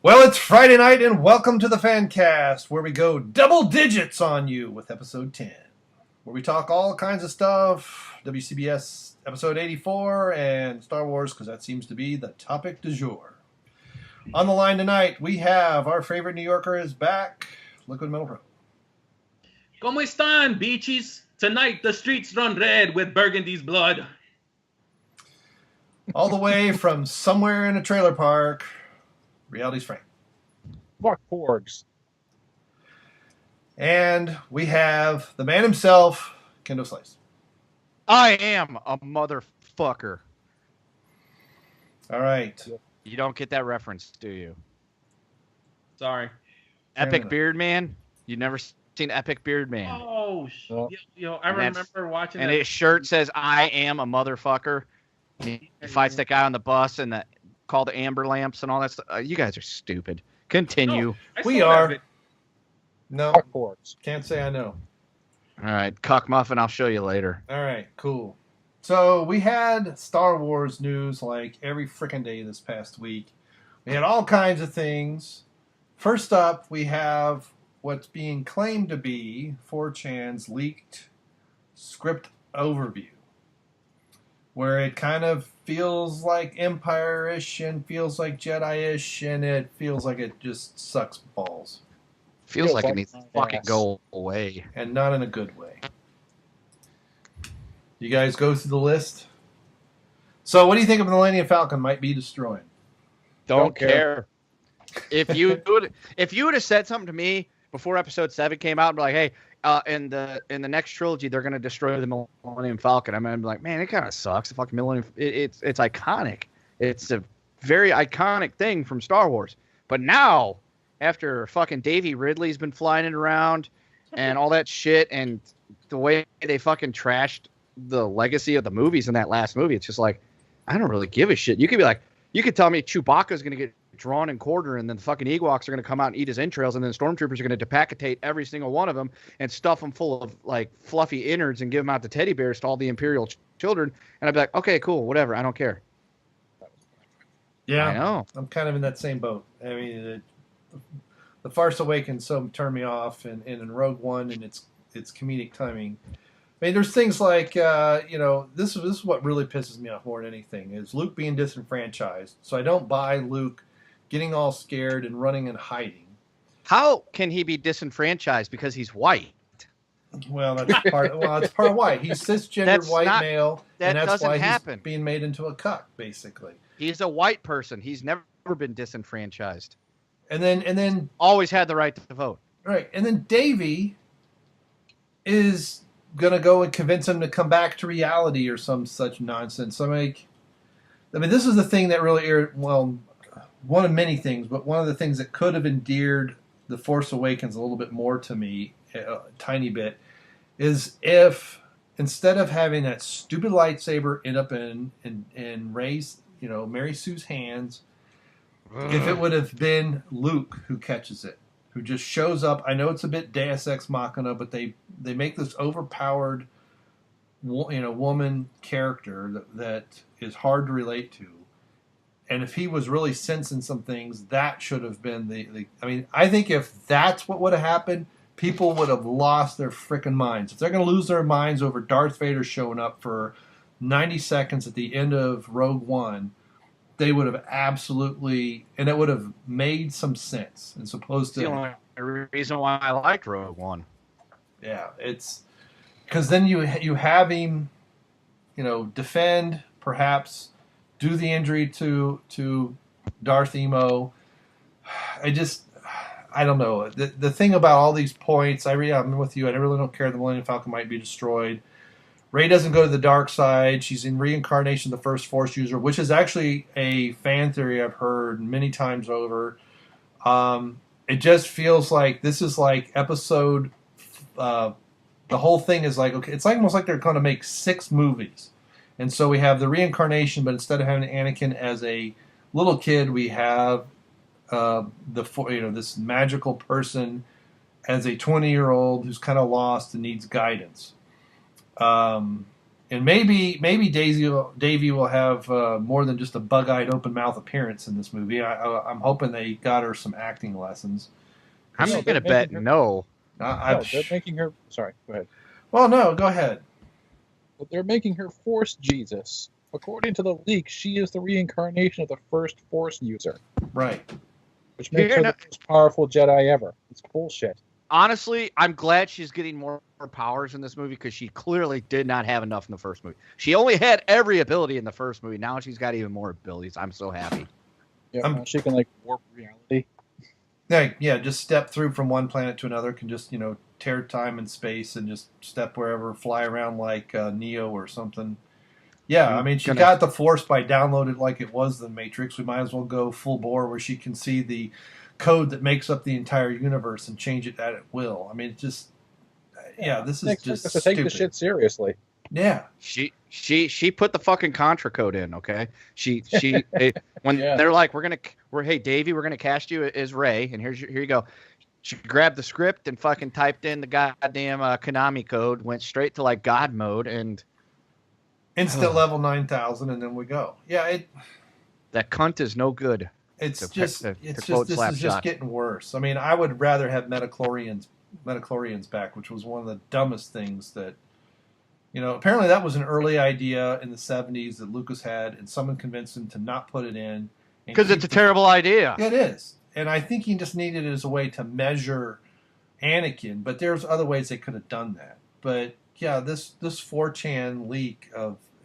Well, it's Friday night, and welcome to the Fancast, where we go double digits on you with episode 10, where we talk all kinds of stuff, WCBS episode 84, and Star Wars, because that seems to be the topic du jour. On the line tonight, we have our favorite New Yorker is back, Liquid Metal Pro. ¿Cómo están, beaches? Tonight, the streets run red with Burgundy's blood. All the way from somewhere in a trailer park, Reality's Frank. Fuck Porgs. And we have the man himself, Kendo Slice. I am a motherfucker. All right. You don't get that reference, do you? Sorry. Epic Beard Man? You never seen Epic Beard Man? Oh, I remember watching and that. his shirt says, I am a motherfucker. He fights that guy on the bus and called the amber lamps and all that stuff. You guys are stupid. Continue. No, We are. No, Fuck Porgs. can't say I know. All right. Cuck Muffin, I'll show you later. All right, cool. So we had Star Wars news like every freaking day this past week. We had all kinds of things. First up, we have what's being claimed to be 4chan's leaked script overview, where it kind of feels like Empire-ish and feels like Jedi-ish, and it feels like it just sucks balls. Feels like it needs to my fucking ass. go away. And not in a good way. You guys go through the list. So what do you think of the Millennium Falcon might be destroyed? Don't care. care. If you would have said something to me before Episode 7 came out and be like, hey, in the next trilogy they're gonna destroy the Millennium Falcon, I'm gonna be like, man, it kind of sucks. The fucking Millennium, it's iconic. It's a very iconic thing from Star Wars. But now, after fucking Davey Ridley's been flying it around and all that shit, and the way they fucking trashed the legacy of the movies in that last movie, it's just like, I don't really give a shit. You could be like, you could tell me Chewbacca's gonna get drawn and quartered, and then the fucking Ewoks are going to come out and eat his entrails, and then the stormtroopers are going to decapitate every single one of them and stuff them full of like fluffy innards and give them out to teddy bears to all the Imperial children. And I'd be like, okay, cool, whatever, I don't care. Yeah, I know. I'm kind of in that same boat. I mean, the Farce Awakens so turned me off, and in Rogue One and its comedic timing. I mean, there's things like this is what really pisses me off more than anything is Luke being disenfranchised. So I don't buy Luke getting all scared and running and hiding. How can he be disenfranchised because he's white? Well, that's part. Well, it's part of white. He's cisgendered That's white not- male, that and that's doesn't why happen. he's being made into a cuck, basically. He's a white person. He's never been disenfranchised. And then Always had the right to vote. right, and then Davey is gonna go and convince him to come back to reality or some such nonsense. I mean, this is the thing that really one of many things, but one of the things that could have endeared The Force Awakens a little bit more to me, a tiny bit, is if instead of having that stupid lightsaber end up in Rey's, Mary Sue's hands, if it would have been Luke who catches it, who just shows up. I know it's a bit Deus Ex Machina, but they make this overpowered, woman character that is hard to relate to. And if he was really sensing some things, that should have been the. I mean, I think if that's what would have happened, people would have lost their freaking minds. If they're going to lose their minds over Darth Vader showing up for 90 seconds at the end of Rogue One, they would have absolutely, and it would have made some sense. As opposed to The only reason why I liked Rogue One. yeah, it's because then you have him, defend, perhaps do the injury to Darth Emo. I don't know. The thing about all these points, I'm with you. I really don't care. The Millennium Falcon might be destroyed. Rey doesn't go to the dark side. She's in reincarnation of the first Force user, which is actually a fan theory I've heard many times over. It just feels like this is like episode. The whole thing is like, okay, it's like almost like they're going to make 6 movies. And so we have the reincarnation, but instead of having Anakin as a little kid, we have this magical person as a 20-year-old who's kind of lost and needs guidance. And maybe Davey will have more than just a bug-eyed, open-mouth appearance in this movie. I'm hoping they got her some acting lessons. I'm No, going they're to bet making her- no. No, they're making her. Sorry, go ahead. Well, no, go ahead. But they're making her Force Jesus. According to the leak, she is the reincarnation of the first Force user, Right. which makes You're her not- the most powerful Jedi ever. It's bullshit. Honestly, I'm glad she's getting more powers in this movie because she clearly did not have enough in the first movie. She only had every ability in the first movie. Now she's got even more abilities. I'm so happy. Yeah, now she can like warp reality. Yeah, just step through from one planet to another. Can just tear time and space and just step wherever, fly around like Neo or something. Yeah, I mean, she got the Force by downloaded like it was the Matrix. We might as well go full bore where she can see the code that makes up the entire universe and change it at will. I mean, it's just, this is just to stupid. take the shit seriously. Yeah. She put the fucking Contra code in, okay? When Yeah. they're like, hey Davey, we're gonna cast you as Ray, and here you go. She grabbed the script and fucking typed in the goddamn Konami code, went straight to like God mode, and Instant level 9,000, and then we go. Yeah, that cunt is no good. this To is Slapshot. just getting worse. I mean, I would rather have metachlorians back, which was one of the dumbest things that, apparently that was an early idea in the 70s that Lucas had, and someone convinced him to not put it in. Because it's a terrible idea. It is. And I think he just needed it as a way to measure Anakin, but there's other ways they could have done that. But yeah, this 4chan leak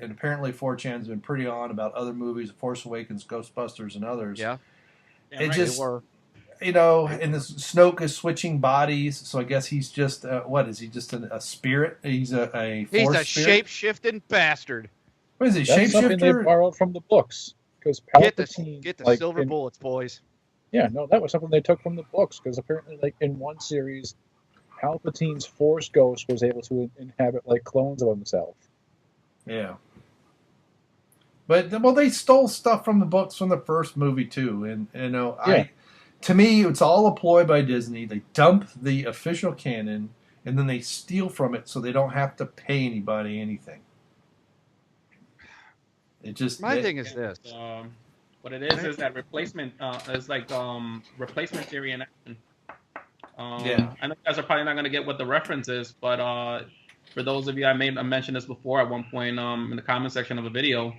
and apparently 4chan's been pretty on about other movies, Force Awakens, Ghostbusters, and others. Yeah. It right. just, and this Snoke is switching bodies, so I guess he's just, what is he, just a spirit? He's a Force spirit? shape-shifting bastard. What is he, That's something they shapeshifter? borrowed from the books. Because Get Palpatine, the silver bullets, boys. Yeah, no, that was something they took from the books. Because apparently, like in one series, Palpatine's Force ghost was able to inhabit like clones of himself. Yeah. But, well, they stole stuff from the books from the first movie, too. And, to me, it's all a ploy by Disney. They dump the official canon, and then they steal from it so they don't have to pay anybody anything. My thing is this. What it is that replacement is like replacement theory in action. I know you guys are probably not going to get what the reference is, but for those of you, I mentioned this before at one point in the comment section of a video,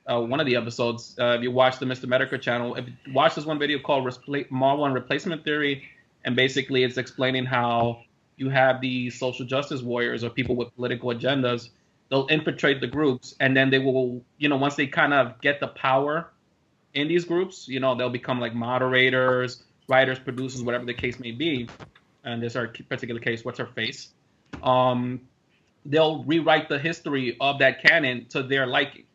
one of the episodes. If you watch the Mr. Medica channel, if you watch this one video called Marvel and Replacement Theory, and basically it's explaining how you have these social justice warriors or people with political agendas. They'll infiltrate the groups, and then they will, once they kind of get the power in these groups, they'll become like moderators, writers, producers, whatever the case may be. And this our particular case, what's her face? They'll rewrite the history of that canon to their liking.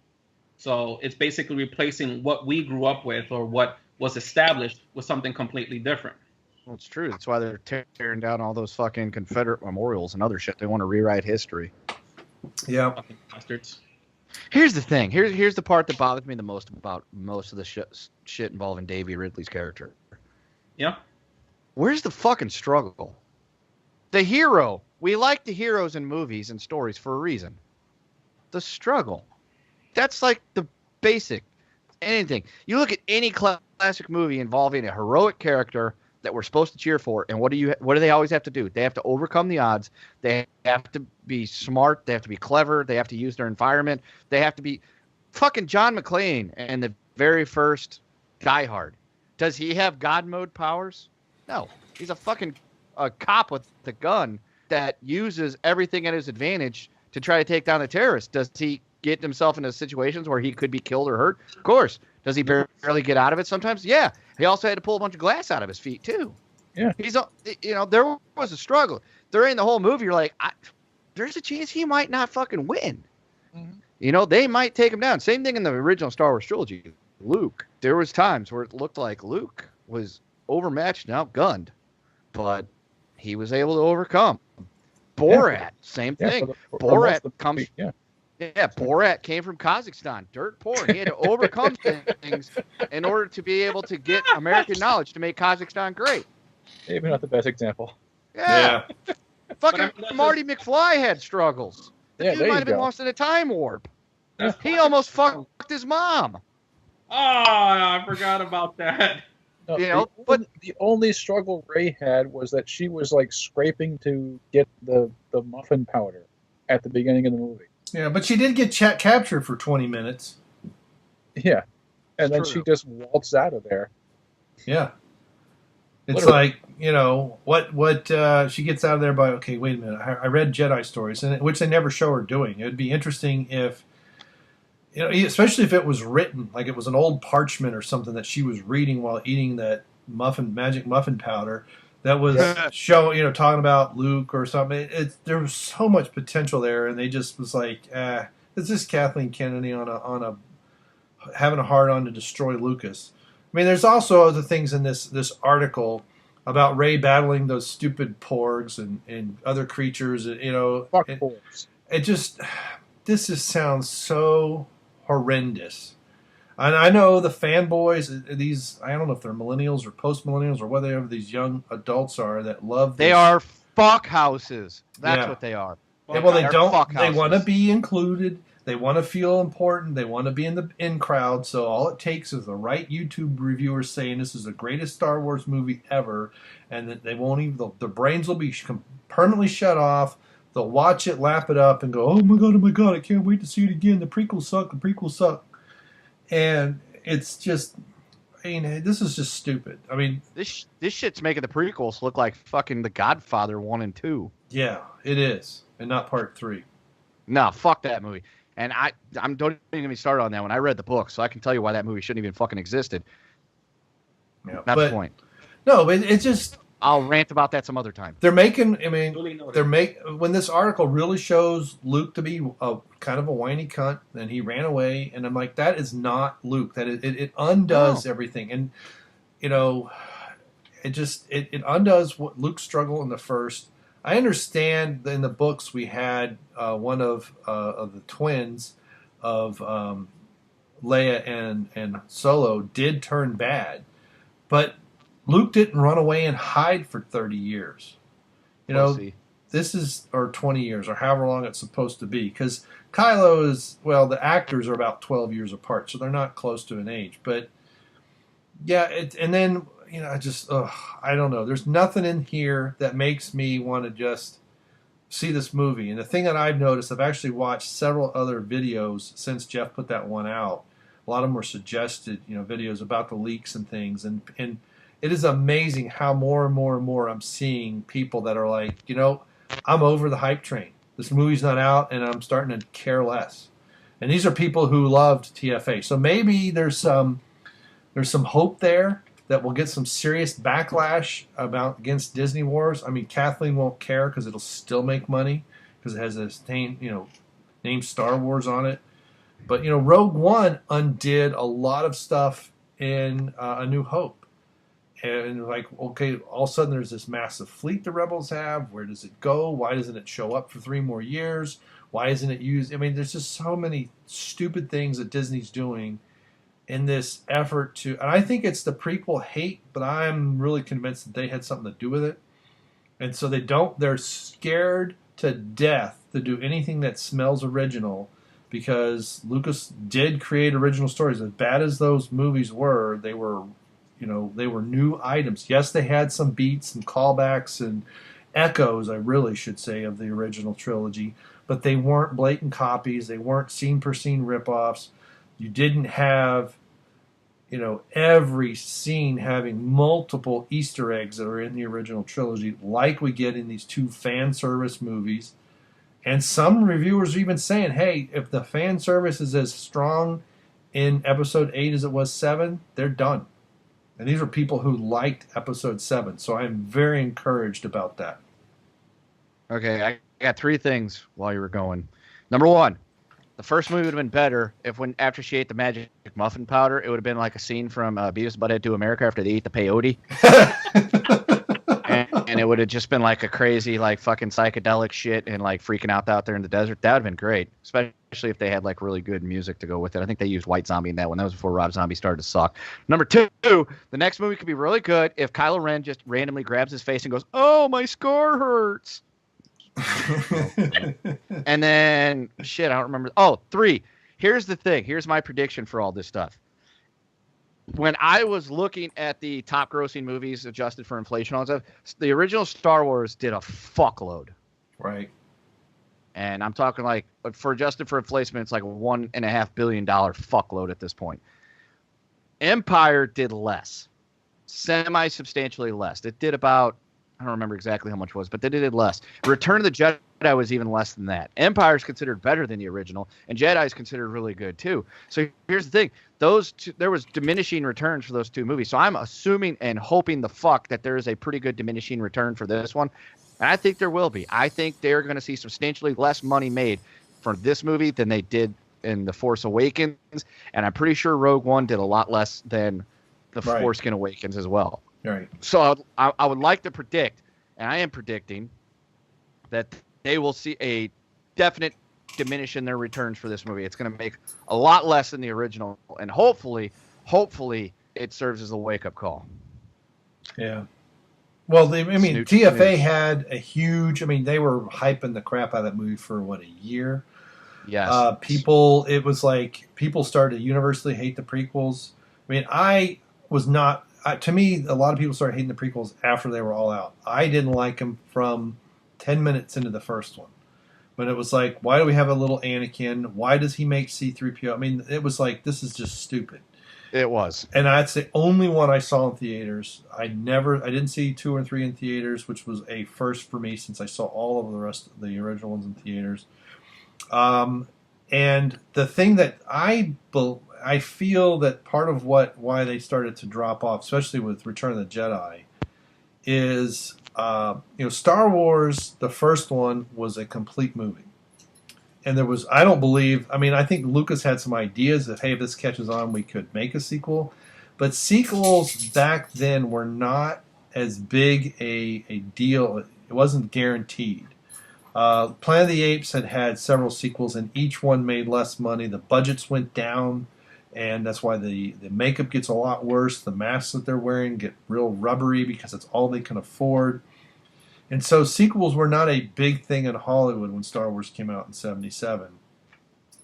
So it's basically replacing what we grew up with or what was established with something completely different. Well, it's true. That's why they're tearing down all those fucking Confederate memorials and other shit. They want to rewrite history. Yeah. Fucking bastards. Here's the thing. Here's the part that bothers me the most about most of the shit involving Davey Ridley's character. Yeah. Where's the fucking struggle? The hero. We like the heroes in movies and stories for a reason. The struggle. That's like the basic. Anything. You look at any classic movie involving a heroic character that we're supposed to cheer for, and what do they always have to do? They have to overcome the odds. They have to be smart. They have to be clever. They have to use their environment. They have to be fucking John McClane and the very first Die Hard. Does he have God mode powers? No. He's a fucking cop with a gun that uses everything at his advantage to try to take down the terrorists. Does he get himself into situations where he could be killed or hurt? Of course. Does he barely get out of it sometimes? Yeah. He also had to pull a bunch of glass out of his feet, too. Yeah. There was a struggle. During the whole movie, you're like, there's a chance he might not fucking win. Mm-hmm. They might take him down. Same thing in the original Star Wars trilogy. Luke. There was times where it looked like Luke was overmatched and outgunned, but he was able to overcome. Borat, same thing. Borat comes... Yeah, Borat came from Kazakhstan, dirt poor. He had to overcome things in order to be able to get American knowledge to make Kazakhstan great. Maybe not the best example. Yeah. Fucking Marty McFly had struggles. The Yeah, dude there might you have been go. lost in a time warp. That's He almost fucked his mom. Oh, I forgot about that. No, You know, but the only struggle Ray had was that she was like scraping to get the muffin powder at the beginning of the movie. Yeah, but she did get captured for 20 minutes. Yeah, and then true. she just waltzed out of there. Yeah. It's Literally. like, you know, what she gets out of there by, okay, wait a minute. I read Jedi stories, which they never show her doing. It would be interesting if, you know, especially if it was written, like it was an old parchment or something that she was reading while eating that magic muffin powder that was talking about Luke or something. There was so much potential there, and they just was like, it's just Kathleen Kennedy on a having a hard on to destroy Lucas. I mean, there's also other things in this article about Ray battling those stupid porgs and other creatures. You know, Fuck porgs. This just sounds so horrendous. And I know the fanboys, these, I don't know if they're millennials or post-millennials or whatever these young adults are that love this. They are fuck houses. That's what they are. Well, they They're don't. fuck They want to houses. be included. They want to feel important. They want to be in the in crowd. So all it takes is the right YouTube reviewer saying this is the greatest Star Wars movie ever, and that they won't even. The brains will be permanently shut off. They'll watch it, lap it up, and go, oh my god, I can't wait to see it again. The prequels suck. And it's just, I mean, this is just stupid. I mean, This shit's making the prequels look like fucking The Godfather 1 and 2. yeah, it is, and not part 3. No, fuck that movie. And I'm don't even get me started on that one. I read the book, so I can tell you why that movie shouldn't even fucking existed. Yeah, Not the point. No, but it's just. I'll rant about that some other time. They're making. I mean, Duly noted. when this article really shows Luke to be a kind of a whiny cunt, and he ran away, and I'm like, that is not Luke. That it undoes everything, and you know, it undoes what Luke's struggle in the first. I understand that in the books we had one of the twins of Leia and Solo did turn bad, but Luke didn't run away and hide for 30 years. You know, this is, or 20 years, or however long it's supposed to be. Because Kylo is, well, the actors are about 12 years apart, so they're not close to an age. But, yeah, and then, you know, I don't know. There's nothing in here that makes me want to just see this movie. And the thing that I've noticed, I've actually watched several other videos since Jeff put that one out. A lot of them were suggested, you know, videos about the leaks and things. And it is amazing how more and more and more I'm seeing people that are like, you know, I'm over the hype train. This movie's not out, and I'm starting to care less. And these are people who loved TFA. So maybe there's some hope there that we'll get some serious backlash against Disney Wars. I mean, Kathleen won't care because it'll still make money because it has this name Star Wars on it. But, you know, Rogue One undid a lot of stuff in A New Hope. And like, okay, all of a sudden there's this massive fleet the Rebels have. Where does it go? Why doesn't it show up for 3 more years? Why isn't it used? I mean, there's just so many stupid things that Disney's doing in this effort to, and I think it's the prequel hate, but I'm really convinced that they had something to do with it. And so they're scared to death to do anything that smells original, because Lucas did create original stories. As bad as those movies were, they were new items. Yes, they had some beats and callbacks and echoes, I really should say, of the original trilogy, but they weren't blatant copies. They weren't scene-per-scene ripoffs. You didn't have, you know, every scene having multiple Easter eggs that are in the original trilogy, like we get in these 2 fan service movies. And some reviewers are even saying, hey, if the fan service is as strong in Episode 8 as it was 7, they're done. And these are people who liked Episode 7, so I'm very encouraged about that. Okay, I got 3 things while you were going. Number 1, the first movie would have been better if after she ate the magic muffin powder, it would have been like a scene from Beavis and Butthead to America after they eat the peyote. and it would have just been like a crazy, like, fucking psychedelic shit and, like, freaking out there in the desert. That would have been great, especially if they had, like, really good music to go with it. I think they used White Zombie in that one. That was before Rob Zombie started to suck. Number 2, the next movie could be really good if Kylo Ren just randomly grabs his face and goes, oh, my scar hurts. And then shit, I don't remember. Oh, 3. Here's the thing. Here's my prediction for all this stuff. When I was looking at the top grossing movies adjusted for inflation, all that stuff, the original Star Wars did a fuckload. Right. And I'm talking like, for adjusted for inflation, it's like a $1.5 billion fuckload at this point. Empire did less, semi-substantially less. It did about, I don't remember exactly how much it was, but they did less. Return of the Jedi was even less than that. Empire is considered better than the original, and Jedi is considered really good too. So here's the thing: those two, there was diminishing returns for those two movies. So I'm assuming and hoping the fuck that there is a pretty good diminishing return for this one, and I think there will be. I think they're going to see substantially less money made for this movie than they did in The Force Awakens, and I'm pretty sure Rogue One did a lot less than The Force Awakens as well. Right. So I would like to predict, and I am predicting, that they will see a definite diminish in their returns for this movie. It's going to make a lot less than the original, and hopefully it serves as a wake-up call. Yeah. Well, TFA snooch. had a huge. They were hyping the crap out of that movie for a year. Yes. It was like people started to universally hate the prequels. I was not. To me, a lot of people started hating the prequels after they were all out. I didn't like them from 10 minutes into the first one. But it was like, why do we have a little Anakin? Why does he make C-3PO? It was like, this is just stupid. It was. And that's the only one I saw in theaters. I didn't see 2 or 3 in theaters, which was a first for me since I saw all of the rest of the original ones in theaters. And the thing that I feel that part of why they started to drop off, especially with Return of the Jedi, is Star Wars. The first one was a complete movie, and there was I think Lucas had some ideas that, hey, if this catches on, we could make a sequel, but sequels back then were not as big a deal. It wasn't guaranteed. Planet of the Apes had several sequels, and each one made less money. The budgets went down, and that's why the makeup gets a lot worse. The masks that they're wearing get real rubbery because it's all they can afford. And so sequels were not a big thing in Hollywood when Star Wars came out in 1977.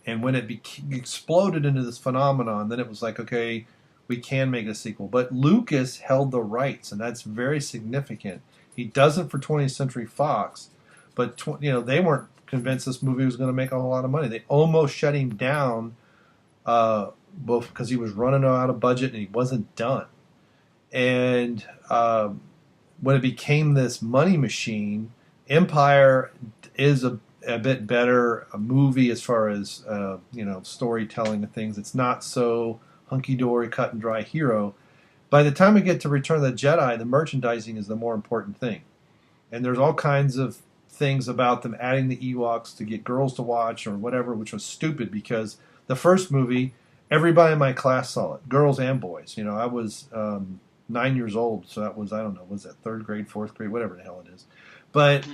And when it exploded into this phenomenon, then it was like, okay, we can make a sequel. But Lucas held the rights, and that's very significant. He doesn't for 20th Century Fox. But they weren't convinced this movie was going to make a whole lot of money. They almost shut him down, both because he was running out of budget and he wasn't done. And when it became this money machine, Empire is a bit better a movie as far as storytelling and things. It's not so hunky dory, cut and dry hero. By the time we get to Return of the Jedi, the merchandising is the more important thing, and there's all kinds of things about them adding the Ewoks to get girls to watch or whatever, which was stupid because the first movie, everybody in my class saw it, girls and boys. I was 9 years old, so that was, I don't know, was that 3rd grade, 4th grade, whatever the hell it is. But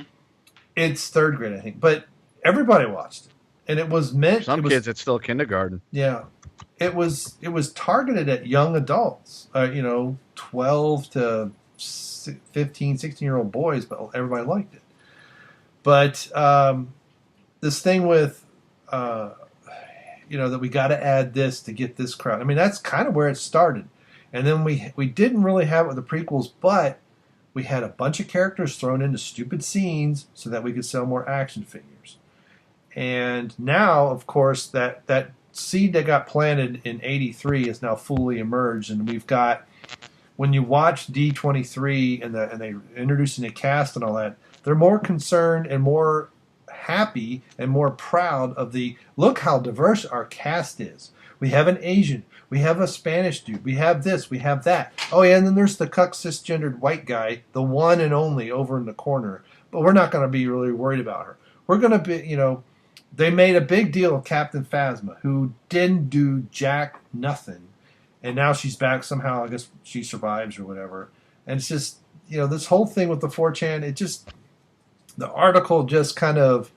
it's 3rd grade, I think. But everybody watched it, and it was meant. Some kids, it's still kindergarten. Yeah, it was targeted at young adults, 12 to 15, 16-year-old boys, but everybody liked it. But this thing with, that we got to add this to get this crowd. That's kind of where it started. And then we didn't really have it with the prequels, but we had a bunch of characters thrown into stupid scenes so that we could sell more action figures. And now, of course, that seed that got planted in '83 is now fully emerged, and we've got, when you watch D23 and they introducing a cast and all that, they're more concerned and more happy and more proud of look how diverse our cast is. We have an Asian, we have a Spanish dude, we have this, we have that. Oh yeah, and then there's the cuck cisgendered white guy, the one and only over in the corner. But we're not going to be really worried about her. We're going to be, they made a big deal of Captain Phasma, who didn't do jack nothing. And now she's back somehow. I guess she survives or whatever. And it's just, this whole thing with the 4chan, the article just kind of,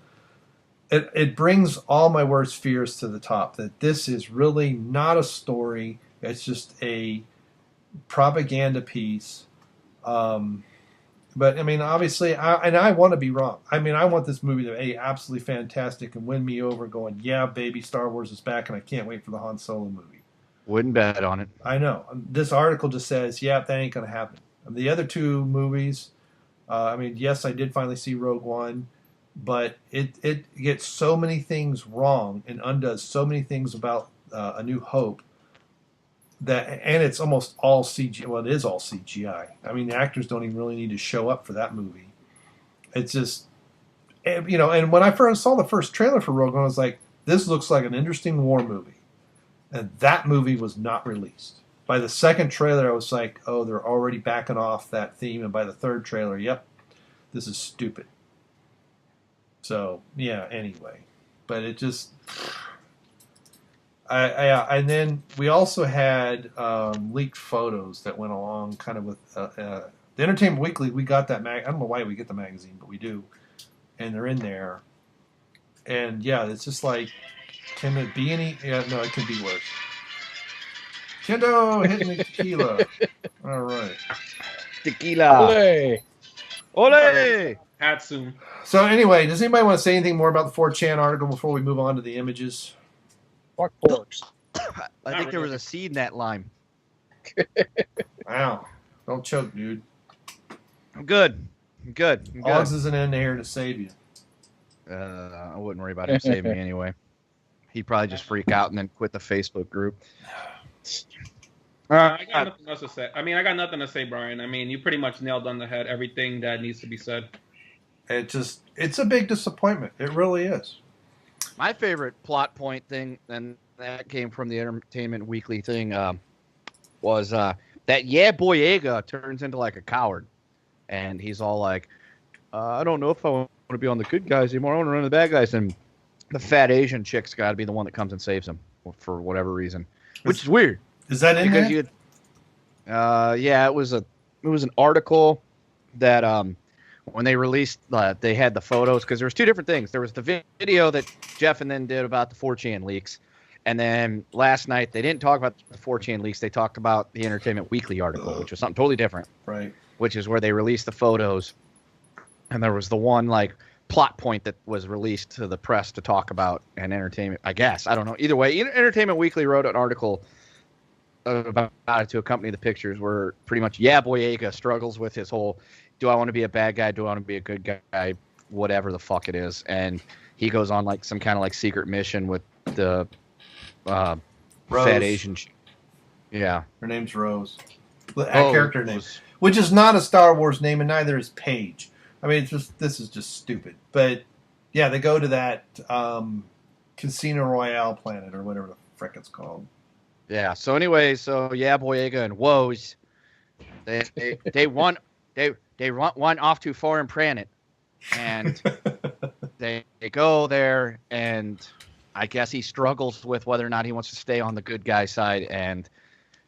it brings all my worst fears to the top, that this is really not a story. It's just a propaganda piece. But I mean, obviously, I want to be wrong. I mean, I want this movie to be absolutely fantastic and win me over. Going, yeah, baby, Star Wars is back, and I can't wait for the Han Solo movie. Wouldn't bet on it. I know. This article just says, yeah, that ain't gonna happen. The other two movies, I mean, yes, I did finally see Rogue One, but it gets so many things wrong and undoes so many things about A New Hope. And it's almost all CGI. Well, it is all CGI. I mean, the actors don't even really need to show up for that movie. It's just, you know. And when I first saw the first trailer for Rogue One, I was like, "This looks like an interesting war movie." And that movie was not released. By the second trailer, I was like, "Oh, they're already backing off that theme." And by the third trailer, yep, this is stupid. So yeah. Anyway, but it just. And then we also had leaked photos that went along kind of with the Entertainment Weekly. We got that I don't know why we get the magazine, but we do, and they're in there. And yeah, it's just like, can it be any? Yeah, no, it could be worse. Kendo hitting the tequila. All right, Tequila. Ole! Ole! Hatsum. So anyway, does anybody want to say anything more about the 4chan article before we move on to the images? Fuck Porgs. I think there was a seed in that lime. Wow, don't choke, dude. I'm good. I'm good. Oz isn't in there to save you. I wouldn't worry about him saving me anyway. He'd probably just freak out and then quit the Facebook group. I got nothing else to say. I mean, I got nothing to say, Bryon. I mean, you pretty much nailed on the head everything that needs to be said. It's a big disappointment. It really is. My favorite plot point thing, and that came from the Entertainment Weekly thing, was that Boyega turns into like a coward. And he's all like, I don't know if I want to be on the good guys anymore. I want to run the bad guys. And the fat Asian chick's got to be the one that comes and saves him for whatever reason, which is weird. Is that in there? Yeah, it was an article that when they released, they had the photos, because there was two different things. There was the video that Jeff and then did about the 4chan leaks, and then last night they didn't talk about the 4chan leaks. They talked about the Entertainment Weekly article, which was something totally different. Right. Which is where they released the photos, and there was the one like plot point that was released to the press to talk about, and Entertainment, I guess, I don't know. Either way, Entertainment Weekly wrote an article about it to accompany the pictures, where pretty much Boyega struggles with his whole, do I want to be a bad guy, do I want to be a good guy, whatever the fuck it is. And he goes on like some kind of like secret mission with the fat Asian yeah, her name's Rose. Character name, which is not a Star Wars name, and neither is Paige. I mean, this is just stupid. But yeah, they go to that Casino Royale planet, or whatever the frick it's called. Yeah. So anyway, Boyega and Woes, they won off to foreign planet, and they go there, and I guess he struggles with whether or not he wants to stay on the good guy side, and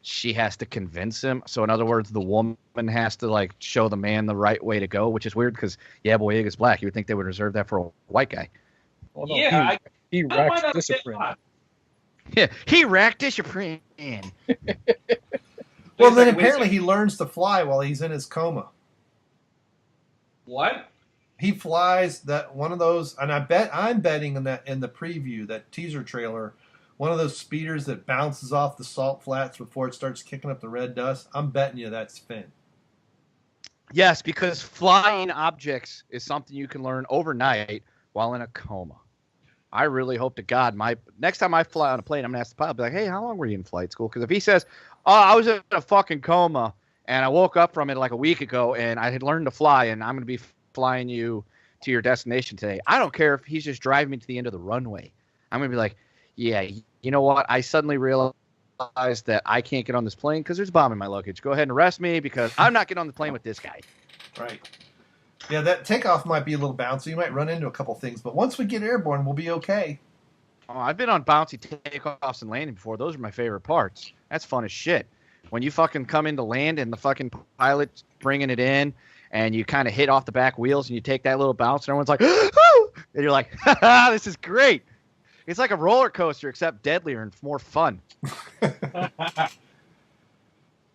she has to convince him. So in other words, the woman has to like show the man the right way to go, which is weird because Boyega's black. You would think they would reserve that for a white guy. Well, no, yeah, he racked discipline. Yeah, he racked discipline. Well, then apparently he learns to fly while he's in his coma. What? He flies that one of those, and I'm betting in the preview, that teaser trailer, one of those speeders that bounces off the salt flats before it starts kicking up the red dust. I'm betting you that's Finn. Yes, because flying objects is something you can learn overnight while in a coma. I really hope to God next time I fly on a plane, I'm going to ask the pilot, be like, hey, how long were you in flight school? Because if he says, oh, I was in a fucking coma and I woke up from it like a week ago and I had learned to fly and I'm going to be flying you to your destination today, I don't care if he's just driving me to the end of the runway. I'm going to be like, yeah, you know what? I suddenly realized that I can't get on this plane because there's a bomb in my luggage. Go ahead and arrest me because I'm not getting on the plane with this guy. Right. Yeah, that takeoff might be a little bouncy. You might run into a couple things, but once we get airborne, we'll be okay. Oh, I've been on bouncy takeoffs and landing before. Those are my favorite parts. That's fun as shit. When you fucking come into land and the fucking pilot's bringing it in and you kind of hit off the back wheels and you take that little bounce and everyone's like, woo! And you're like, haha, this is great. It's like a roller coaster except deadlier and more fun.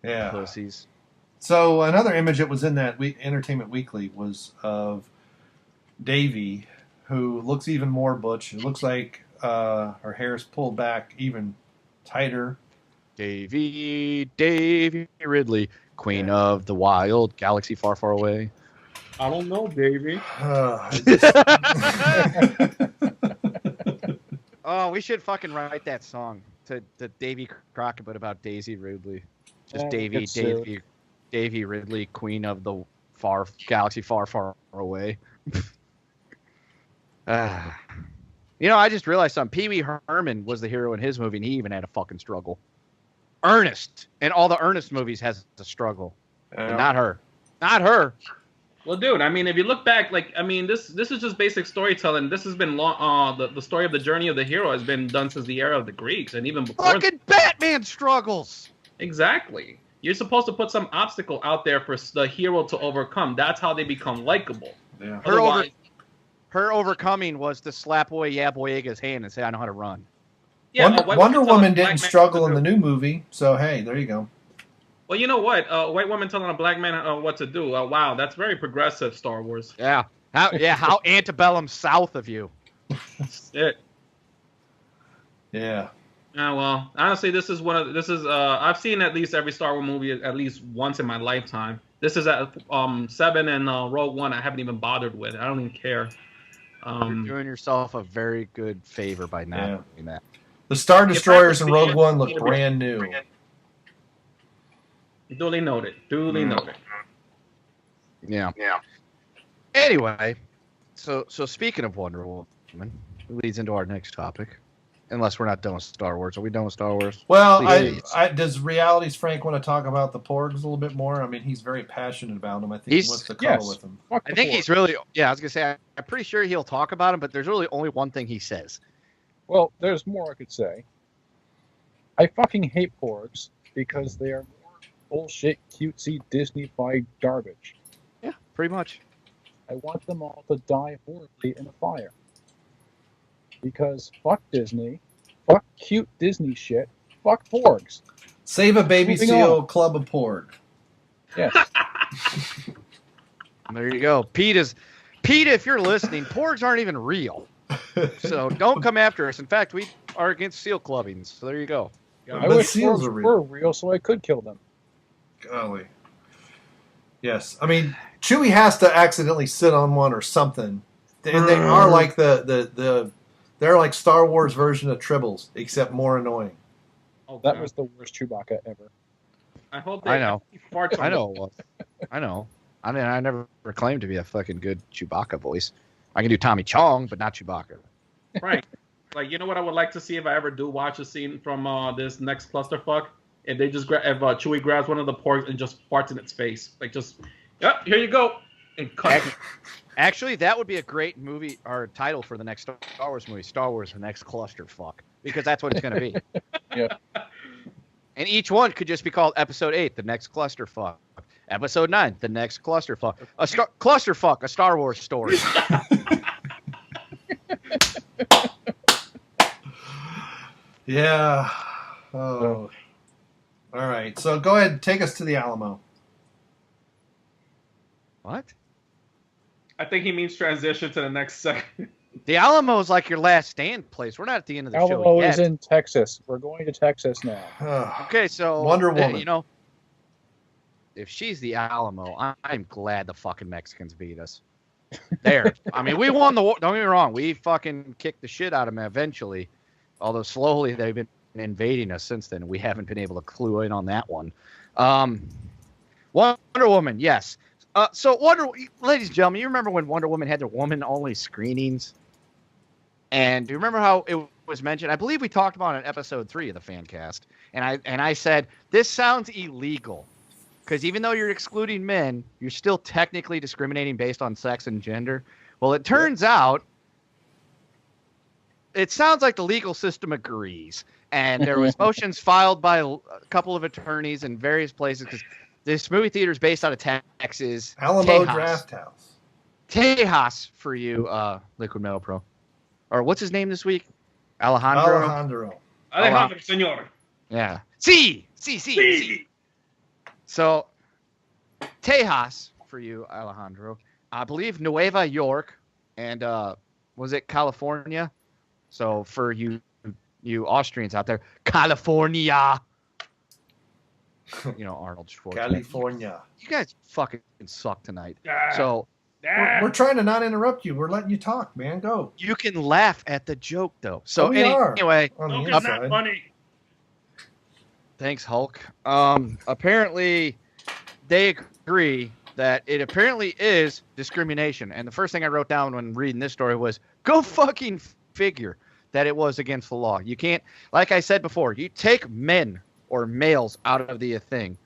Yeah. Pussies. So another image that was in that Entertainment Weekly was of Davey, who looks even more butch. It looks like her hair's pulled back even tighter. Davey Ridley, Queen of the Wild, Galaxy Far, Far Away. I don't know, baby. Oh, we should fucking write that song to Davy Crockett, but about Daisy Ridley. Just Davy Ridley, Queen of the Galaxy Far, Far Away. You know, I just realized something. Pee Wee Herman was the hero in his movie, and he even had a fucking struggle. Ernest, and all the Ernest movies has a struggle. But not her. Not her. Well, dude, I mean, if you look back, like, I mean, this is just basic storytelling. This has been long. The story of the journey of the hero has been done since the era of the Greeks, and even before. Fucking Batman struggles. Exactly. You're supposed to put some obstacle out there for the hero to overcome. That's how they become likable. Yeah. Her overcoming was to slap away Boyega's hand and say, "I know how to run." Yeah, Wonder Woman didn't struggle in the new movie, so hey, there you go. Well, you know what? White woman telling a black man what to do. Wow, that's very progressive, Star Wars. Yeah. How antebellum South of you. Shit. Yeah. Well, honestly, I've seen at least every Star Wars movie at least once in my lifetime. This is at 7 and Rogue One. I haven't even bothered with. I don't even care. You're doing yourself a very good favor by not doing that. The Star Destroyers in Rogue One look brand new. Duly noted. Yeah. Anyway, so speaking of Wonder Woman, it leads into our next topic. Unless we're not done with Star Wars. Are we done with Star Wars? Well, does Reality's Frank want to talk about the Porgs a little bit more? I mean, he's very passionate about them. I think he wants to cuddle with them. I think he's really, I was going to say, I'm pretty sure he'll talk about them, but there's really only one thing he says. Well, there's more I could say. I fucking hate Porgs because they are more bullshit, cutesy, Disney-fied garbage. Yeah, pretty much. I want them all to die horribly in a fire. Because fuck Disney, fuck cute Disney shit, fuck Porgs. Save a baby seal, Club of Porg. Yes. There you go. Pete, if you're listening, Porgs aren't even real. So don't come after us. In fact, we are against seal clubbing. So there you go. I wish Porgs were real so I could kill them. Golly. Yes. I mean, Chewie has to accidentally sit on one or something. And they are like they're like Star Wars version of Tribbles, except more annoying. Oh, that was the worst Chewbacca ever. I hope I know. I know. I mean, I never claimed to be a fucking good Chewbacca voice. I can do Tommy Chong, but not Chewbacca. Right. Like, you know what I would like to see if I ever do watch a scene from this next clusterfuck? If they just if Chewie grabs one of the Porgs and just farts in its face. Like, just, yep, here you go. And cut. Actually, that would be a great movie or title for the next Star Wars movie. Star Wars: The Next Clusterfuck, because that's what it's going to be. Yeah. And each one could just be called Episode 8, The Next Clusterfuck. Episode 9, The Next Clusterfuck. Clusterfuck, a Star Wars story. Yeah. Oh. All right. So go ahead and take us to the Alamo. What? I think he means transition to the next segment. The Alamo is like your last stand place. We're not at the end of the show yet. Alamo is in Texas. We're going to Texas now. Okay, so Wonder Woman. You know, if she's the Alamo, I'm glad the fucking Mexicans beat us. There. I mean, we won the war. Don't get me wrong. We fucking kicked the shit out of them eventually. Although slowly they've been invading us since then. We haven't been able to clue in on that one. Wonder Woman, yes. So ladies and gentlemen, you remember when Wonder Woman had their woman-only screenings? And do you remember how it was mentioned? I believe we talked about it in episode 3 of the Fancast. And I said, this sounds illegal. Because even though you're excluding men, you're still technically discriminating based on sex and gender. Well, it turns out, it sounds like the legal system agrees. And there was motions filed by a couple of attorneys in various places because this movie theater is based out of Texas. Alamo Draft House. Tejas for you, Liquid Metal Pro. Or what's his name this week? Alejandro, senor. Yeah. Sí. So, Tejas for you, Alejandro. I believe Nueva York, and was it California? So for you Austrians out there, California. You know, Arnold Schwarzenegger. California. You guys fucking suck tonight. Ah. So We're trying to not interrupt you. We're letting you talk, man. Go. you can laugh at the joke, though. So We are anyway, on the Look, it's inside. not funny. thanks, Hulk. Apparently, they agree that it apparently is discrimination. And the first thing I wrote down when reading this story was, go fucking figure that it was against the law. You can't, like I said before, you take men or males out of the thing,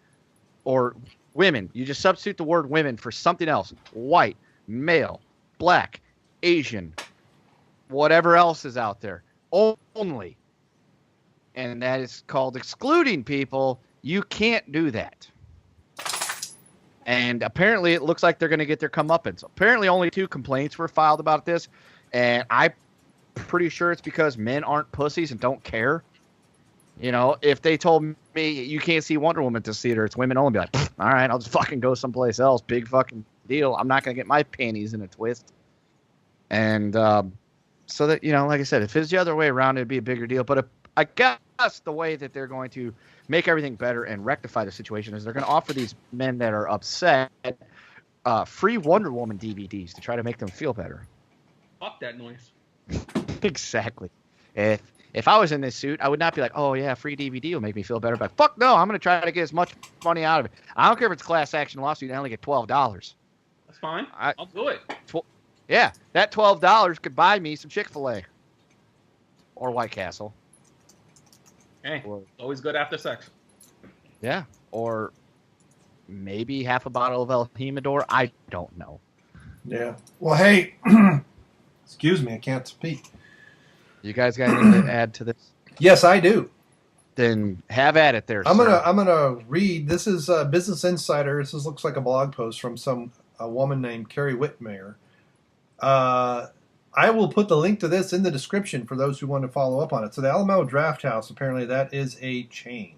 or women. You just substitute the word women for something else. White, male, black, Asian, whatever else is out there. Only. And that is called excluding people. You can't do that. And apparently it looks like they're going to get their comeuppance. Apparently only 2 complaints were filed about this. And I'm pretty sure it's because men aren't pussies and don't care. You know, if they told me you can't see Wonder Woman at this theater, it's women only, I'd be like, all right, I'll just fucking go someplace else. Big fucking deal. I'm not going to get my panties in a twist. And so that, you know, like I said, if it's the other way around, it'd be a bigger deal. But I guess the way that they're going to make everything better and rectify the situation is they're going to offer these men that are upset free Wonder Woman DVDs to try to make them feel better. Fuck that noise. Exactly. If I was in this suit, I would not be like, oh, yeah, free DVD will make me feel better. But fuck no, I'm going to try to get as much money out of it. I don't care if it's a class action lawsuit. I only get $12. That's fine. I'll do it. Yeah, that $12 could buy me some Chick-fil-A. Or White Castle. Hey, always good after sex. Yeah, or maybe half a bottle of El Jimador. I don't know. Yeah. Well, hey, excuse me, I can't speak. You guys got anything to add to this? Yes, I do. Then have at it there. I'm sir. gonna read. This is Business Insider. This looks like a blog post from a woman named Carrie Whitmire. I will put the link to this in the description for those who want to follow up on it. So the Alamo Draft House, apparently that is a chain.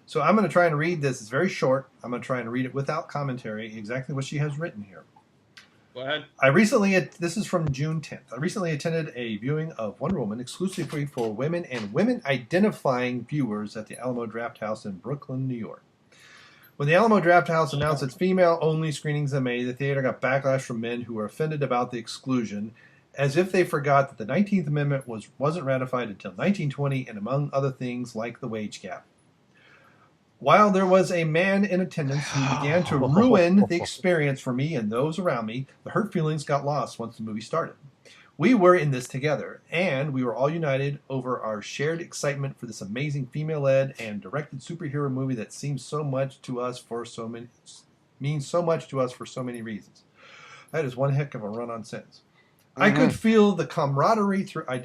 So I'm going to try and read this. It's very short. I'm going to try and read it without commentary, exactly what she has written here. Go ahead. This is from June 10th. I recently attended a viewing of Wonder Woman exclusively for women and women-identifying viewers at the Alamo Draft House in Brooklyn, New York. When the Alamo Draft House announced its female-only screenings in May, the theater got backlash from men who were offended about the exclusion, as if they forgot that the 19th Amendment wasn't ratified until 1920, and among other things like the wage gap. While there was a man in attendance who began to ruin the experience for me and those around me, the hurt feelings got lost once the movie started. We were in this together, and we were all united over our shared excitement for this amazing female-led and directed superhero movie that means so much to us for so many reasons. That is one heck of a run-on sentence. I could feel the camaraderie I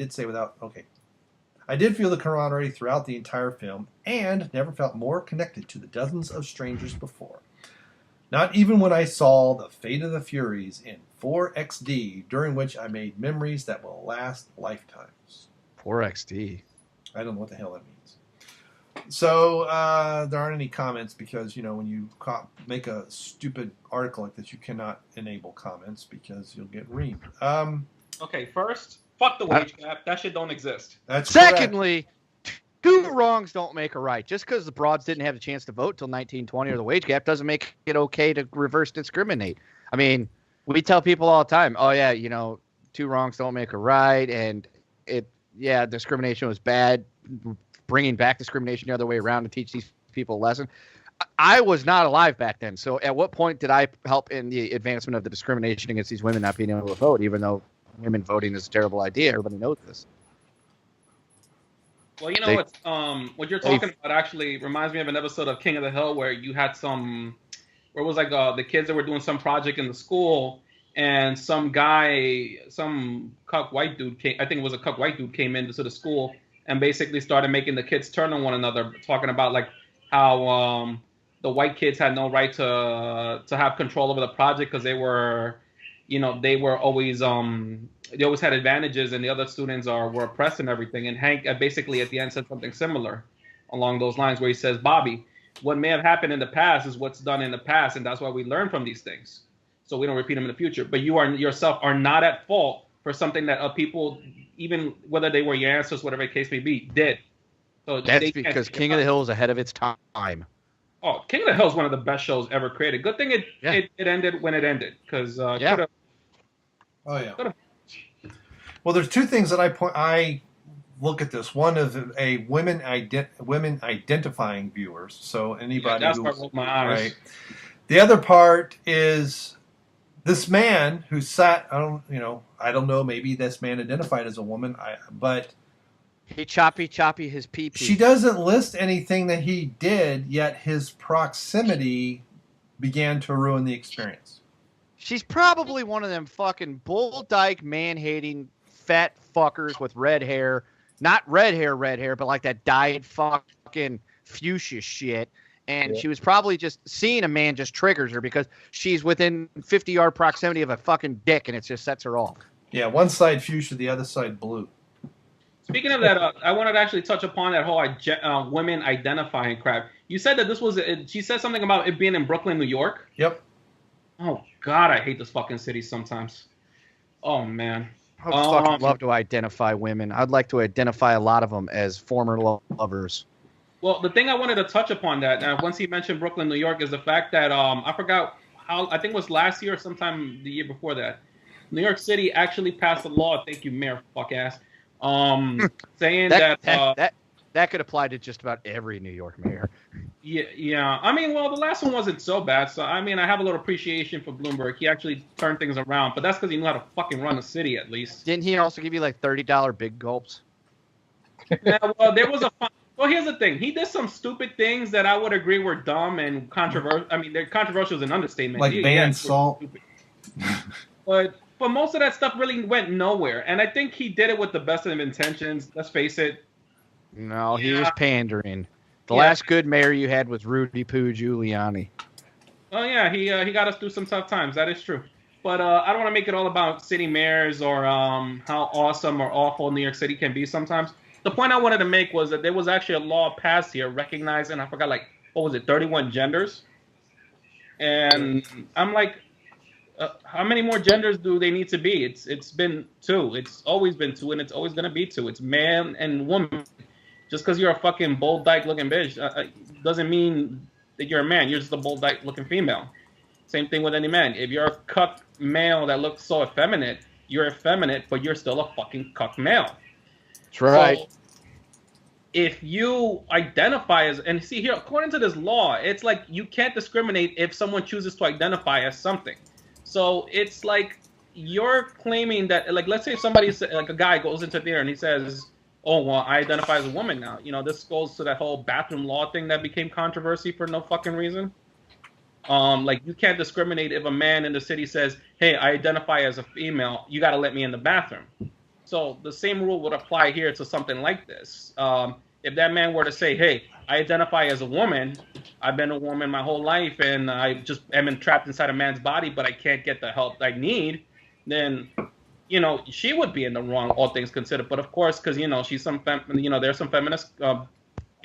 did feel the camaraderie throughout the entire film, and never felt more connected to the dozens of strangers before. Not even when I saw The Fate of the Furies in 4XD, during which I made memories that will last lifetimes. 4XD. I don't know what the hell that means. So there aren't any comments because, you know, when you make a stupid article like this, you cannot enable comments because you'll get reamed. Okay, first, fuck the wage gap. That shit don't exist. That's Secondly, 2 wrongs don't make a right. Just because the broads didn't have the chance to vote till 1920 or the wage gap doesn't make it okay to reverse discriminate. I mean, we tell people all the time, oh, yeah, you know, 2 wrongs don't make a right, and discrimination was bad. Bringing back discrimination the other way around to teach these people a lesson. I was not alive back then, so at what point did I help in the advancement of the discrimination against these women not being able to vote, even though women voting is a terrible idea? Everybody knows this. Well, you know what you're talking about actually reminds me of an episode of King of the Hill where you had where it was like the kids that were doing some project in the school, and some cuck white dude came into the school and basically started making the kids turn on one another, talking about like how the white kids had no right to have control over the project because they were always they always had advantages and the other students were oppressed and everything. And Hank basically at the end said something similar along those lines where he says, Bobby, what may have happened in the past is what's done in the past, and that's why we learn from these things, so we don't repeat them in the future. But you yourself are not at fault for something that people, even whether they were your ancestors, whatever the case may be, did. So that's because King of the Hill is ahead of its time. Oh, King of the Hill is one of the best shows ever created. Good thing it ended when it ended, because Oh yeah. Well, there's two things that I look at this. One is a women identifying viewers. So anybody that's what broke my eyes. Right. The other part is this man who sat. I don't know. Maybe this man identified as a woman. But he choppy his pee. She doesn't list anything that he did, yet his proximity began to ruin the experience. She's probably one of them fucking bull dyke, man-hating, fat fuckers with red hair. Not red hair, but like that dyed fucking fuchsia shit. And she was probably just seeing a man just triggers her because she's within 50-yard proximity of a fucking dick, and it just sets her off. Yeah, one side fuchsia, the other side blue. Speaking of that, I wanted to actually touch upon that whole women identifying crap. You said that this was. She said something about it being in Brooklyn, New York. Yep. Oh God, I hate this fucking city sometimes. Oh man. I would fucking love to identify women. I'd like to identify a lot of them as former lovers. Well, the thing I wanted to touch upon that once he mentioned Brooklyn, New York, is the fact that I forgot how, I think it was last year or sometime the year before that, New York City actually passed a law. Thank you, Mayor fuck ass. Saying that could apply to just about every New York mayor. Yeah. I mean, well, the last one wasn't so bad. So I mean, I have a little appreciation for Bloomberg. He actually turned things around, but that's because he knew how to fucking run a city at least. Didn't he also give you like $30 big gulps? Yeah, well, there was a. Well, here's the thing. He did some stupid things that I would agree were dumb and controversial. I mean, they're controversial is an understatement. Like ban salt. But most of that stuff really went nowhere. And I think he did it with the best of intentions. Let's face it. No, he was pandering. The last good mayor you had was Rudy Poo Giuliani. Oh, yeah. He got us through some tough times. That is true. But I don't want to make it all about city mayors or how awesome or awful New York City can be sometimes. The point I wanted to make was that there was actually a law passed here recognizing, I forgot, like, what was it, 31 genders? And I'm like, how many more genders do they need to be? It's been 2. It's always been 2, and it's always going to be 2. It's man and woman. Just because you're a fucking bold dyke looking bitch doesn't mean that you're a man. You're just a bold dyke looking female. Same thing with any man. If you're a cuck male that looks so effeminate, you're effeminate, but you're still a fucking cuck male. That's right. So, if you identify as, and see here, according to this law, it's like you can't discriminate if someone chooses to identify as something. So it's like you're claiming that, like, let's say somebody, like a guy goes into there and he says, oh, well, I identify as a woman now. You know, this goes to that whole bathroom law thing that became controversy for no fucking reason. Like, you can't discriminate if a man in the city says, hey, I identify as a female, you got to let me in the bathroom. So the same rule would apply here to something like this. If that man were to say, hey, I identify as a woman, I've been a woman my whole life, and I just am entrapped inside a man's body, but I can't get the help I need, then, you know, she would be in the wrong, all things considered. But of course, because, you know, she's there's some feminist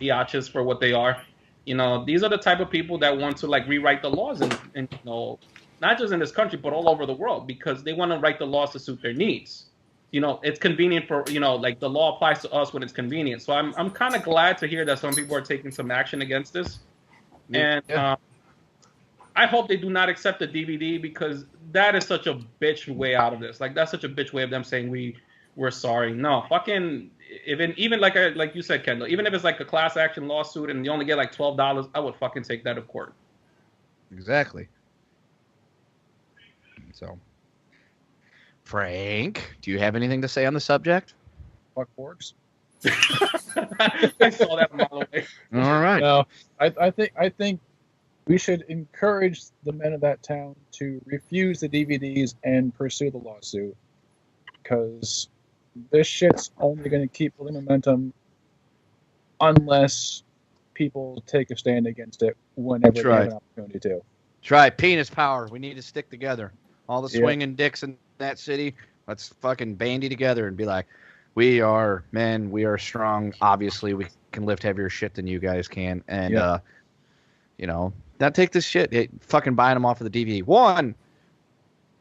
biatches for what they are. You know, these are the type of people that want to, like, rewrite the laws and you know, not just in this country, but all over the world, because they want to write the laws to suit their needs. You know, it's convenient for, you know, like the law applies to us when it's convenient. So I'm kind of glad to hear that some people are taking some action against this. And I hope they do not accept the DVD, because that is such a bitch way out of this. Like, that's such a bitch way of them saying we're sorry. No, fucking, even like you said, Kendall, even if it's like a class action lawsuit and you only get like $12, I would fucking take that to court. Exactly. So, Frank, do you have anything to say on the subject? Fuck Porgs. I saw that a mile away. All right. No, I think we should encourage the men of that town to refuse the DVDs and pursue the lawsuit, because this shit's only going to keep building momentum unless people take a stand against it whenever they have an opportunity to. Try penis power. We need to stick together. All the swinging dicks in that city, let's fucking bandy together and be like, we are men, we are strong. Obviously, we can lift heavier shit than you guys can. And You know, now take this shit. Fucking buying them off of the DVD. One.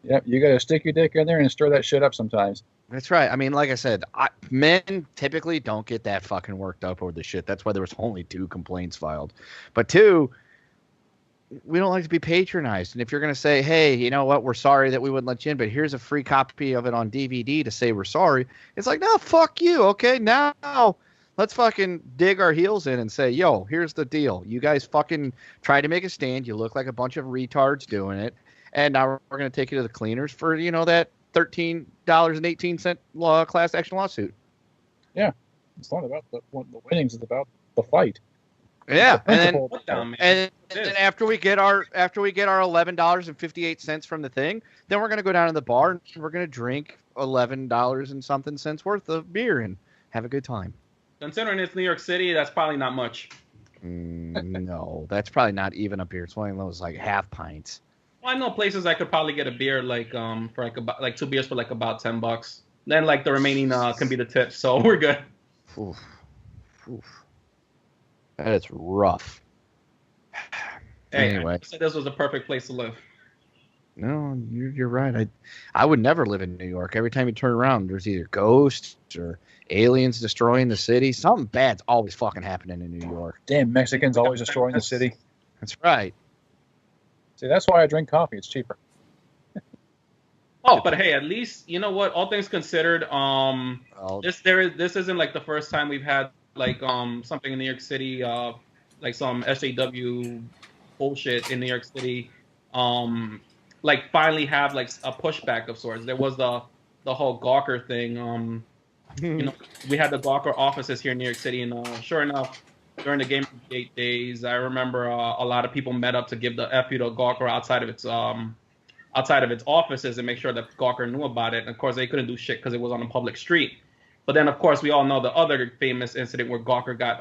Yep, you got to stick your dick in there and stir that shit up sometimes. That's right. I mean, like I said, men typically don't get that fucking worked up over the shit. That's why there was only 2 complaints filed. But 2, we don't like to be patronized. And if you're going to say, hey, you know what, we're sorry that we wouldn't let you in, but here's a free copy of it on DVD to say we're sorry. It's like, no, fuck you. Okay, now let's fucking dig our heels in and say, yo, here's the deal. You guys fucking try to make a stand. You look like a bunch of retards doing it. And now we're going to take you to the cleaners for, that $13.18 class action lawsuit. Yeah. It's not about the winnings. It's about the fight. Yeah. The and then after we get our $11.58 from the thing, then we're going to go down to the bar and we're going to drink $11 and something cents worth of beer and have a good time. Considering it's New York City, that's probably not much. No, that's probably not even a beer. It's one of those like half pints. Well, I know places I could probably get a beer for about 2 beers for like about $10. Then like the remaining can be the tips, so we're good. Oof. That is rough. Hey, Anyway, I said this was a perfect place to live. No, you're right. I would never live in New York. Every time you turn around, there's either ghosts or aliens destroying the city. Something bad's always fucking happening in New York. Damn, Mexicans always destroying the city. That's right. See, that's why I drink coffee. It's cheaper. Oh, but hey, at least you know what? All things considered, this isn't like the first time we've had like something in New York City, like some SJW bullshit in New York City, like finally have like a pushback of sorts. There was the whole Gawker thing. We had the Gawker offices here in New York City, and sure enough, during the Gamergate days, I remember a lot of people met up to give the FU to Gawker outside of its offices and make sure that Gawker knew about it. And of course, they couldn't do shit because it was on a public street. But then, of course, we all know the other famous incident where Gawker got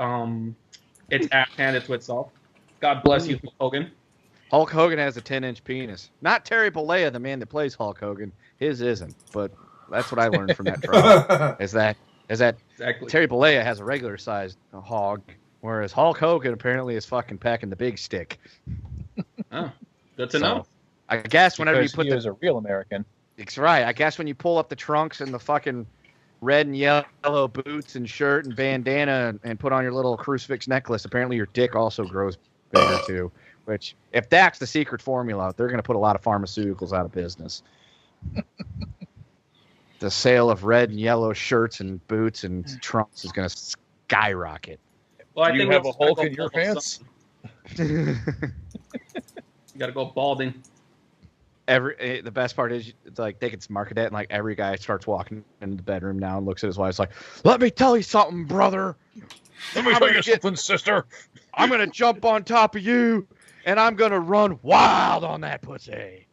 its ass handed to itself. God bless you, Hulk Hogan. Hulk Hogan has a 10-inch penis. Not Terry Bollea, the man that plays Hulk Hogan. His isn't. But that's what I learned from that trial. is that exactly. Terry Bollea has a regular sized hog, whereas Hulk Hogan apparently is fucking packing the big stick. Oh, good to know. I guess whenever you put he was a real American. It's right. I guess when you pull up the trunks and the fucking red and yellow boots and shirt and bandana and put on your little crucifix necklace, apparently your dick also grows bigger too. Which, if that's the secret formula, they're going to put a lot of pharmaceuticals out of business. The sale of red and yellow shirts and boots and trunks is going to skyrocket. Well, Do you have a Hulk in your pants? You got to go balding. The best part is it's like they could market it and like every guy starts walking into the bedroom now and looks at his wife. It's like, let me tell you something, brother. Let me tell you something, sister. I'm gonna jump on top of you and I'm gonna run wild on that pussy.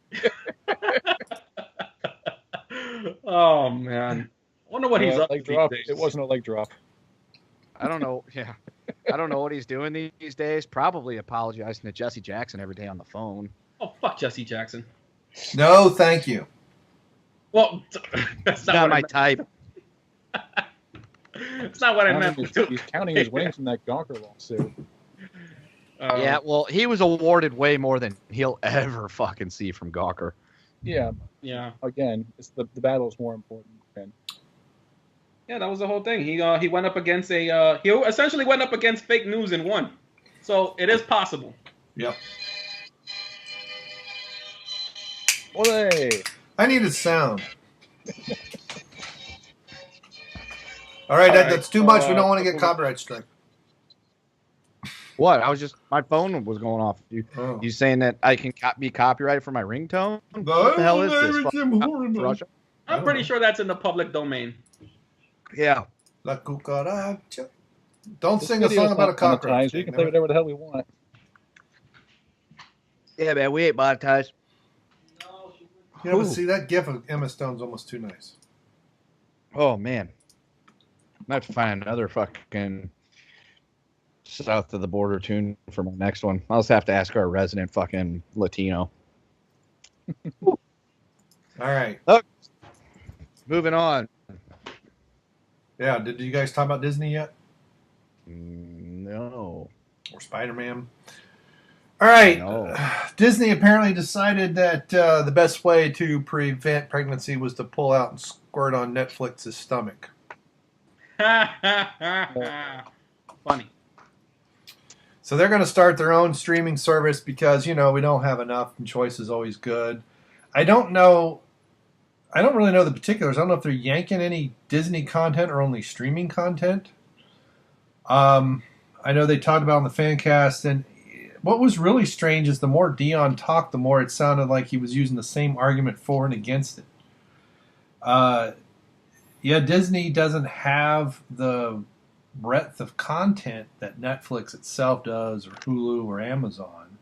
Oh man, I wonder what he's up to these days. It wasn't a leg drop. I don't know. Yeah, I don't know what he's doing these days. Probably apologizing to Jesse Jackson every day on the phone. Oh fuck Jesse Jackson. No, thank you. Well, that's not my type. It's not what I meant. He's counting his wins in that Gawker lawsuit. Yeah, well, he was awarded way more than he'll ever fucking see from Gawker. Yeah. Again, it's the battle is more important. Yeah, that was the whole thing. He went up against he essentially went up against fake news and won. So it is possible. Yep. Olé! I needed sound. All right, that's too much. We don't want to get copyright strike. What? My phone was going off. You saying that I can be copyrighted for my ringtone? What the hell is this? Russia? I'm pretty sure that's in the public domain. Yeah. La cucaracha. Don't sing a song about a cockroach. We can play whatever the hell we want. Yeah, man, we ain't monetized. Yeah, but see, that gif of Emma Stone's almost too nice. Oh, man. I have to find another fucking south of the border tune for my next one. I'll just have to ask our resident fucking Latino. All right. Okay. Moving on. Yeah, did you guys talk about Disney yet? No. Or Spider-Man? All right. No. Disney apparently decided that the best way to prevent pregnancy was to pull out and squirt on Netflix's stomach. Funny. So they're going to start their own streaming service because, we don't have enough and choice is always good. I don't really know the particulars. I don't know if they're yanking any Disney content or only streaming content. I know they talked about on the Fancast, and what was really strange is the more Dion talked, the more it sounded like he was using the same argument for and against it. Disney doesn't have the breadth of content that Netflix itself does, or Hulu, or Amazon.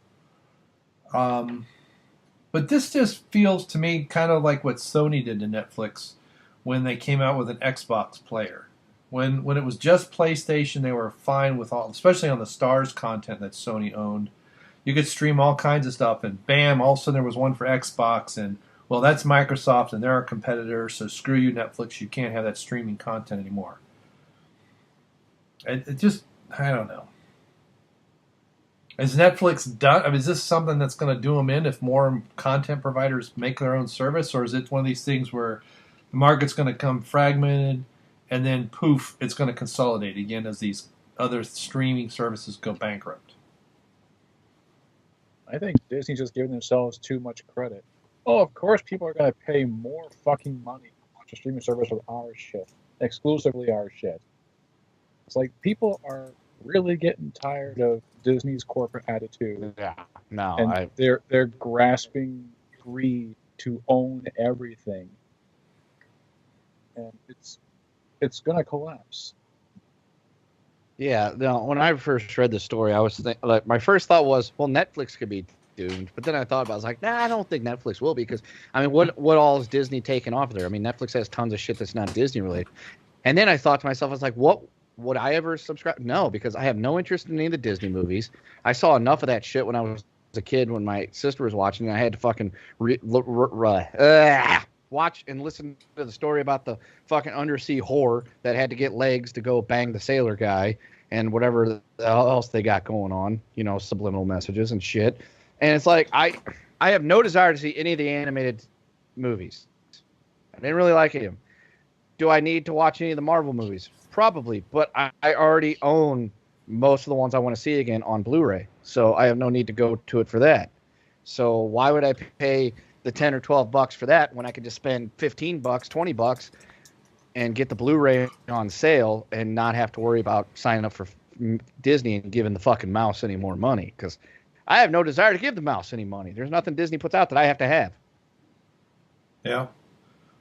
But this just feels to me kind of like what Sony did to Netflix when they came out with an Xbox player. When it was just PlayStation, they were fine with all, especially on the Stars content that Sony owned. You could stream all kinds of stuff, and bam, all of a sudden there was one for Xbox, and well, that's Microsoft, and they're our competitor, so screw you, Netflix, you can't have that streaming content anymore. It just, I don't know. Is Netflix done? I mean, is this something that's going to do them in if more content providers make their own service, or is it one of these things where the market's going to come fragmented, and then poof, it's going to consolidate again as these other streaming services go bankrupt? I think Disney's just giving themselves too much credit. Oh, of course people are going to pay more fucking money to watch a streaming service with our shit. Exclusively our shit. It's like people are really getting tired of Disney's corporate attitude. Yeah. No. And they're grasping greed to own everything. And it's going to collapse. Yeah, no, when I first read the story, I was like, my first thought was, well, Netflix could be doomed. But then I thought about it, I was like, nah, I don't think Netflix will be, because, I mean, what all is Disney taking off there? I mean, Netflix has tons of shit that's not Disney related. And then I thought to myself, I was like, what would I ever subscribe? No, because I have no interest in any of the Disney movies. I saw enough of that shit when I was a kid when my sister was watching, and I had to fucking watch and listen to the story about the fucking undersea whore that had to get legs to go bang the sailor guy and whatever else they got going on, subliminal messages and shit. And it's like, I have no desire to see any of the animated movies. I didn't really like them. Do I need to watch any of the Marvel movies? Probably, but I already own most of the ones I want to see again on Blu-ray, so I have no need to go to it for that. So why would I pay the $10 or $12 for that when I could just spend $15, $20 and get the Blu-ray on sale and not have to worry about signing up for Disney and giving the fucking mouse any more money? Because I have no desire to give the mouse any money. There's nothing Disney puts out that I have to have. Yeah.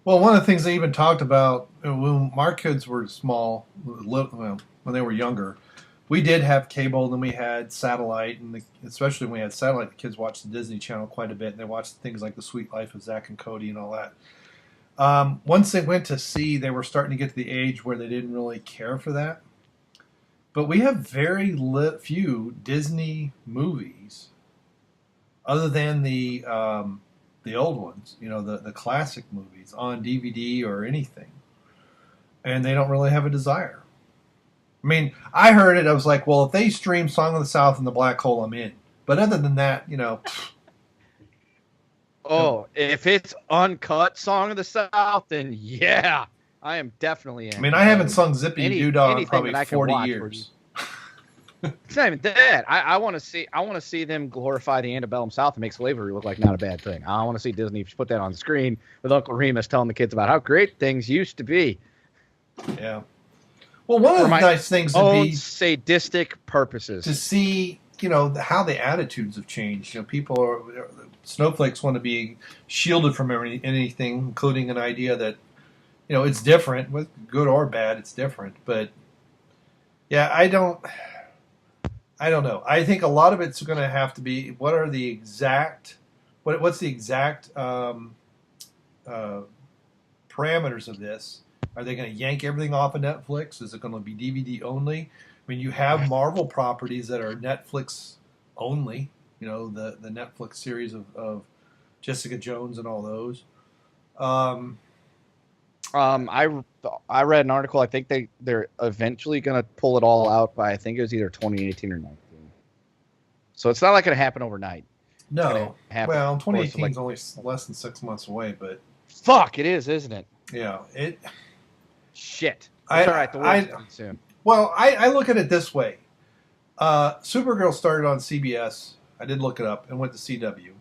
Well, one of the things they even talked about when our kids were small, when they were younger, we did have cable, then we had satellite, and especially when we had satellite, the kids watched the Disney Channel quite a bit, and they watched things like The Sweet Life of Zack and Cody and all that. Once they went to sea, they were starting to get to the age where they didn't really care for that. But we have very few Disney movies, other than the old ones, the classic movies on DVD or anything, and they don't really have a desire. I mean, I heard it. I was like, well, if they stream Song of the South and The Black Hole, I'm in. But other than that, Oh, if it's uncut Song of the South, then yeah, I am definitely in. I mean, I haven't sung Zippy Doo-Dah in probably 40 years. It's not even that. I want to see them glorify the antebellum South and make slavery look like not a bad thing. I want to see Disney put that on the screen with Uncle Remus telling the kids about how great things used to be. Yeah. Well, one of the nice things would be sadistic purposes to see, how the attitudes have changed. Snowflakes want to be shielded from anything, including an idea that, it's different, with good or bad, it's different. But yeah, I don't know. I think a lot of it's going to have to be what's the exact parameters of this? Are they going to yank everything off of Netflix? Is it going to be DVD only? I mean, you have Marvel properties that are Netflix only. The Netflix series of Jessica Jones and all those. I read an article. I think they're eventually going to pull it all out by, I think it was either 2018 or 19. So it's not like it happen overnight. No. Well, of course, 2018 is only less than 6 months away, but fuck, it is, isn't it? yeah, Shit. It's all right. The world's coming soon. Well, I look at it this way. Supergirl started on CBS. I did look it up and went to CW.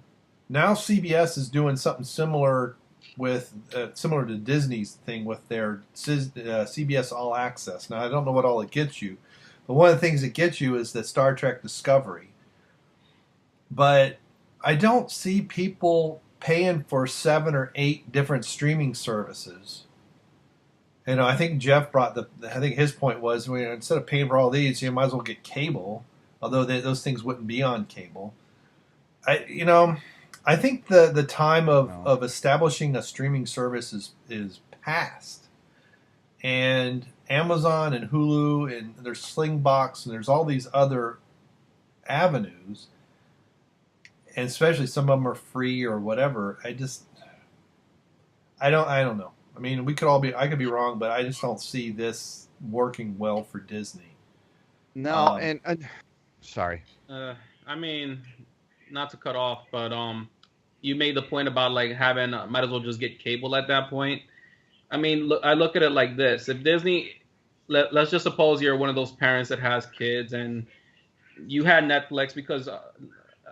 Now CBS is doing something similar with similar to Disney's thing with their CBS All Access. Now I don't know what all it gets you, but one of the things it gets you is the Star Trek Discovery. But I don't see people paying for 7 or 8 different streaming services. You know, I think Jeff I think his point was, instead of paying for all these, you might as well get cable. Although those things wouldn't be on cable. I think the time of establishing a streaming service is past. And Amazon and Hulu and there's Slingbox and there's all these other avenues. And especially some of them are free or whatever. I don't know. I mean, I could be wrong, but I just don't see this working well for Disney. No, sorry. I mean, not to cut off, but you made the point about like having might as well just get cable at that point. I mean, I look at it like this: if Disney, let's just suppose you're one of those parents that has kids and you had Netflix, because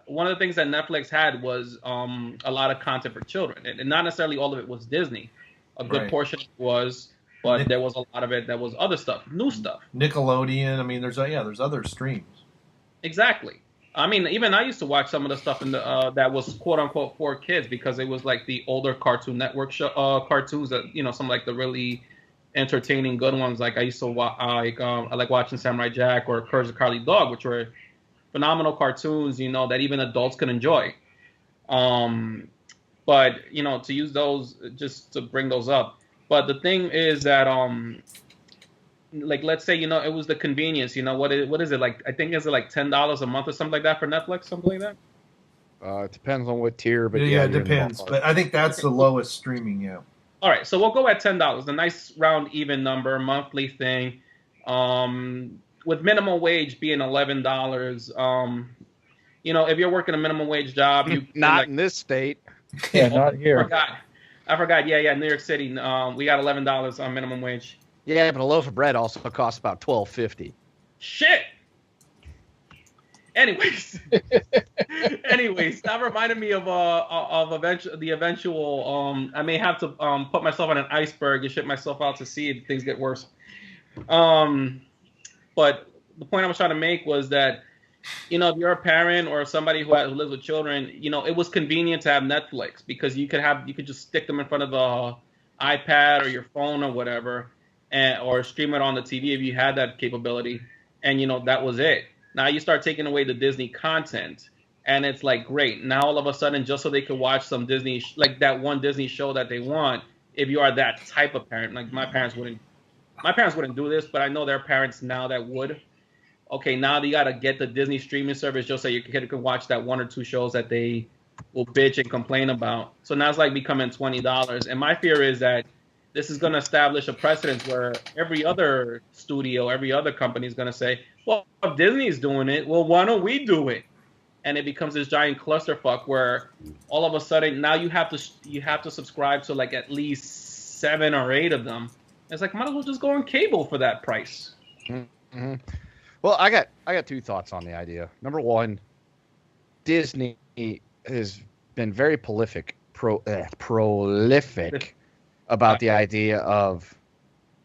one of the things that Netflix had was a lot of content for children, and not necessarily all of it was Disney. A good portion was, but there was a lot of it that was other stuff, new stuff. Nickelodeon. I mean, there's other streams. Exactly. I mean, even I used to watch some of the stuff in the that was quote unquote for kids, because it was like the older Cartoon Network cartoons that, you know, some like the really entertaining good ones. Like I used to I like watching Samurai Jack or Courage the Cowardly Dog, which were phenomenal cartoons, you know, that even adults can enjoy. But, you know, to use those, just to bring those up. But the thing is that, like, let's say, you know, it was the convenience, you know, what is it? Like, I think it's like $10 a month or something like that for Netflix, something like that? It depends on what tier, but yeah, it depends. But I think that's the lowest streaming, yeah. All right, so we'll go at $10, a nice round even number, monthly thing. With minimum wage being $11, you know, if you're working a minimum wage job, you not in this state. Yeah, not here. I forgot. Yeah, New York City. We got $11 on minimum wage. Yeah, but a loaf of bread also costs about $12.50. Shit. Anyways, that reminded me of the eventual. I may have to put myself on an iceberg and ship myself out to sea if things get worse. But the point I was trying to make was that, you know, if you're a parent or somebody who lives with children, you know, it was convenient to have Netflix, because you could just stick them in front of the iPad or your phone or whatever, or stream it on the TV if you had that capability, and you know that was it. Now you start taking away the Disney content, and it's like, great. Now all of a sudden, just so they could watch some Disney, like that one Disney show that they want, if you are that type of parent, like my parents wouldn't do this, but I know there are parents now that would. Okay, now you got to get the Disney streaming service just so your kid can watch that 1 or 2 shows that they will bitch and complain about. So now it's like becoming $20. And my fear is that this is going to establish a precedent where every other studio, every other company is going to say, well, if Disney's doing it, well, why don't we do it? And it becomes this giant clusterfuck where all of a sudden now you have to subscribe to like at least 7 or 8 of them. It's like, might as well just go on cable for that price. Mm-hmm. Well, I got 2 thoughts on the idea. Number one, Disney has been very prolific about the idea of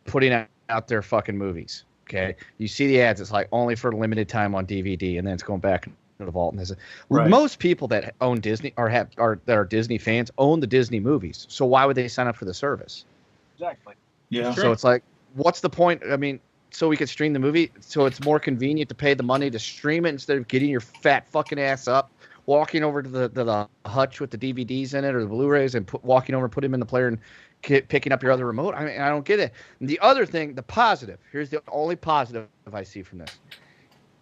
putting out their fucking movies. Okay, you see the ads; it's like only for a limited time on DVD, and then it's going back into the vault. And most people that own Disney that are Disney fans own the Disney movies. So why would they sign up for the service? Exactly. Yeah. So it's like, what's the point? I mean, so we could stream the movie, so it's more convenient to pay the money to stream it instead of getting your fat fucking ass up, walking over to the hutch with the DVDs in it or the Blu-rays and walking over and put them in the player and picking up your other remote. I mean, I don't get it. And the other thing, the positive, here's the only positive I see from this.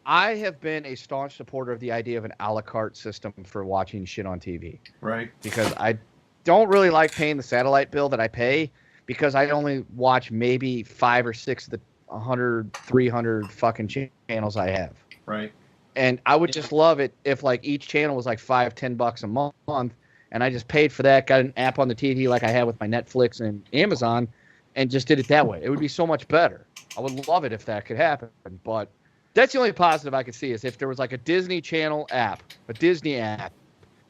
I have been a staunch supporter of the idea of an a la carte system for watching shit on TV. Right. Because I don't really like paying the satellite bill that I pay, because I only watch maybe 5 or 6 of the 100, 300 fucking channels I have. Right. And I would just love it if like each channel was like $5-10 a month, and I just paid for that, got an app on the TV like I had with my Netflix and Amazon, and just did it that way. It would be so much better. I would love it if that could happen. But that's the only positive I could see is if there was like a Disney Channel app, a Disney app,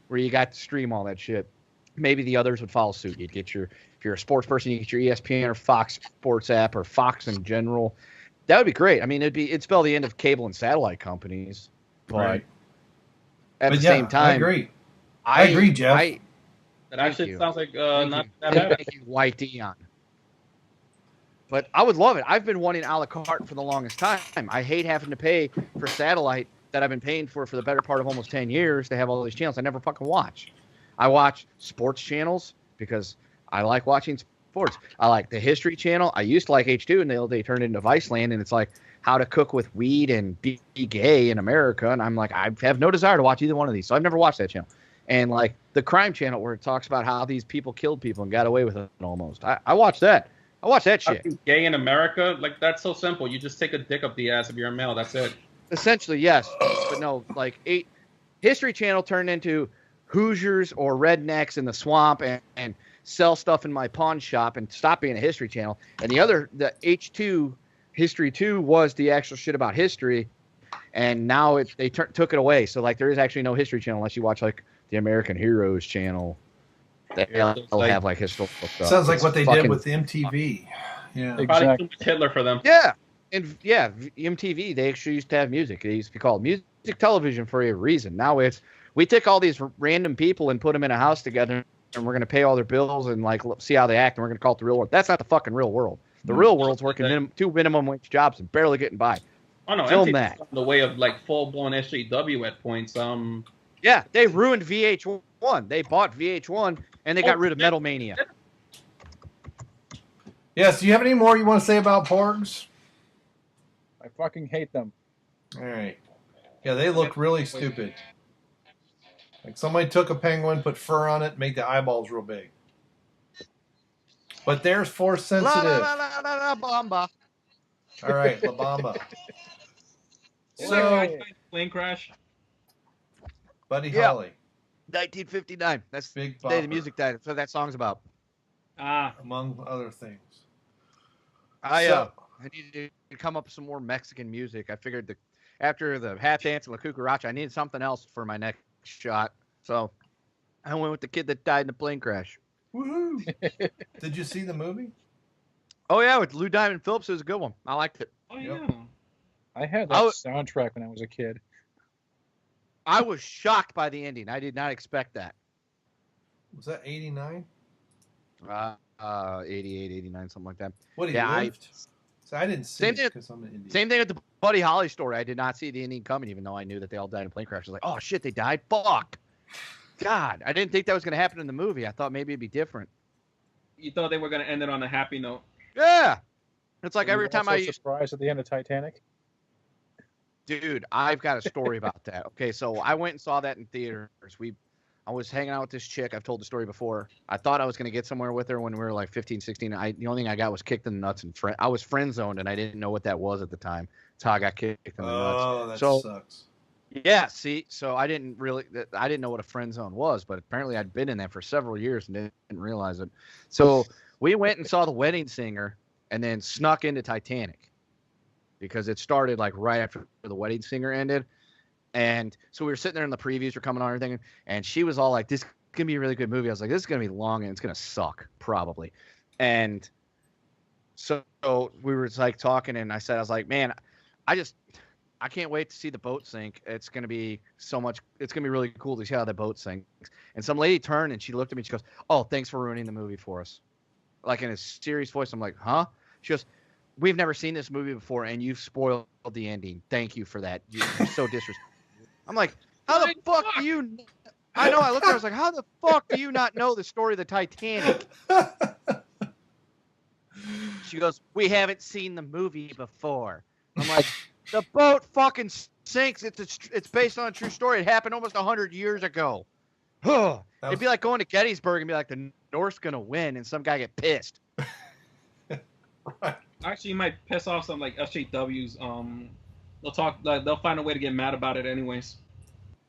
where you got to stream all that shit. Maybe the others would follow suit. You'd get your, if you're a sports person, you get your ESPN or Fox Sports app or Fox in general. That would be great. I mean, it'd spell the end of cable and satellite companies, but Right. at the same time, I agree. I agree, Jeff. That actually sounds like not that Thank bad. you, White Dion. But I would love it. I've been wanting a la carte for the longest time. I hate having to pay for satellite that I've been paying for the better part of almost 10 years to have all these channels I never fucking watch. I watch sports channels because I like watching sports. I like the History Channel. I used to like H2, and they turned into Viceland, and it's like how to cook with weed and be gay in America. And I'm like, I have no desire to watch either one of these, so I've never watched that channel. And like the Crime Channel, where it talks about how these people killed people and got away with it almost. I watch that. I watch that shit. Gay in America, like that's so simple. You just take a dick up the ass if you're a male. That's it. Essentially, yes, but no. Like History Channel turned into Hoosiers or rednecks in the swamp and sell stuff in my pawn shop and stop being a History Channel. And the H2 History 2 was the actual shit about history, and now they took it away. So like there is actually no History Channel unless you watch like the American Heroes channel. They'll have like historical stuff. Sounds like what they did with MTV. Yeah, Probably Exactly. too much Hitler for them. Yeah, and yeah, MTV, they actually used to have music. It used to be called music television for a reason. Now we take all these random people and put them in a house together, and we're going to pay all their bills and like see how they act, and we're going to call it the real world. That's not the fucking real world. The real world's working two minimum wage jobs and barely getting by. Oh no, Film MTV's that. on the way of like full blown SJW at points. Yeah, they ruined VH1. They bought VH1, and they got rid of Metal Mania. Yes. Do you have any more you want to say about Porgs? I fucking hate them. All right. Yeah, they look really stupid. Like somebody took a penguin, put fur on it, made the eyeballs real big. But there's force sensitive. La, la, la, la, la, bomba. All right, La Bamba. So So, plane crash. Buddy Yeah. Holly, 1959. That's Big the day the Bopper, music died. That's what that song's about. among other things. I So- needed to come up with some more Mexican music. I figured after the Half Dance and La Cucaracha, I needed something else for my next shot. So I went with the kid that died in the plane crash. Woohoo! Did you see the movie? Oh yeah, with Lou Diamond Phillips. It was a good one. I liked it. Oh Yep. yeah. I had that soundtrack when I was a kid. I was shocked by the ending. I did not expect that. Was that 89? 88, 89, something like that. What, he Yeah, lived? So I didn't see Same it thing- because I'm an Indian. Same thing with the Buddy Holly story. I did not see the ending coming, even though I knew that they all died in a plane crash. I was like, oh shit, they died? Fuck. God, I didn't think that was going to happen in the movie. I thought maybe it'd be different. You thought they were gonna end it on a happy note. Yeah. It's like Were you every time also surprised at the end of Titanic. Dude, I've got a story about that. Okay, so I went and saw that in theaters. I was hanging out with this chick. I've told the story before. I thought I was going to get somewhere with her when we were like 15, 16. The only thing I got was kicked in the nuts. And I was friend zoned, and I didn't know what that was at the time. That's how I got kicked in the nuts. Oh, that So- sucks. Yeah, see, so I didn't know what a friend zone was, but apparently I'd been in that for several years and didn't realize it. So we went and saw The Wedding Singer and then snuck into Titanic because it started like right after The Wedding Singer ended. And so we were sitting there in the previews were coming on and everything, and she was all like, this is going to be a really good movie. I was like, this is going to be long and it's going to suck, probably. And so we were like talking, and I was like, man, I can't wait to see the boat sink. It's going to be so much. It's going to be really cool to see how the boat sinks. And some lady turned and she looked at me and she goes, oh, thanks for ruining the movie for us. Like in a serious voice. I'm like, huh? She goes, we've never seen this movie before and you've spoiled the ending. Thank you for that. You're so disrespectful. I'm like, how the fuck do you? I know. I looked at her. I was like, how the fuck do you not know the story of the Titanic? She goes, we haven't seen the movie before. I'm like, the boat fucking sinks. It's based on a true story. It happened almost 100 years ago. It'd be like going to Gettysburg and be like, the North's gonna win, and some guy get pissed. Right. Actually, you might piss off some like SJWs They'll talk. They'll find a way to get mad about it, anyways.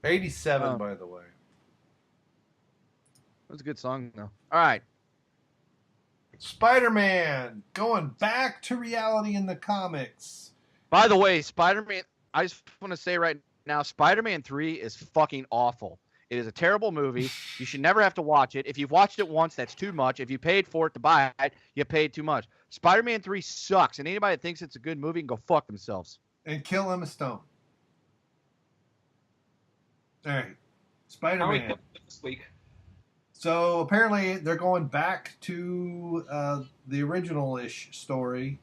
87, by the way. That's a good song, though. All right. Spider-Man going back to reality in the comics. By the way, Spider-Man, I just want to say right now, Spider-Man 3 is fucking awful. It is a terrible movie. You should never have to watch it. If you've watched it once, that's too much. If you paid for it to buy it, you paid too much. Spider-Man 3 sucks, and anybody that thinks it's a good movie can go fuck themselves. And kill Emma Stone. All right. How are we Spider-Man. doing this week? So apparently they're going back to the original-ish story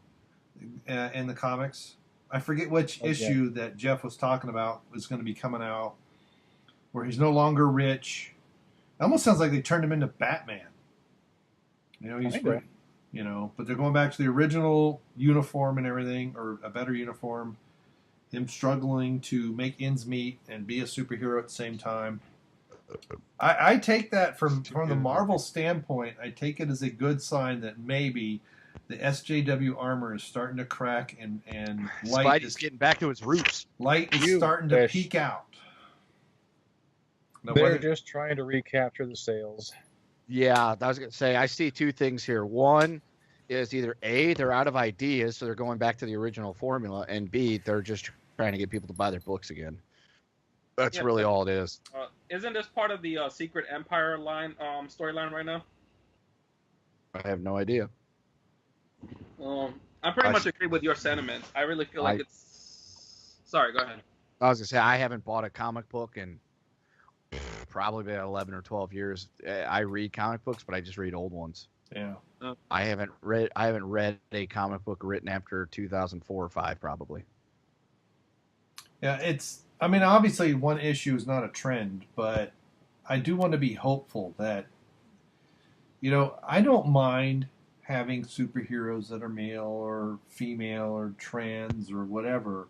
in the comics. I forget which issue that Jeff was talking about was going to be coming out, where he's no longer rich. It almost sounds like they turned him into Batman. You know, he's free. You know, but they're going back to the original uniform and everything, or a better uniform. Him struggling to make ends meet and be a superhero at the same time. I take that from the Marvel standpoint. I take it as a good sign that maybe the SJW armor is starting to crack and light Spidey's getting back to its roots. Light is starting to peek out. Now, They're just trying to recapture the sales. Yeah, I was going to say, I see two things here. One is either A, they're out of ideas, so they're going back to the original formula, and B, they're just trying to get people to buy their books again. That's really all it is. Isn't this part of the Secret Empire line storyline right now? I have no idea. I pretty much agree with your sentiments. I really feel like it's... Sorry, go ahead. I was going to say, I haven't bought a comic book in probably been 11 or 12 years. I read comic books, but I just read old ones. Yeah. I haven't read a comic book written after 2004 or 5 probably. Yeah, I mean, obviously one issue is not a trend, but I do want to be hopeful that, you know, I don't mind having superheroes that are male or female or trans or whatever.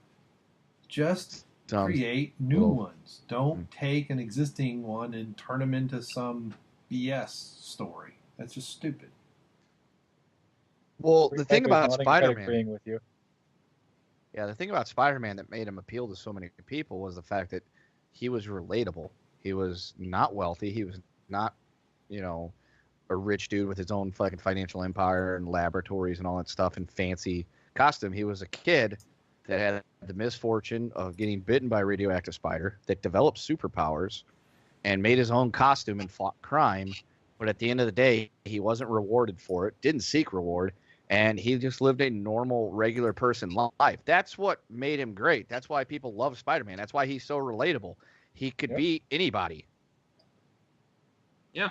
Just create new ones. Don't take an existing one and turn them into some BS story. That's just stupid. Well, the thing about Spider-Man, agreeing with you. Yeah, the thing about Spider-Man that made him appeal to so many people was the fact that he was relatable. He was not wealthy. He was not, you know, a rich dude with his own fucking financial empire and laboratories and all that stuff and fancy costume. He was a kid that had the misfortune of getting bitten by a radioactive spider that developed superpowers and made his own costume and fought crime. But at the end of the day, he wasn't rewarded for it, didn't seek reward, and he just lived a normal, regular person life. That's what made him great. That's why people love Spider-Man. That's why he's so relatable. He could be anybody. Yeah,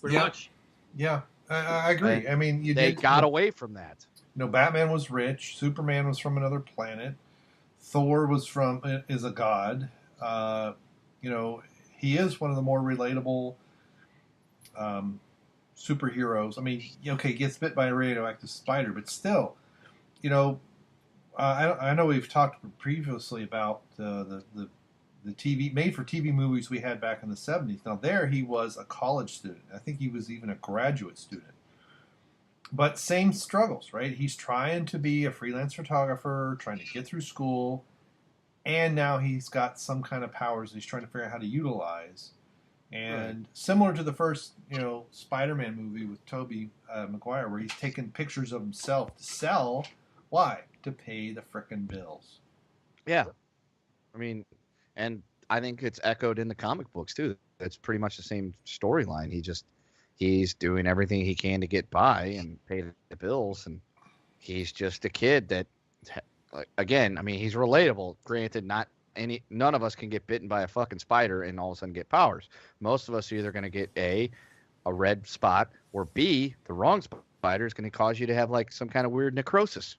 pretty much. Yeah, I agree. I mean, they got away from that. You know, Batman was rich. Superman was from another planet. Thor is a god. You know, he is one of the more relatable superheroes. I mean, okay, gets bit by a radioactive spider, but still, you know, I know we've talked previously about the TV made-for-TV movies we had back in the 70s. Now, there he was a college student. I think he was even a graduate student. But same struggles, right? He's trying to be a freelance photographer, trying to get through school, and now he's got some kind of powers he's trying to figure out how to utilize. And similar to the first, you know, Spider-Man movie with Tobey Maguire, where he's taking pictures of himself to sell. Why? To pay the frickin' bills. Yeah. I mean, and I think it's echoed in the comic books, too. It's pretty much the same storyline. He's doing everything he can to get by and pay the bills, and he's just a kid that, again, I mean, he's relatable. Granted, none of us can get bitten by a fucking spider and all of a sudden get powers. Most of us are either going to get A, a red spot, or B, the wrong spider is going to cause you to have like some kind of weird necrosis.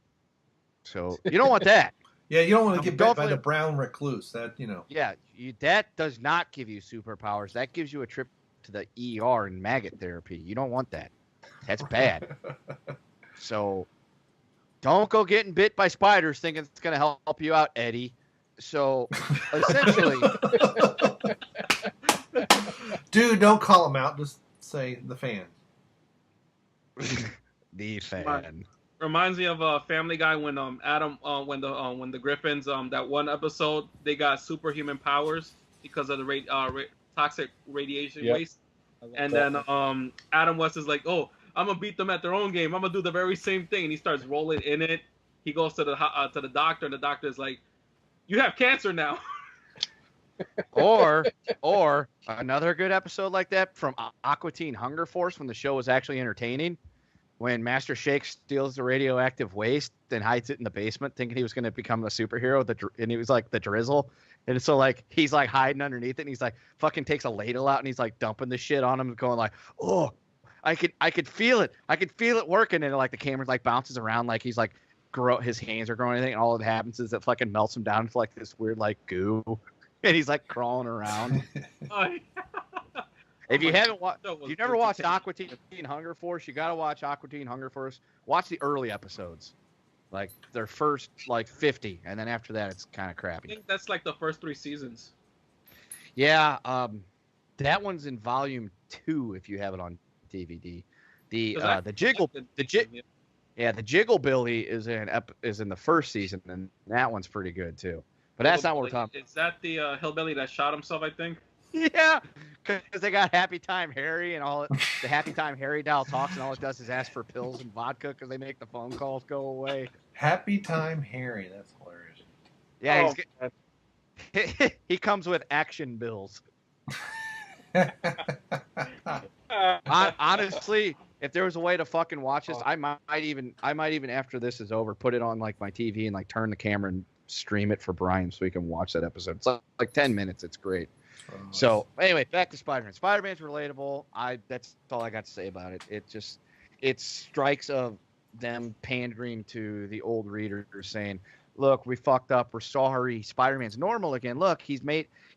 So you don't want that. Yeah, you don't want to get bit by the brown recluse. That, you know. Yeah, that does not give you superpowers. That gives you a trip to the ER and maggot therapy. You don't want that. That's bad. So don't go getting bit by spiders thinking it's going to help you out, Eddie. So essentially, dude, don't call him out. Just say the fan. The fan. reminds me of Family Guy when Adam when the Griffins that one episode they got superhuman powers because of the toxic radiation Yep. waste, and then Adam West is like, oh, I'm gonna beat them at their own game. I'm gonna do the very same thing, and he starts rolling in it. He goes to the doctor, and the doctor is like, you have cancer now. Or another good episode like that from Aqua Teen Hunger Force when the show was actually entertaining. When Master Shake steals the radioactive waste and hides it in the basement, thinking he was going to become a superhero, and he was like the drizzle, and so like he's like hiding underneath it, and he's like fucking takes a ladle out and he's like dumping the shit on him, going like, oh, I could feel it working, and like the camera like bounces around like he's like his hands are growing, anything, and all that happens is it fucking melts him down into like this weird like goo. And he's like crawling around. If you haven't watched, you never watched Aqua Teen Hunger Force, you gotta watch Aqua Teen Hunger Force. Watch the early episodes, like their first like 50, and then after that it's kind of crappy. I think that's like the first 3 seasons. Yeah, that one's in volume 2 if you have it on DVD. The Jigglebilly is in the first season, and that one's pretty good too. But that's not what we're talking about. Is that the hillbilly that shot himself, I think? Yeah, because they got Happy Time Harry and all. The Happy Time Harry doll talks, and all it does is ask for pills and vodka because they make the phone calls go away. Happy Time Harry, that's hilarious. Yeah, he comes with action bills. Honestly, if there was a way to fucking watch this, I might even after this is over, put it on like my TV and like turn the camera and stream it for Bryon so we can watch that episode. It's like 10 minutes. It's great. So anyway, back to Spider-Man. Spider-Man's relatable. That's all I got to say about it. It strikes of them pandering to the old readers saying, look, we fucked up. We're sorry. Spider-Man's normal again. Look, he's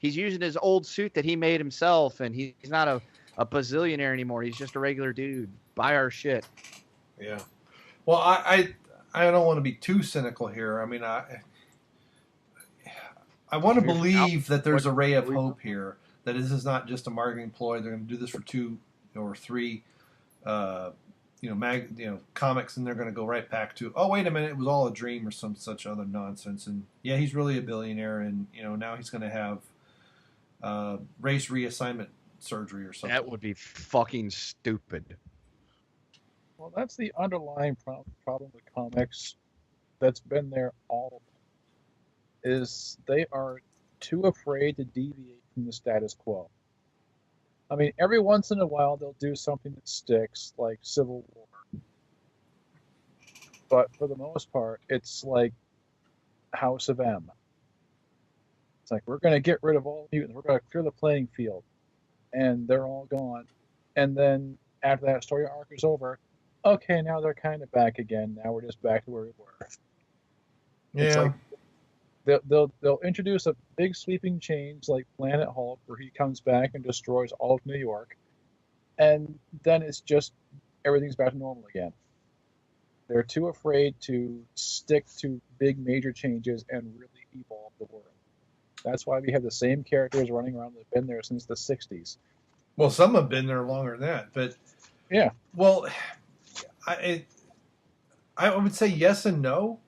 using his old suit that he made himself, and he's not a bazillionaire anymore. He's just a regular dude. Buy our shit. Yeah. Well, I don't want to be too cynical here. I mean, I want to believe that there's a ray of hope here, that this is not just a marketing ploy. They're going to do this for 2 or 3 comics, and they're going to go right back to, oh, wait a minute, it was all a dream or some such other nonsense. And yeah, he's really a billionaire, and now he's going to have race reassignment surgery or something. That would be fucking stupid. Well, that's the underlying problem with comics that's been there all along. Is they are too afraid to deviate from the status quo. I mean, every once in a while they'll do something that sticks, like Civil War. But for the most part, it's like House of M. It's like, we're going to get rid of all mutants. We're going to clear the playing field. And they're all gone. And then after that story arc is over, okay, now they're kind of back again. Now we're just back to where we were. Yeah. It's like, They'll introduce a big sweeping change like Planet Hulk, where he comes back and destroys all of New York, and then it's just everything's back to normal again. They're too afraid to stick to big major changes and really evolve the world. That's why we have the same characters running around that have been there since the 60s. Well, some have been there longer than that, but yeah. Well, I would say yes and no.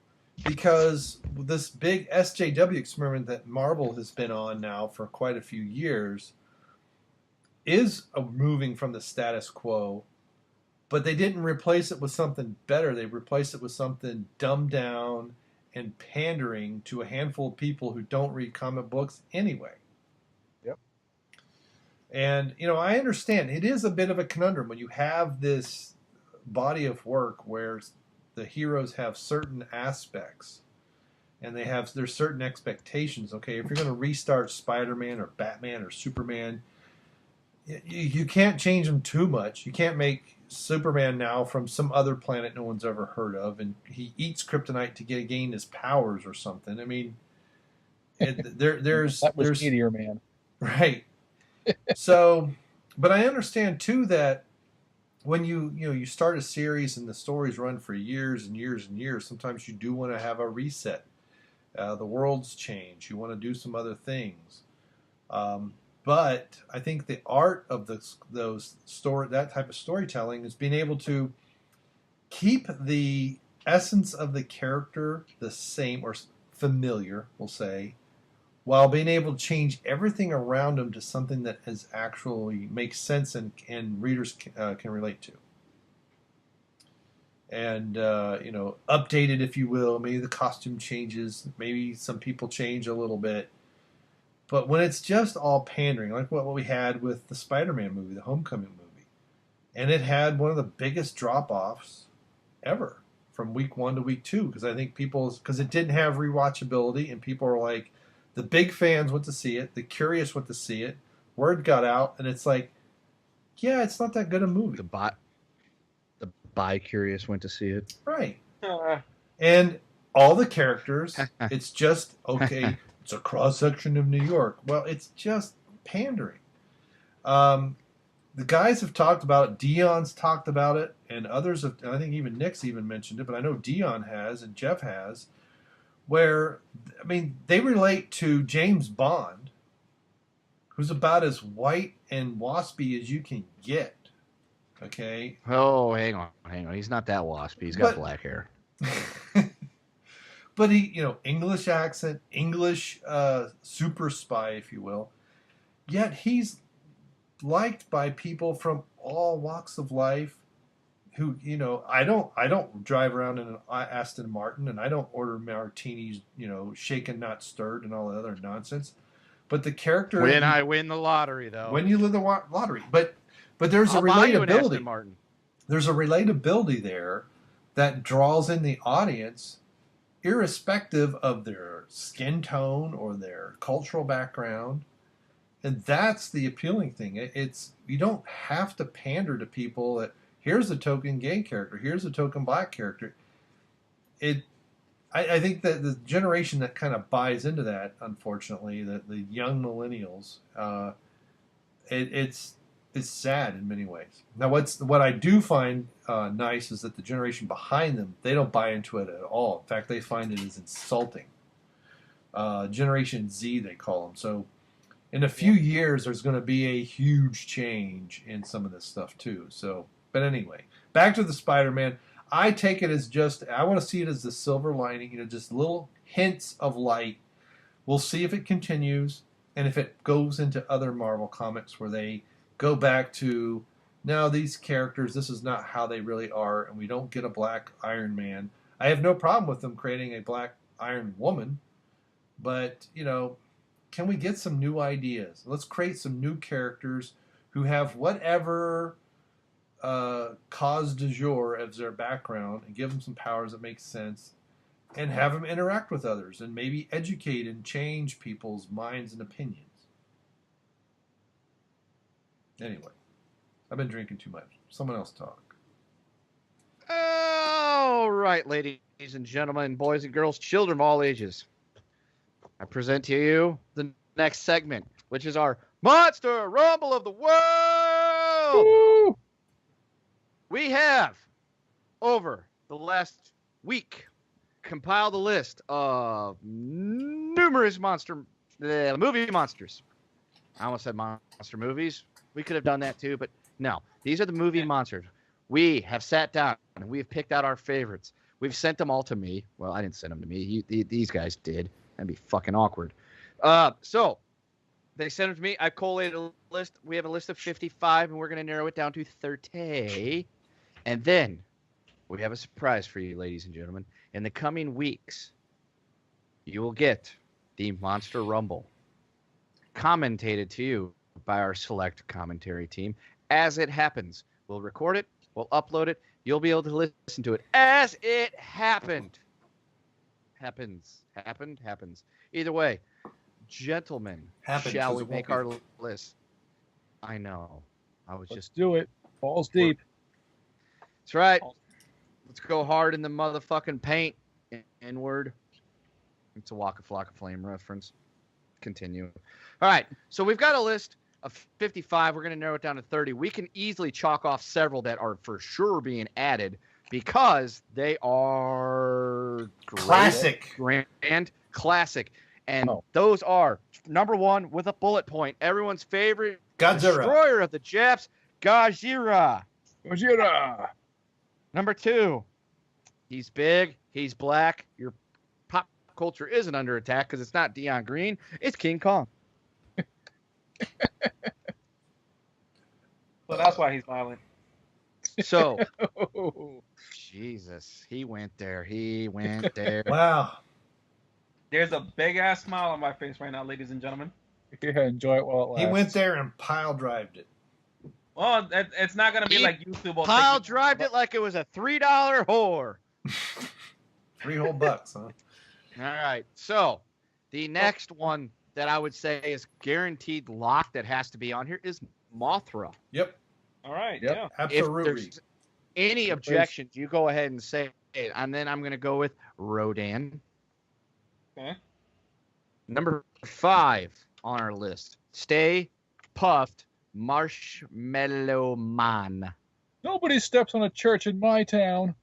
Because this big SJW experiment that Marvel has been on now for quite a few years is moving from the status quo, but they didn't replace it with something better. They replaced it with something dumbed down and pandering to a handful of people who don't read comic books anyway. Yep. And, I understand. It is a bit of a conundrum when you have this body of work where the heroes have certain aspects, and there's certain expectations. Okay, if you're going to restart Spider-Man or Batman or Superman, you can't change them too much. You can't make Superman now from some other planet no one's ever heard of, and he eats kryptonite to gain his powers or something. I mean, there's Meteor Man, right? So, but I understand too that when you start a series and the stories run for years and years and years, sometimes you do want to have a reset. The world's changed. You want to do some other things. But I think the art of that type of storytelling is being able to keep the essence of the character the same or familiar, we'll say, while being able to change everything around them to something that is actually makes sense and readers can relate to. And updated, if you will. Maybe the costume changes. Maybe some people change a little bit. But when it's just all pandering, like what we had with the Spider-Man movie, the Homecoming movie, and it had one of the biggest drop-offs ever from week 1 to week 2, because I think because it didn't have rewatchability, and people were like, the big fans went to see it, the curious went to see it, word got out, and it's like, yeah, it's not that good a movie. The bi-curious went to see it. Right. And all the characters, it's just, okay, it's a cross-section of New York. Well, it's just pandering. The guys have talked about it. Dion's talked about it, and others have. I think even Nick's even mentioned it, but I know Dion has and Jeff has. Where, I mean, they relate to James Bond, who's about as white and waspy as you can get. Okay. Oh, hang on. He's not that waspy. He's got black hair. But he, English accent, English super spy, if you will. Yet he's liked by people from all walks of life who, I don't drive around in an Aston Martin, and I don't order martinis, shaken, not stirred, and all that other nonsense. But the character... When I win the lottery, though. When you win the lottery. But there's I'll a buy you an relatability. Aston Martin. There's a relatability there that draws in the audience irrespective of their skin tone or their cultural background. And that's the appealing thing. It's you don't have to pander to people that here's a token gay character, here's a token black character. I think that the generation that kind of buys into that, unfortunately, that the young millennials, it's sad in many ways. Now, what I do find nice is that the generation behind them, they don't buy into it at all. In fact, they find it as insulting. Generation Z, they call them. So in a few years, there's going to be a huge change in some of this stuff too. So, but anyway, back to the Spider-Man. I take it as I want to see it as the silver lining, just little hints of light. We'll see if it continues and if it goes into other Marvel comics where they go back to, now these characters, this is not how they really are, and we don't get a black Iron Man. I have no problem with them creating a black Iron Woman, but, can we get some new ideas? Let's create some new characters who have whatever cause du jour as their background, and give them some powers that make sense, and have them interact with others, and maybe educate and change people's minds and opinions. Anyway, I've been drinking too much. Someone else talk. All right, ladies and gentlemen, boys and girls, children of all ages. I present to you the next segment, which is our Monster Rumble of the World. Woo! We have, over the last week, compiled a list of numerous movie monsters. I almost said monster movies. We could have done that too, but no. These are the movie monsters. We have sat down and we have picked out our favorites. We've sent them all to me. Well, I didn't send them to me. These guys did. That'd be fucking awkward. So they sent them to me. I collated a list. We have a list of 55, and we're going to narrow it down to 30. And then we have a surprise for you, ladies and gentlemen. In the coming weeks, you will get the Monster Rumble commentated to you by our select commentary team as it happens. We'll record it. We'll upload it. You'll be able to listen to it as it happened. Happens. Either way, gentlemen, shall we make our list? I know. Let's do it. Balls deep. That's right. Let's go hard in the motherfucking paint. Inward. It's a Waka Flocka Flame reference. Continue. All right. So we've got a list of 55. We're going to narrow it down to 30. We can easily chalk off several that are for sure being added because they are classic. Grand classic. And those are number 1 with a bullet point. Everyone's favorite Godzilla. Destroyer of the Japs, Gojira. Gojira. Number 2, He's big. He's black. Your pop culture isn't under attack because it's not Dion Green. It's King Kong. So that's why he's violent. So, Jesus, he went there. He went there. Wow. There's a big ass smile on my face right now, ladies and gentlemen. Yeah, enjoy it while it lasts. He went there and pile drived it. Well, it's not gonna be He like YouTube. Pile drived it like it was a $3 whore. $3 whole bucks, huh? All right. So, the next one that I would say is guaranteed lock that has to be on here is Mothra. Yep. All right. Yep. Yeah. If Absolutely. there's any objections, you go ahead and say it. And then I'm going to go with Rodan. Okay. Number 5 on our list. Stay Puffed Marshmallow Man. Nobody steps on a church in my town.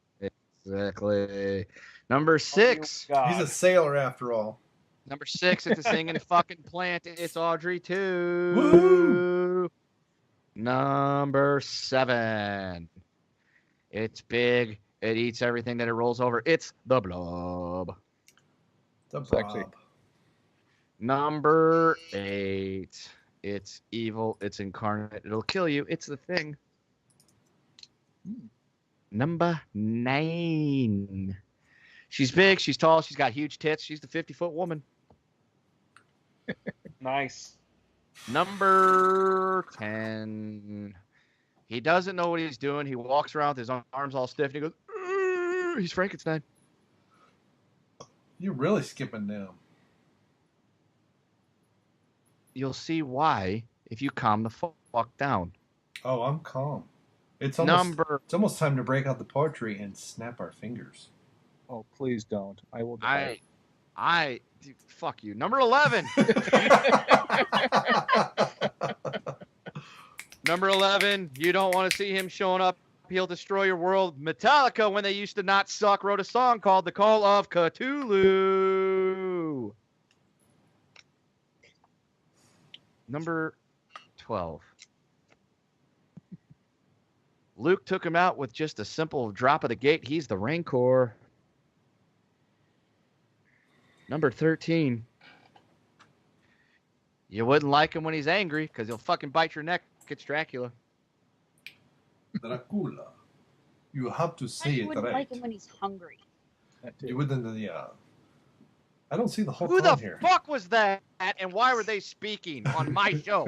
Exactly. Number 6. Oh, He's a sailor after all. Number 6, it's a singing fucking plant. It's Audrey 2. Woo! Number 7. It's big. It eats everything that it rolls over. It's the Blob. The Sexy. Blob. Number 8. It's evil. It's incarnate. It'll kill you. It's the Thing. Number 9. She's big. She's tall. She's got huge tits. She's the 50-foot woman. Nice. Number 10. He doesn't know what he's doing. He walks around with his arms all stiff and he goes, "Urgh." He's Frankenstein. You're really skipping down. You'll see why if you calm the fuck down. Oh, I'm calm. It's almost time to break out the poetry and snap our fingers. Oh, please don't. I will die. Dude, fuck you. Number 11. Number 11. You don't want to see him showing up. He'll destroy your world. Metallica, when they used to not suck, wrote a song called The Call of Cthulhu. Number 12. Luke took him out with just a simple drop of the gate. He's the Rancor. Number 13. You wouldn't like him when he's angry because he'll fucking bite your neck. It's Dracula. Dracula. You have to say You it wouldn't right. like him when he's hungry. That too. You wouldn't. Yeah. I don't see the whole Who time the here. fuck was that, and why were they speaking on my show?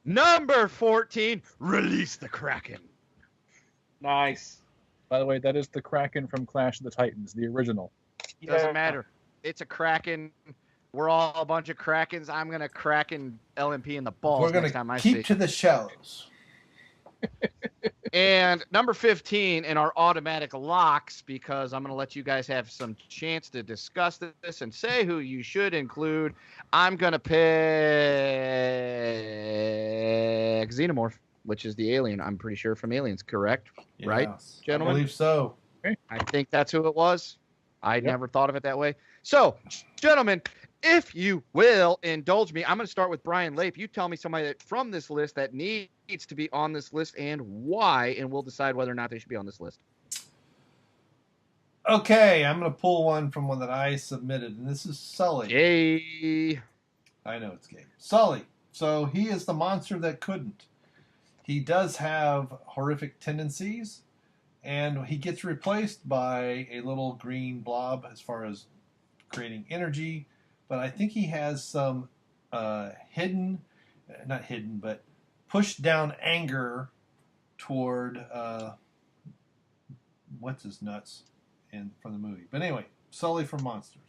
Number 14. Release the Kraken. Nice. By the way, that is the Kraken from Clash of the Titans, the original. Doesn't matter. It's a Kraken. We're all a bunch of Krakens. I'm going to Kraken LMP in the balls We're next time gonna I see. keep to the shallows. And number 15 in our automatic locks, because I'm going to let you guys have some chance to discuss this and say who you should include. I'm going to pick Xenomorph, which is the alien, I'm pretty sure, from Aliens, correct? Right, Yes, gentlemen? I believe so. I think that's who it was. I never thought of it that way. So, gentlemen, if you will indulge me, I'm going to start with Bryon Lape. You tell me somebody from this list that needs to be on this list and why, and we'll decide whether or not they should be on this list. Okay, I'm going to pull one from one that I submitted, and this is Sully. Yay. I know it's gay. Sully. So he is the monster that couldn't. He does have horrific tendencies, and he gets replaced by a little green blob as far as creating energy. But I think he has some not hidden, but pushed down anger toward what's his nuts from the movie. But anyway, Sully from Monsters.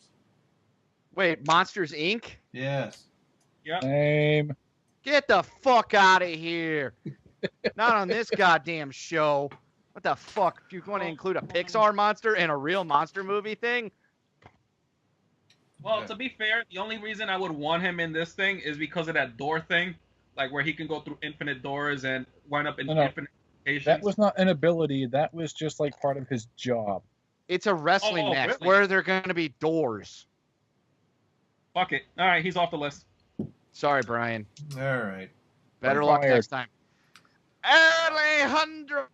Wait, Monsters, Inc.? Yes. Yep. Same. Get the fuck out of here. Not on this goddamn show. What the fuck? If you want to include a Pixar monster and a real monster movie thing? Well, to be fair, the only reason I would want him in this thing is because of that door thing, like where he can go through infinite doors and wind up in infinite locations. That was not an ability. That was just like part of his job. It's a wrestling match really? where there are going to be doors. Fuck it. All right, he's off the list. Sorry, Bryon. All right. Better I'm luck fired. next time. Alejandro.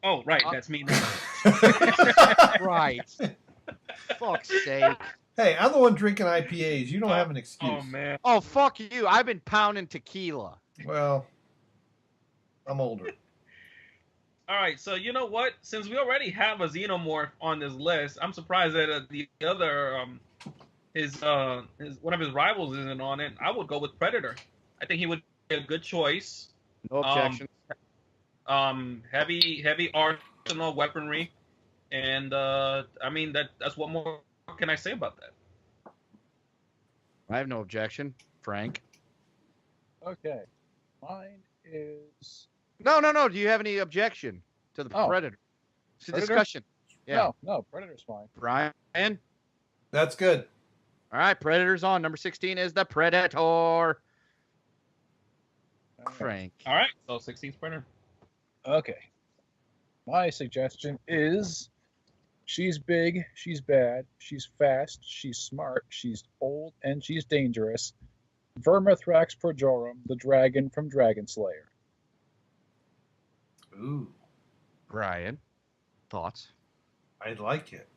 Oh, right, that's me now. Right. Fuck's sake. Hey, I'm the one drinking IPAs. You don't have an excuse. Oh man. Oh, fuck you. I've been pounding tequila. Well, I'm older. All right, so you know what? Since we already have a xenomorph on this list, I'm surprised that the other his one of his rivals isn't on it. I would go with Predator. I think he would be a good choice. No objection. Heavy arsenal weaponry, and I mean that's what more can I say about that? I have no objection, Frank. Okay. Mine is. No. Do you have any objection to the Predator? It's a Predator? discussion. Yeah. No, Predator's fine. Bryon? That's good. All right, Predator's on. Number 16 is the Predator. Frank. All right, so 16th Predator. Okay. My suggestion is she's big, she's bad, she's fast, she's smart, she's old, and she's dangerous. Vermithrax projorum, the dragon from Dragon Slayer. Ooh, Bryon. Thoughts? I like it.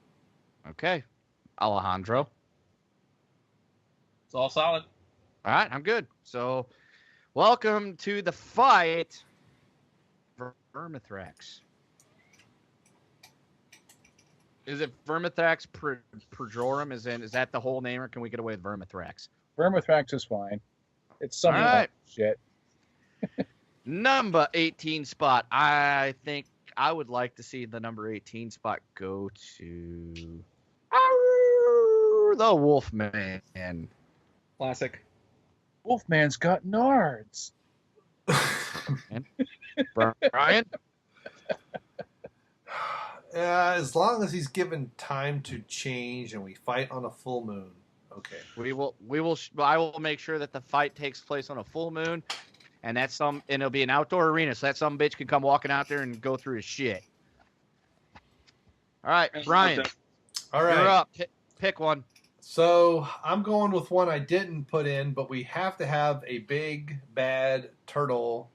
Okay. Alejandro. It's all solid. All right, I'm good. So, welcome to the fight. Vermithrax. Is it Vermithrax projorum? Is that the whole name, or can we get away with Vermithrax? Vermithrax is fine. It's something All right. like shit. Number 18 spot. I think I would like to see the number 18 spot go to the Wolfman. Classic. Wolfman's got nards. Bryon? As long as he's given time to change and we fight on a full moon. Okay. I will make sure that the fight takes place on a full moon, and and it'll be an outdoor arena, so that some bitch can come walking out there and go through his shit. All right, Bryon. All right. You're up. Pick one. So I'm going with one I didn't put in, but we have to have a big bad turtle,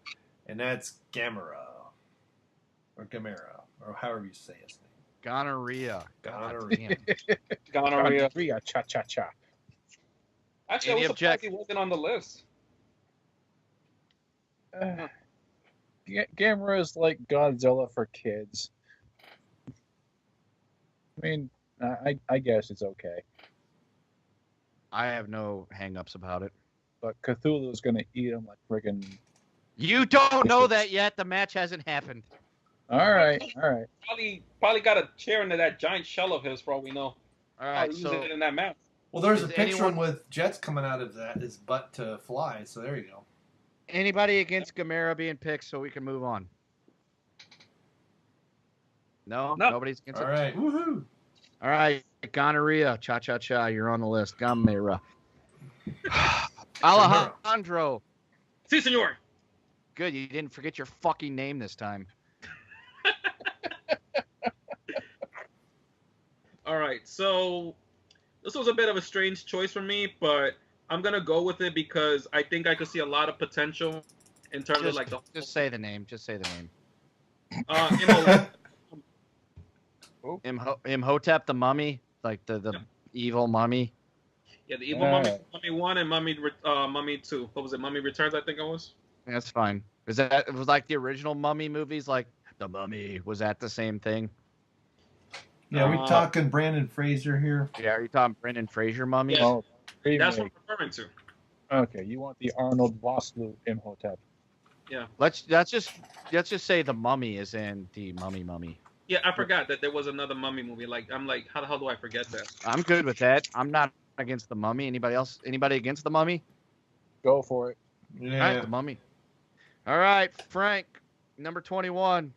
and that's Gamera, or Gamera, or however you say his name. Gonorrhea. Gonorrhea. Gonorrhea. Cha cha cha. Actually, I was surprised he wasn't on the list. Gamera is like Godzilla for kids. I mean, I guess it's okay. I have no hang-ups about it. But Cthulhu's gonna eat him like friggin'. You don't know that yet. The match hasn't happened. All right. Probably got a chair into that giant shell of his, for all we know. All right, use so it in that match. Well, there's a Is picture anyone- with jets coming out of his butt to fly, so there you go. anybody against Gamera being picked so we can move on? No. Nobody's against All it? right. Woohoo. All right, Gonorrhea, cha-cha-cha, you're on the list. Gamera. Alejandro. Si, senor. Good, you didn't forget your fucking name this time. All right, so this was a bit of a strange choice for me, but I'm gonna go with it because I think I could see a lot of potential in terms of like the. Just say the name. Just say the name. Imhotep the Mummy, like the evil mummy. Yeah, the evil mummy 1 and mummy 2. What was it? Mummy Returns, I think it was. That's fine. It was like the original Mummy movies, like the Mummy. Was that the same thing? Yeah, we talking Brandon Fraser here. Yeah, are you talking Brendan Fraser Mummy? Yeah. Oh, That's what I'm referring to. Okay, you want the Arnold Vosloo Imhotep? Yeah. Let's just say the Mummy is in the Mummy. Yeah, I forgot that there was another mummy movie. I'm like, how the hell do I forget that? I'm good with that. I'm not against the Mummy. Anybody else? Anybody against the Mummy? Go for it. Yeah. All right, the Mummy. All right, Frank, number 21.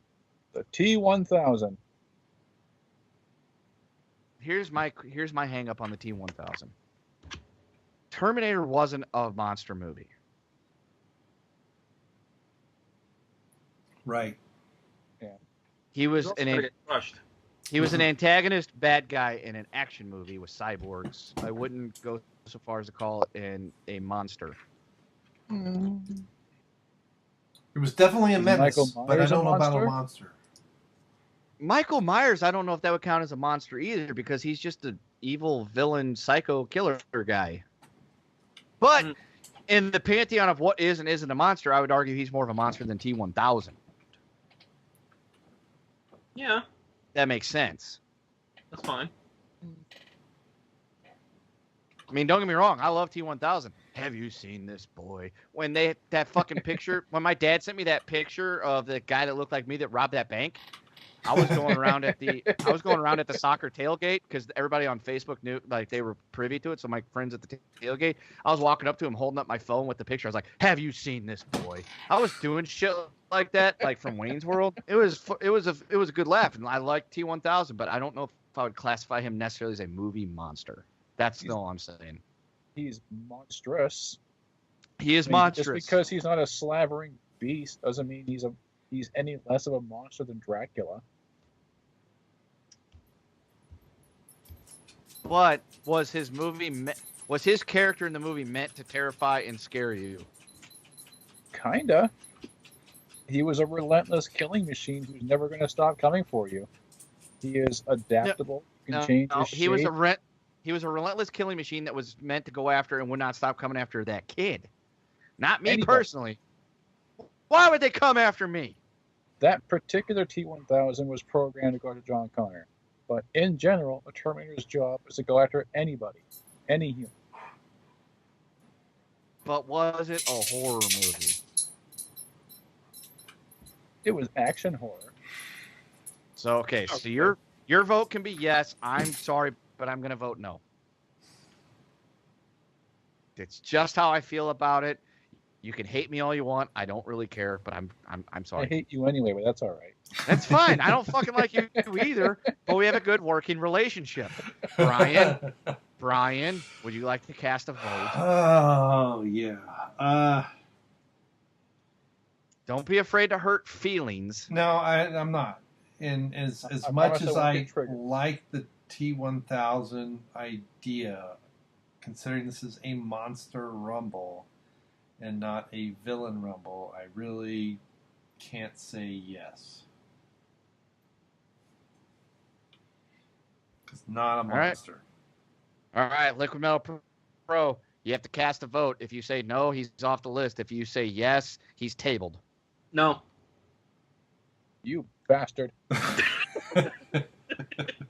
The T-1000. Here's my hang up on the T-1000. Terminator wasn't a monster movie. Right. He was Girls gotta get crushed. He was an antagonist bad guy in an action movie with cyborgs. I wouldn't go so far as to call it a monster. It was definitely a Is menace, Michael but I Myers a don't know about a monster? monster. Michael Myers, I don't know if that would count as a monster either because he's just an evil villain psycho killer guy. But in the pantheon of what is and isn't a monster, I would argue he's more of a monster than T-1000. Yeah. That makes sense. That's fine. I mean, don't get me wrong. I love T-1000. Have you seen this boy? When that fucking picture, when my dad sent me that picture of the guy that looked like me that robbed that bank, I was going around at the soccer tailgate because everybody on Facebook knew, like, they were privy to it. So my friends at the tailgate, I was walking up to him, holding up my phone with the picture. I was like, "Have you seen this boy?" I was doing shit like that, like from Wayne's World. It was a good laugh, and I like T-1000, but I don't know if I would classify him necessarily as a movie monster. That's all I'm saying. He's monstrous. He is monstrous. Just because he's not a slavering beast doesn't mean he's any less of a monster than Dracula. But was his character in the movie meant to terrify and scare you? Kinda. He was a relentless killing machine who's never going to stop coming for you. He is adaptable. Can change his shape. He was a relentless killing machine that was meant to go after and would not stop coming after that kid. Not me personally. Why would they come after me? That particular T-1000 was programmed to go after John Connor. But in general, a Terminator's job is to go after anybody. Any human. But was it a horror movie? It was action horror. So your vote can be yes. I'm sorry, but I'm going to vote no. It's just how I feel about it. You can hate me all you want. I don't really care, but I'm sorry. I hate you anyway, but that's all right. That's fine. I don't fucking like you either, but we have a good working relationship. Bryon, would you like to cast a vote? Oh, yeah. Don't be afraid to hurt feelings. No, I'm not. And as much as I like the T-1000 idea, considering this is a monster rumble and not a villain rumble, I really can't say yes. It's not a monster. All right, Liquid Metal Pro, you have to cast a vote. If you say no, he's off the list. If you say yes, he's tabled. No. You bastard.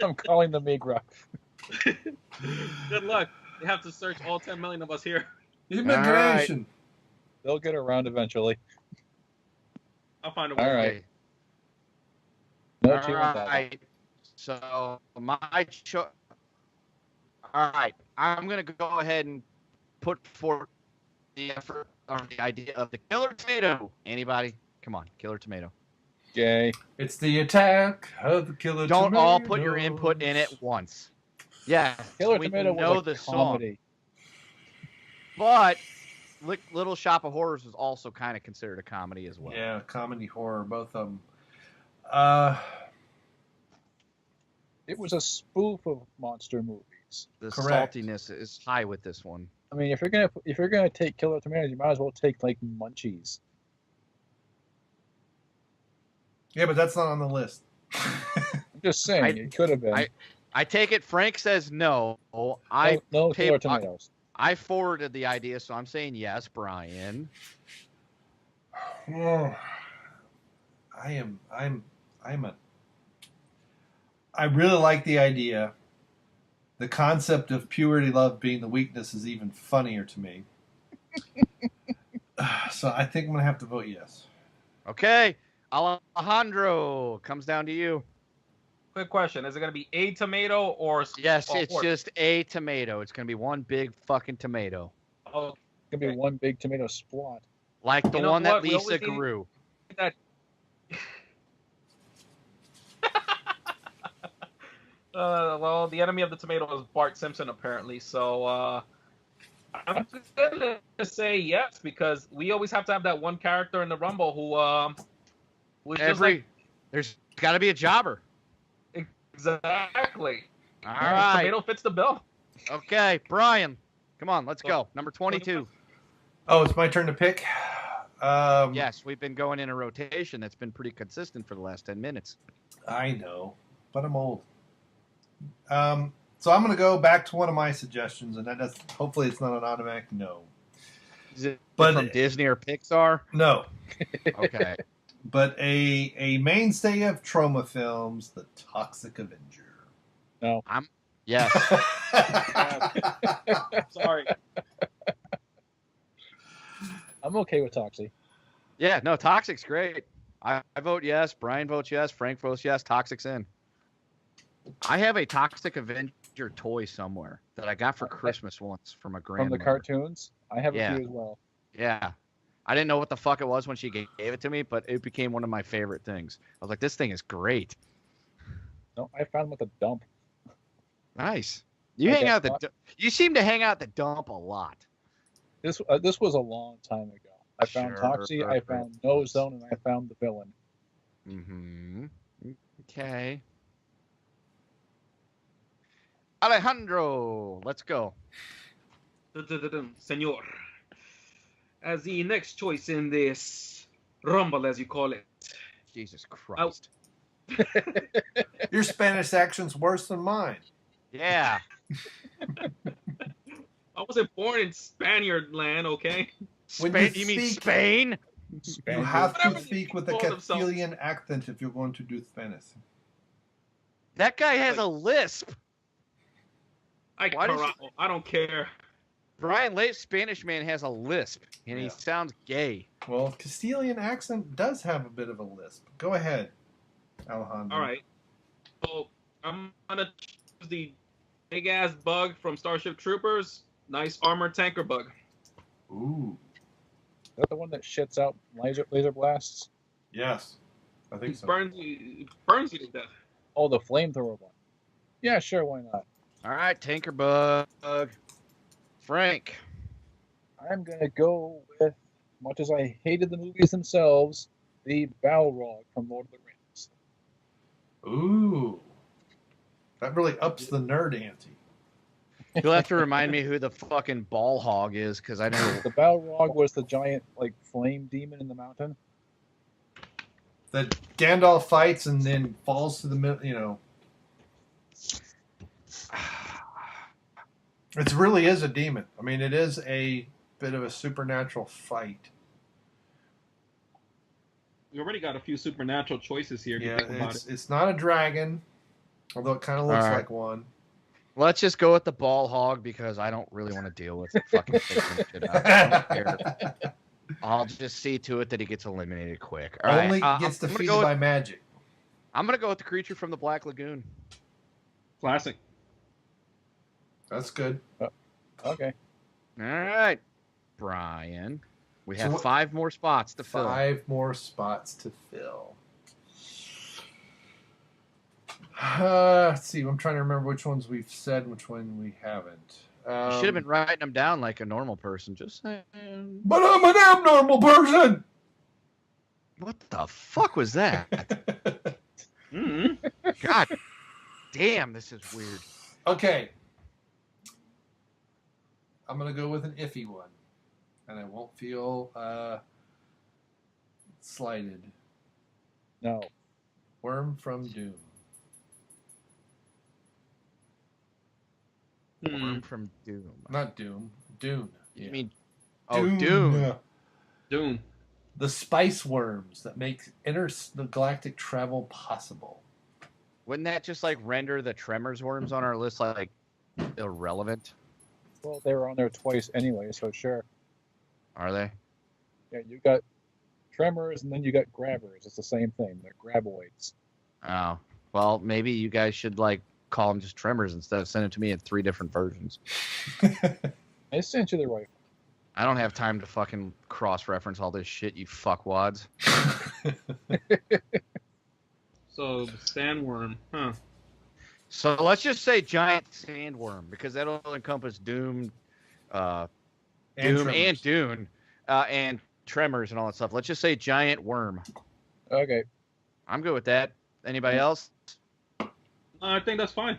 I'm calling the Migra. Good luck. You have to search all 10 million of us here. Immigration. Right. They'll get around eventually. I'll find a way. All right. No all right. So my choice. All right. I'm going to go ahead and put forth the effort or the idea of the killer tomato. Anybody? Come on, killer tomato. Jay. It's the attack of the killer tomato. Don't all put your input in at once. Yeah, Killer we Tomato know was a the comedy. Song. But Little Shop of Horrors was also kind of considered a comedy as well. Yeah, comedy, horror, both of them. It was a spoof of monster movies. The Correct. saltiness is high with this one. I mean, if you're gonna take Killer Tomatoes, you might as well take like Munchies. Yeah, but that's not on the list. I'm just saying, it could have been. I take it Frank says no. No Killer Tomatoes. I forwarded the idea, so I'm saying yes, Bryon. I really like the idea. The concept of purity love being the weakness is even funnier to me. So I think I'm going to have to vote yes. Okay. Alejandro, comes down to you. Quick question. Is it going to be a tomato or... Yes, it's just a tomato. It's going to be one big fucking tomato. Oh, It's gonna be one big tomato splot. Like the You know one that what? We Lisa always need- grew. that... well, the enemy of the tomato is Bart Simpson, apparently. So I'm going to say yes, because we always have to have that one character in the Rumble who was just like... There's got to be a jobber. Exactly. All right. Tomato fits the bill. Okay, Bryon, come on, let's go. Number 22. Oh, it's my turn to pick? Yes, we've been going in a rotation that's been pretty consistent for the last 10 minutes. I know, but I'm old. So I'm going to go back to one of my suggestions, and that's hopefully it's not an automatic no. Is it from Disney or Pixar? No. Okay. But a mainstay of trauma films, The Toxic Avenger. No. Yes. Sorry. I'm okay with Toxie. Yeah, no, Toxic's great. I vote yes. Bryon votes yes. Frank votes yes. Toxic's in. I have a Toxic Avenger toy somewhere that I got for Christmas once from a grandmother. From the cartoons? I have a Yeah. few as well. Yeah. I didn't know what the fuck it was when she gave it to me, but it became one of my favorite things. I was like, this thing is great. No, I found them at the dump. Nice. You seem to hang out at the dump a lot. This was a long time ago. I found Sure. Toxie, I found No Zone, and I found the villain. Mm-hmm. Okay. Alejandro, let's go. Senor. As the next choice in this rumble, as you call it. Jesus Christ. Your Spanish accent's worse than mine. Yeah. I wasn't born in Spaniard land, okay? When Spain, you you mean speak- Spain? You have to Whatever speak they with a call themselves. Castilian accent if you're going to do Spanish. That guy has a lisp. I don't care. Bryon, late Spanish man has a lisp, and Yeah. he sounds gay. Well, Castilian accent does have a bit of a lisp. Go ahead, Alejandro. All right. So I'm gonna choose the big ass bug from Starship Troopers. Nice armored tanker bug. Ooh, Is that the one that shits out laser blasts? yes. I think so. Burns you to death. Oh, the flamethrower one. Yeah, sure, why not? All right, Tanker Bug. Frank. I'm gonna go with, much as I hated the movies themselves, the Balrog from Lord of the Rings. Ooh. That really ups the nerd ante. You'll have to remind me who the fucking ball hog is, because I know. The Balrog was the giant, flame demon in the mountain. That Gandalf fights and then falls to the middle, It really is a demon. I mean, it is a bit of a supernatural fight. We already got a few supernatural choices here. If you Yeah, think about it. it's not a dragon, although it kind of looks All right. like one. Let's just go with the ball hog because I don't really want to deal with the fucking fixing shit up. I don't care. I'll just see to it that he gets eliminated quick. All right, Only gets I'm gonna defeated go by with- magic. I'm gonna go with the creature from the Black Lagoon. Classic. That's good. Okay. All right, Bryon. We So have what- 5 more spots to fill. 5 more spots to fill. Let's see. I'm trying to remember which ones we've said, which one we haven't. You should have been writing them down like a normal person. Just saying. But I'm an abnormal person. What the fuck was that? Mm-hmm. God damn, this is weird. Okay. I'm gonna go with an iffy one, and I won't feel slighted. No. Worm from Doom. Worm from Doom. Not Doom. Dune. You Yeah. mean Dune? Doom. The spice worms that make intergalactic travel possible. Wouldn't that just render the Tremors worms on our list irrelevant? Well, they were on there twice anyway, so sure. Are they? Yeah, you got tremors and then you got grabbers. It's the same thing. They're graboids. Oh, well, maybe you guys should call them just Tremors instead of sending it to me in 3 different versions. I sent you the right I don't have time to fucking cross-reference all this shit, you fuckwads. So sandworm, huh? So let's just say giant sandworm because that'll encompass Doom, And Doom Tremors. and Dune, and Tremors and all that stuff. Let's just say giant worm. Okay. I'm good with that. Anybody else? I think that's fine.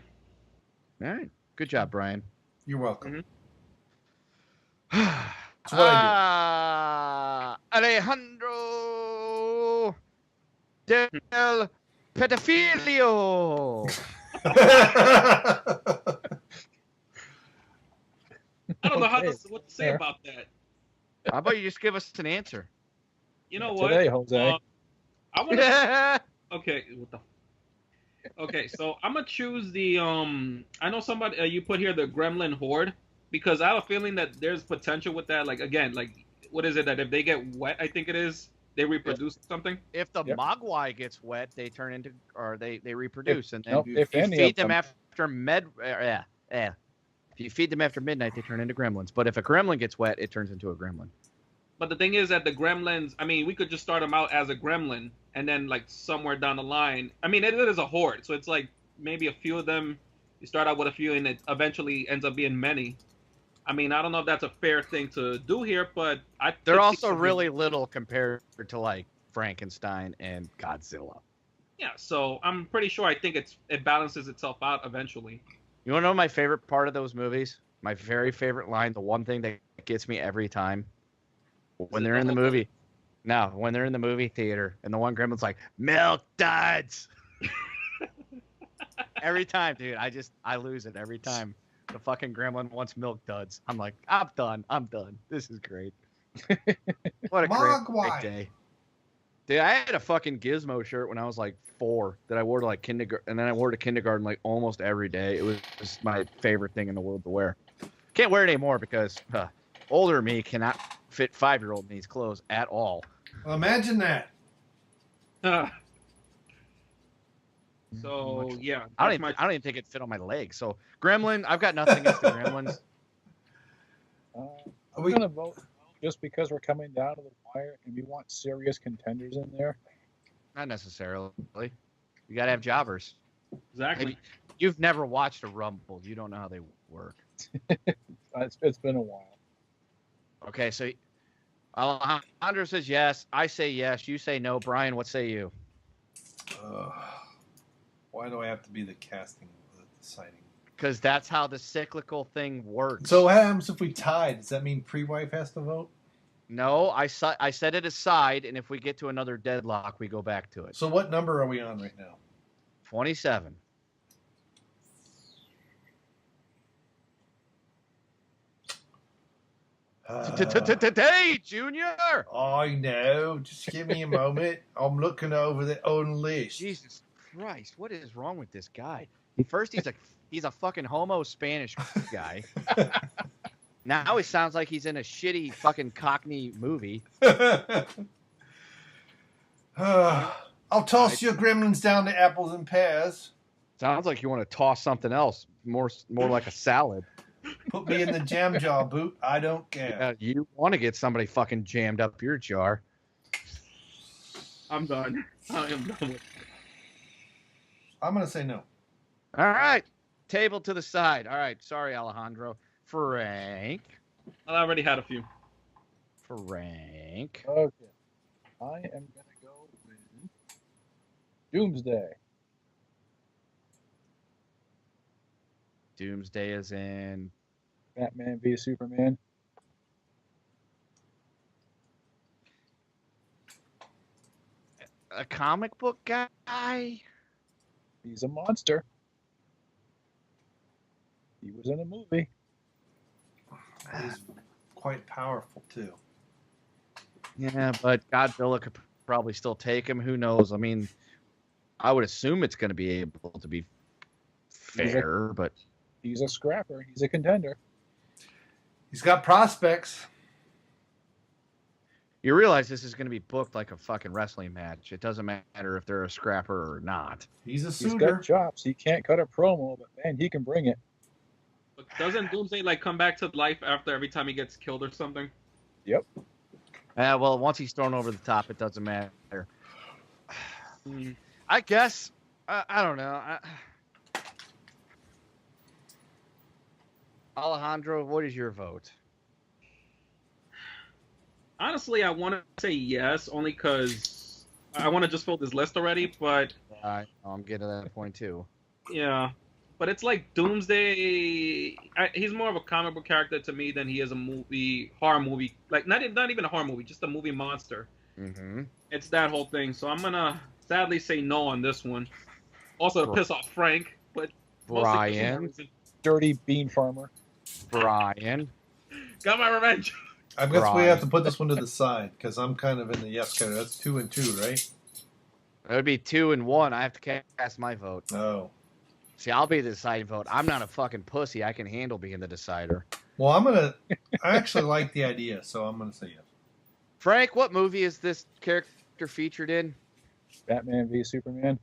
All right. Good job, Bryon. You're welcome. Mhm. That's what I Alejandro del Pedofilio. I don't know what to say Fair. about that. How about you just give us an answer? You know what? Today, Jose. I want to. Okay, what the? Okay, so I'm gonna choose the. I know somebody you put here the Gremlin Horde because I have a feeling that there's potential with that. Like again, like what is it that if they get wet, I think it is they reproduce something. If the Yep. Mogwai gets wet, they turn into, or they reproduce, and then Nope, if if you any feed of them them- after yeah. If you feed them after midnight, they turn into gremlins. But if a gremlin gets wet, it turns into a gremlin. But the thing is that the gremlins, I mean, we could just start them out as a gremlin, and then like somewhere down the line, I mean, it is a horde, so it's like maybe a few of them. You start out with a few, and it eventually ends up being many. I mean, I don't know if that's a fair thing to do here, but They're could see also something- really little compared to like Frankenstein and Godzilla. Yeah, so I'm pretty sure I think it balances itself out eventually. You want to know my favorite part of those movies? My very favorite line, the one thing that gets me every time, when they're in the movie. No, when they're in the movie theater and the one gremlin's like, "Milk duds." Every time, dude, I lose it every time. The fucking gremlin wants milk duds. I'm like, I'm done. This is great. What a Mogwai. great day. Dude, I had a fucking Gizmo shirt when I was like 4 that I wore to like kindergarten, and then I wore to kindergarten like almost every day. It was just my favorite thing in the world to wear. Can't wear it anymore because older me cannot fit 5-year-old me's clothes at all. Well, imagine that. So yeah, I that's don't even think it fit on my legs. So Gremlin, I've got nothing against the Gremlins. I'm gonna vote no just because we're coming down to the wire and we want serious contenders in there. Not necessarily. You gotta have jobbers. exactly. Maybe you've never watched a Rumble. You don't know how they work. It's been a while. Okay, so Alejandro says yes. I say yes. You say no. Brian, what say you? Why do I have to be the casting, the deciding? Because that's how the cyclical thing works. So what happens if we tie? Does that mean pre-wife has to vote? No, I set it aside, and if we get to another deadlock, we go back to it. So what number are we on right now? 27. Today, Junior. I know. Just give me a moment. I'm looking over the own list. Jesus Christ, what is wrong with this guy? First, he's a fucking homo Spanish guy. Now he sounds like he's in a shitty fucking Cockney movie. I'll toss your gremlins down to apples and pears. Sounds like you want to toss something else, more like a salad. Put me in the jam jar, boot. I don't care. You want to get somebody fucking jammed up your jar. I'm done. I am done with it. I'm going to say no. All right. Table to the side. All right. Sorry, Alejandro. Frank. I already had a few. Frank. Okay. I am gonna go with Doomsday. Doomsday is in. Batman v Superman. A comic book guy? He's a monster. He was in a movie. He's quite powerful, too. Yeah, but Godzilla could probably still take him. Who knows? I mean, I would assume it's going to be able to be fair, but He's a scrapper. He's a contender. He's got prospects. you realize this is going to be booked like a fucking wrestling match. It doesn't matter if they're a scrapper or not. He's a He's suitor. got chops. He can't cut a promo, but man, he can bring it. But doesn't Doomsday like come back to life after every time he gets killed or something? Yep. Well, once he's thrown over the top, it doesn't matter. I guess. I don't know. Alejandro, what is your vote? Honestly, I want to say yes, only because I want to just fill this list already. But I'm getting to that point too. yeah, but it's like Doomsday. He's more of a comic book character to me than he is a horror movie. Like not even a horror movie, just a movie monster. Mm-hmm. It's that whole thing. So I'm gonna sadly say no on this one. Also to piss off Frank, but Bryon. Dirty bean farmer. Bryon. Got my revenge. I guess we have to put this one to the side because I'm kind of in the yes category. That's 2 and 2, right? It would be 2 and 1. I have to cast my vote. Oh. See, I'll be the deciding vote. I'm not a fucking pussy. I can handle being the decider. Well, I actually like the idea, so I'm gonna say yes. Frank, what movie is this character featured in? Batman v Superman.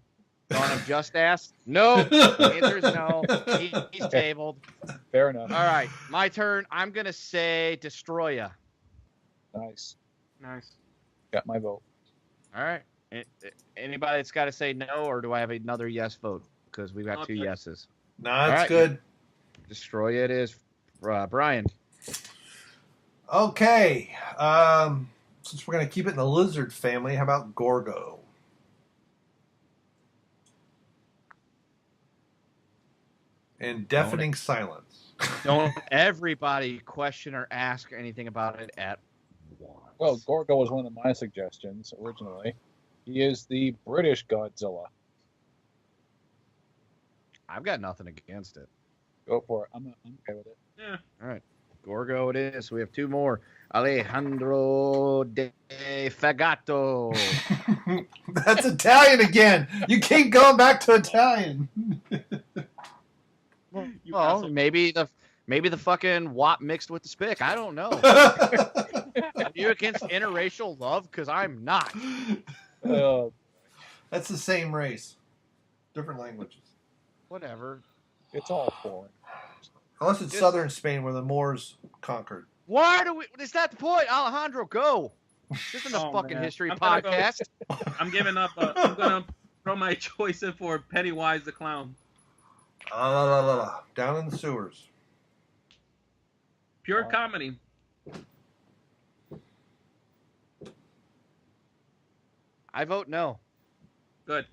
Dawn of Just Ass? No. The answer is no. He's tabled. Fair enough. All right, my turn. I'm gonna say Destroya. Nice. Got my vote. All right. Anybody that's got to say no, or do I have another yes vote? Because we've got 2 yeses. Nah, it's good. Destroya it is. Bryon. Okay. Since we're gonna keep it in the lizard family, how about Gorgo? And deafening silence. Don't everybody question or ask anything about it at once. Well, Gorgo was one of my suggestions originally. He is the British Godzilla. I've got nothing against it. Go for it. I'm okay with it. Yeah. All right. Gorgo it is. We have 2 more. Alejandro de Fagato. That's Italian again. You keep going back to Italian. Well, maybe the fucking wop mixed with the spick. I don't know. Are you against interracial love? Because I'm not. That's the same race. Different languages. Whatever. It's all foreign. Unless it's southern Spain where the Moors conquered. Why do we... Is that the point? Alejandro, go. This isn't a fucking history podcast. I'm giving up. I'm going to throw my choice in for Pennywise the Clown. Down in the sewers. Pure comedy. I vote no. Good.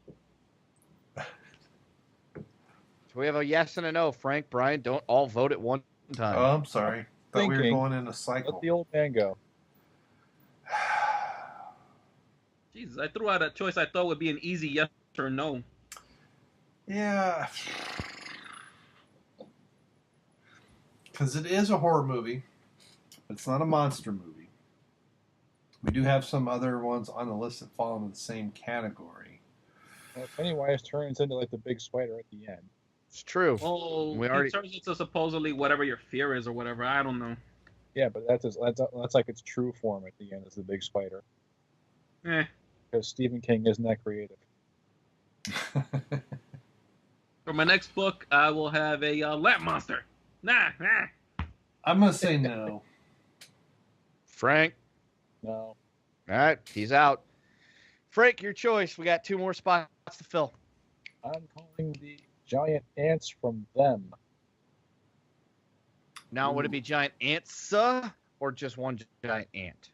So we have a yes and a no. Frank, Bryon, don't all vote at one time. Oh, I'm sorry. Thought we were going in a cycle. Let the old man go. Jesus, I threw out a choice I thought would be an easy yes or no. Yeah. Because it is a horror movie. It's not a monster movie. We do have some other ones on the list that fall into the same category. Well, Pennywise turns into like the big spider at the end. It's true. Oh, it turns into supposedly whatever your fear is or whatever. I don't know. Yeah, but that's like its true form at the end is the big spider. Because Stephen King isn't that creative. For my next book, I will have a lamp monster. Nah. I'm going to say no. Frank? No. All right, he's out. Frank, your choice. We got 2 more spots to fill. I'm calling the giant ants from Them. Now, would it be giant ants or just one giant ant?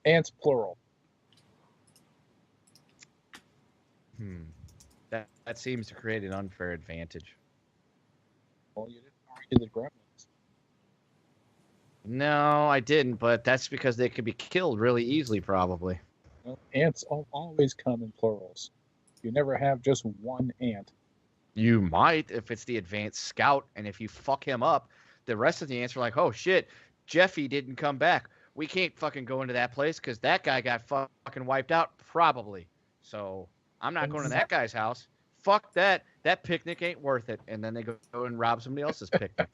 Ants, plural. That seems to create an unfair advantage. Well, you didn't argue the gremlins. No, I didn't, but that's because they could be killed really easily, probably. Well, ants always come in plurals. You never have just one ant. You might if it's the advanced scout, and if you fuck him up, the rest of the ants are like, oh shit, Jeffy didn't come back. We can't fucking go into that place because that guy got fucking wiped out, probably. So I'm not going to that guy's house. Fuck that. That picnic ain't worth it. And then they go and rob somebody else's picnic.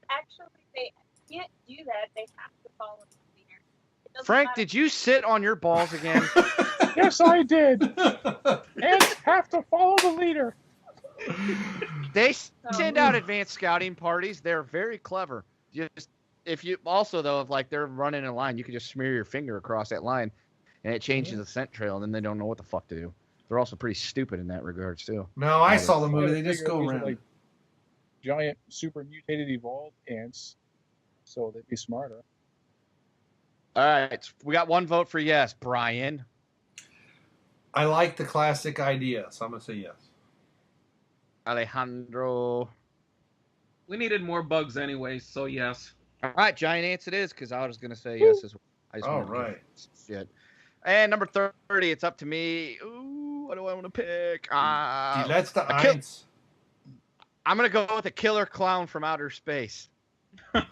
Actually, they can't do that. They have to follow the leader. Frank, did you sit on your balls again? Yes, I did. Ants have to follow the leader. They send out advanced scouting parties. They're very clever. Just if you also though, if like they're running a line, you can just smear your finger across that line, and it changes the scent trail, and then they don't know what the fuck to do. They're also pretty stupid in that regards too. No, I saw the movie. They just go around. Like giant, super mutated, evolved ants, so they'd be smarter. All right, we got 1 vote for yes. Bryon. I like the classic idea, so I'm going to say yes. Alejandro. We needed more bugs anyway, so yes. All right, giant ants it is, because I was going to say yes as well. I just All wanted to right. shit. And number 30, it's up to me. Ooh, what do I want to pick? Die letzte kill- Eins. I'm going to go with a killer clown from outer space. No.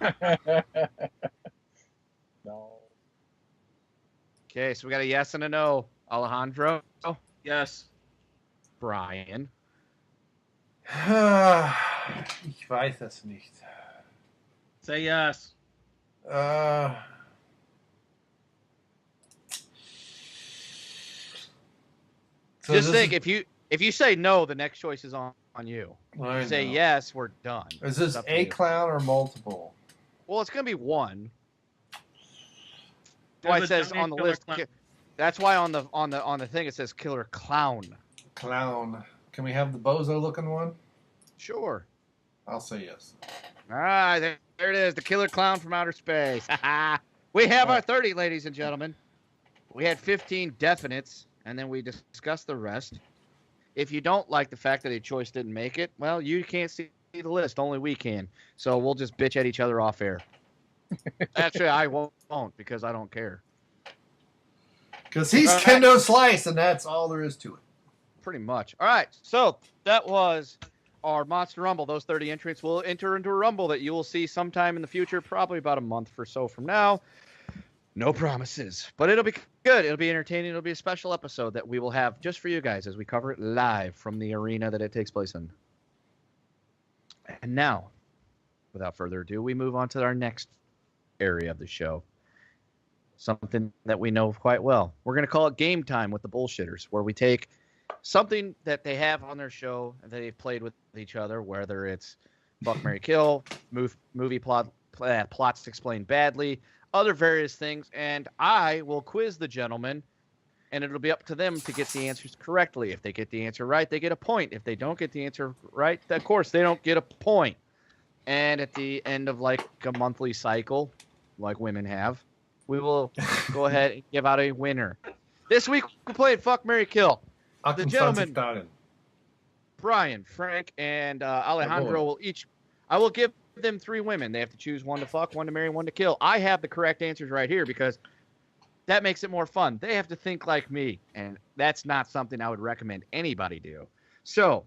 Okay, so we got a yes and a no. Alejandro. Yes. Bryon. Ich weiß es nicht. Say yes. So Just this think, if you say no, the next choice is on you. I If you say know. yes, we're done. Is this It's up to a you. clown or multiple? Well, it's going to be one. There's Why a it says giant on the killer list. clown. That's why on the thing it says killer clown. Clown. Can we have the bozo looking one? Sure. I'll say yes. All right, there it is, the killer clown from outer space. We have our 30, ladies and gentlemen. We had 15 definites, and then we discussed the rest. If you don't like the fact that a choice didn't make it, well, you can't see the list. Only we can. So we'll just bitch at each other off air. Actually, I won't because I don't care. Because he's All right. Kendo Slice, and that's all there is to it. Pretty much. All right, so that was our Monster Rumble. Those 30 entrants will enter into a Rumble that you will see sometime in the future, probably about a month or so from now. No promises, but it'll be good. It'll be entertaining. It'll be a special episode that we will have just for you guys as we cover it live from the arena that it takes place in. And now, without further ado, we move on to our next area of the show. Something that we know quite well. We're going to call it Game Time with the Bullshitters, where we take something that they have on their show that they've played with each other, whether it's Fuck, Marry, Kill, movie plots explained badly, other various things, and I will quiz the gentleman, and it'll be up to them to get the answers correctly. If they get the answer right, they get a point. If they don't get the answer right, of course, they don't get a point. And at the end of like a monthly cycle, like women have, we will go ahead and give out a winner. This week, we played Fuck, Marry, Kill. The gentlemen, Bryon, Frank, and Alejandro will each... I will give them 3 women. They have to choose one to fuck, one to marry, one to kill. I have the correct answers right here because that makes it more fun. They have to think like me, and that's not something I would recommend anybody do. So,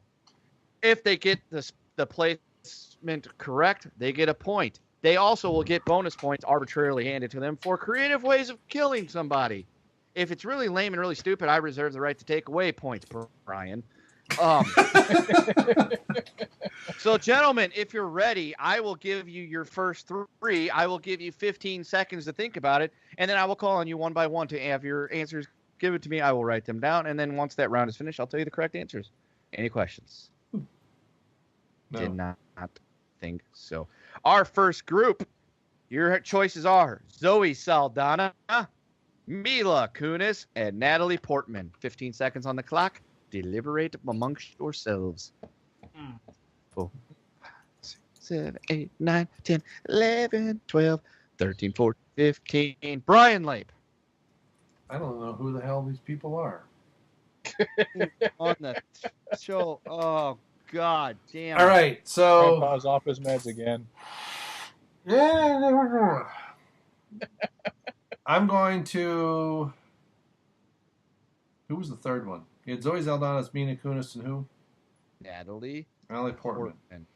if they get the placement correct, they get a point. They also will get bonus points arbitrarily handed to them for creative ways of killing somebody. If it's really lame and really stupid, I reserve the right to take away points, Bryon. So, gentlemen, if you're ready, I will give you your first 3. I will give you 15 seconds to think about it, and then I will call on you one by one to have your answers given to me. I will write them down, and then once that round is finished, I'll tell you the correct answers. Any questions? No. Did not think so. Our first group, your choices are Zoe Saldana, Mila Kunis, and Natalie Portman. 15 seconds on the clock. Deliberate amongst yourselves. 4, 5, 6, 7, 8, 9, 10, 11, 12, 13, 14, 15. Bryon Lape. I don't know who the hell these people are. On the show. Oh, God damn. All right, so... Grandpa's off his meds again. I'm going to... Who was the third one? You had Zoe Saldana, Mina Kunis, and who? Natalie Portman. Portman.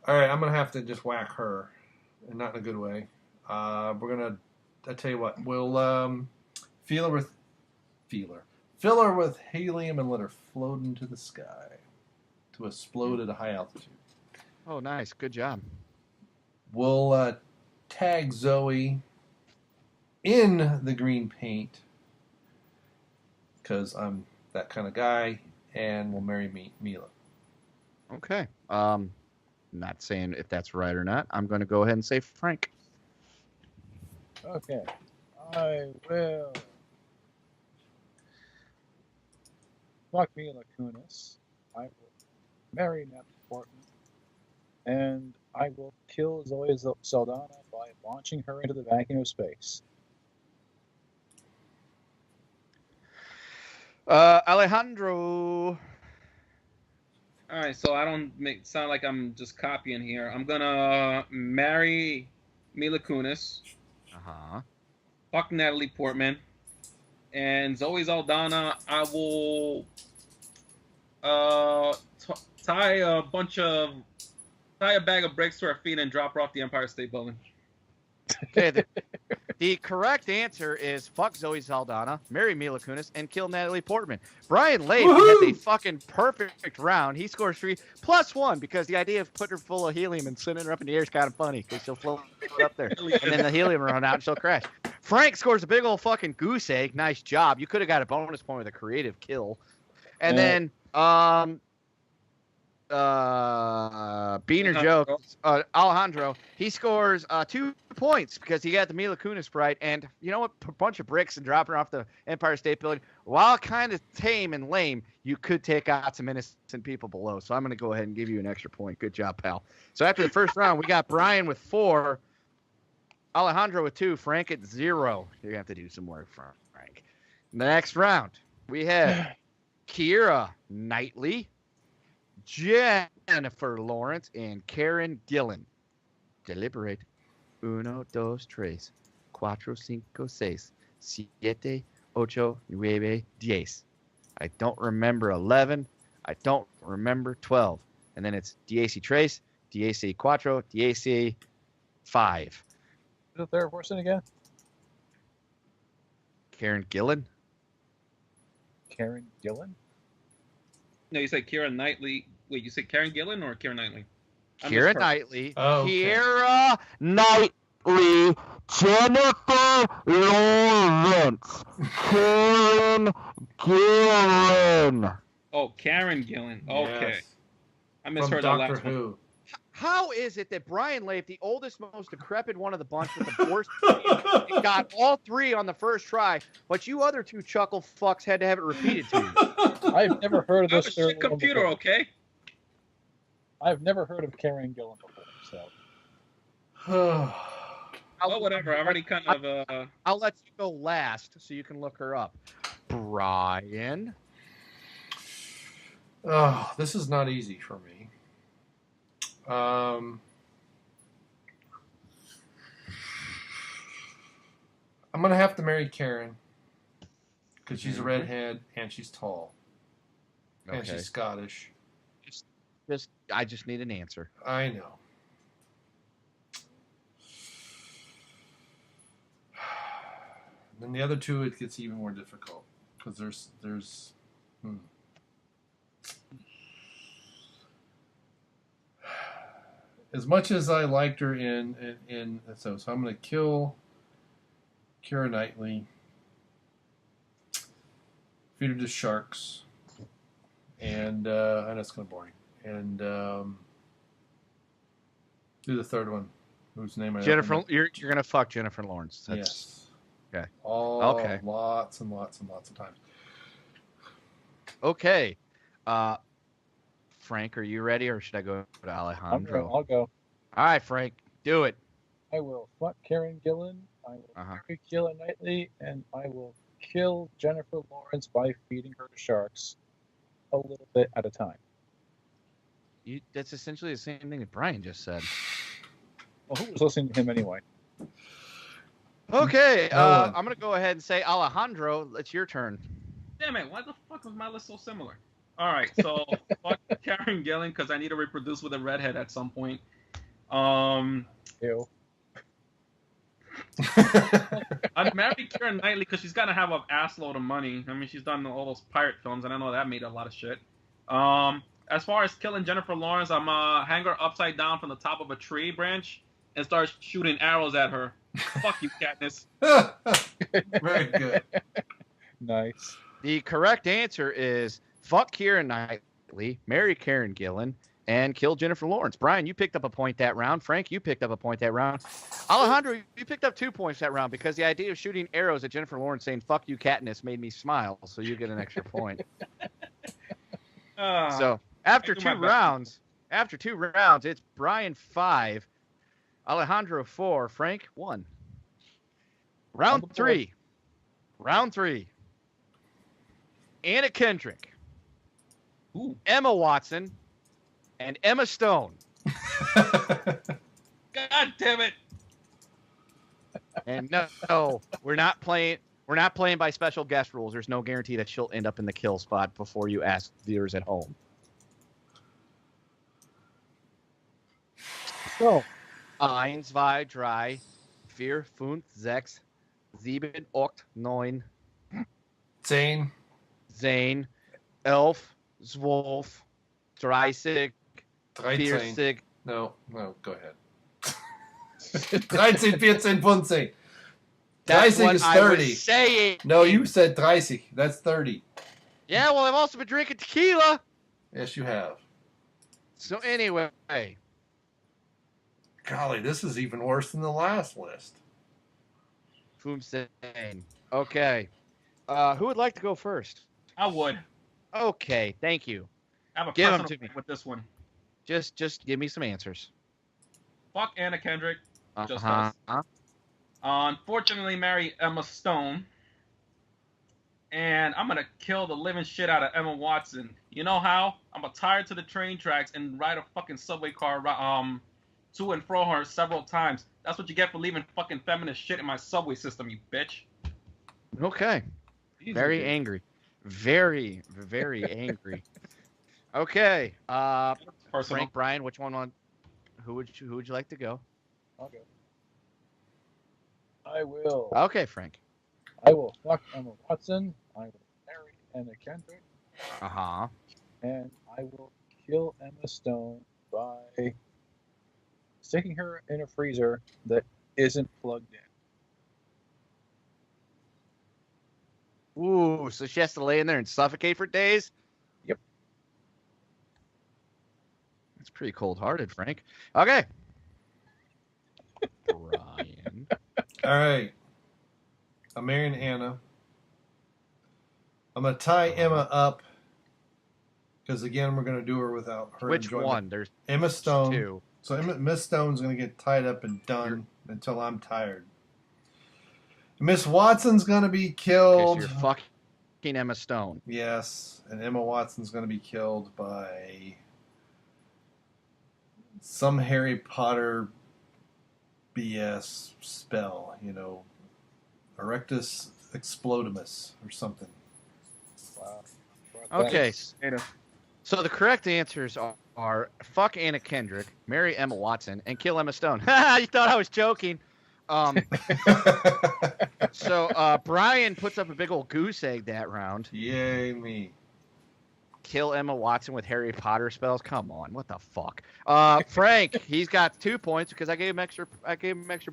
All right, I'm going to have to just whack her, and not in a good way. We're going to... I tell you what, we'll fill her with helium and let her float into the sky to explode at a high altitude. Oh, nice. Good job. We'll tag Zoe in the green paint because I'm that kind of guy, and we'll marry Mila. Okay. Not saying if that's right or not. I'm going to go ahead and say Frank. Okay. I will fuck Mila Kunis. I will marry Natalie Portman. And I will kill Zoe Saldana by launching her into the vacuum of space. Alejandro. All right, so I don't sound like I'm just copying here. I'm gonna marry Mila Kunis, fuck Natalie Portman, and Zoe Saldana. I will tie a bag of bricks to her feet and drop her off the Empire State Building. Okay, the correct answer is fuck Zoe Saldana, marry Mila Kunis, and kill Natalie Portman. Bryon Lape has a fucking perfect round. He scores 3 plus 1 because the idea of putting her full of helium and sending her up in the air is kind of funny because she'll float up there and then the helium will run out and she'll crash. Frank scores a big old fucking goose egg. Nice job. You could have got a bonus point with a creative kill. And then Beaner Joe, Alejandro, he scores 2 points because he got the Mila Kunis sprite, and you know what? A bunch of bricks and drop her off the Empire State Building. While kind of tame and lame, you could take out some innocent people below. So I'm going to go ahead and give you an extra point. Good job, pal. So after the first round, we got Bryon with 4, Alejandro with 2, Frank at 0. You're going to have to do some work for Frank. The next round, we have Keira Knightley, Jennifer Lawrence, and Karen Gillan. Deliberate. 1, 2, 3, 4, 5, 6, 7, 8, 9, 10. I don't remember 11. I don't remember 12. And then it's 13, 14, 5. Who's the third person again? Karen Gillan? Karen Gillan? No, you said Keira Knightley. Wait, you said Karen Gillan or Keira Knightley? Keira Knightley. Oh, okay. Keira Knightley. Jennifer Lawrence. Karen Gillan. Oh, Karen Gillan. Okay. Yes. I From misheard that Doctor last one. Who. How is it that Bryon Lape, the oldest, most decrepit one of the bunch with the worst, got all 3 on the first try, but you other 2 chuckle fucks had to have it repeated to you? I've never heard of I'm this a shit computer, before. okay? I've never heard of Karen Gillan before, so. Well, whatever. I already kind of. I'll let you go last so you can look her up. Bryon. Oh, this is not easy for me. I'm gonna have to marry Karen because she's a redhead and she's tall and she's Scottish. I just need an answer. I know. Then the other 2, it gets even more difficult because there's. As much as I liked her in so I'm going to kill Keira Knightley, feed her to sharks, and I know it's kind of boring, and do the third one, whose name I Jennifer, don't know. you're gonna fuck Jennifer Lawrence. That's, Yes. Okay. Okay. Lots and lots and lots of times. Okay. Frank, are you ready, or should I go to Alejandro? I'll go. All right, Frank, do it. I will fuck Karen Gillan. I will marry Keira Knightley, and I will kill Jennifer Lawrence by feeding her to sharks, a little bit at a time. That's essentially the same thing that Bryon just said. Well, who was listening to him anyway? Okay, I'm going to go ahead and say, Alejandro, it's your turn. Damn it! Why the fuck was my list so similar? All right, so fuck Karen Gillan because I need to reproduce with a redhead at some point. Ew. I'd marry Keira Knightley because she's got to have an ass load of money. I mean, she's done all those pirate films, and I know that made a lot of shit. As far as killing Jennifer Lawrence, I'm hang her upside down from the top of a tree branch and start shooting arrows at her. Fuck you, Katniss. Very good. Nice. The correct answer is fuck Keira Knightley, marry Karen Gillan, and kill Jennifer Lawrence. Bryon, you picked up a point that round. Frank, you picked up a point that round. Alejandro, you picked up 2 points that round because the idea of shooting arrows at Jennifer Lawrence saying fuck you, Katniss made me smile, so you get an extra point. So after 2 rounds, it's Bryon 5, Alejandro 4, Frank 1. Round 3. Anna Kendrick, Emma Watson, and Emma Stone. God damn it! And no, we're not playing. We're not playing by special guest rules. There's no guarantee that she'll end up in the kill spot before you ask viewers at home. So, 1, 2, 3, 4, 5, 6, 7, 8, 9, Zane. 10, 11, 12, 13, 13. 14. No, go ahead. 13, 14, 15. That's 30 what is I 30. was saying. No, you said 30. That's 30. Yeah, well, I've also been drinking tequila. Yes, you have. So anyway, Golly, this is even worse than the last list. Foomsane. Okay. Who would like to go first? I would. Okay, thank you. I have a Give 'em personal to me. fight with this one. Just give me some answers. Fuck Anna Kendrick. Just Uh-huh. us. Unfortunately, marry Emma Stone. And I'm gonna kill the living shit out of Emma Watson. You know how? I'm gonna tie her to the train tracks and ride a fucking subway car to and fro her several times. That's what you get for leaving fucking feminist shit in my subway system, you bitch. Okay. Easy, Very dude. angry. Very, very angry. Okay. Personal. Frank, Bryan, which one? Who would you like to go? okay. I will. Okay, Frank. I will fuck Emma Watson. I will marry Anna Kendrick, Uh-huh. and I will kill Emma Stone by sticking her in a freezer that isn't plugged in. Ooh, so she has to lay in there and suffocate for days? Yep. That's pretty cold-hearted, Frank. Okay. Bryan. All right. I'm marrying Anna. I'm going to tie Emma up because, again, we're going to do her without her Which enjoyment. one? There's Emma Stone. 2. So Miss Stone's going to get tied up and done until I'm tired. Miss Watson's going to be Okay, killed. so you're fucking Emma Stone. Yes, and Emma Watson's going to be killed by some Harry Potter BS spell, Erectus Explodimus or something. Wow. Okay, Ada. so the correct answers are fuck Anna Kendrick, marry Emma Watson, and kill Emma Stone. You thought I was joking. So Bryan puts up a big old goose egg that round. Yay me. Kill Emma Watson with Harry Potter spells. Come on, what the fuck? Frank, he's got 2 points because I gave him extra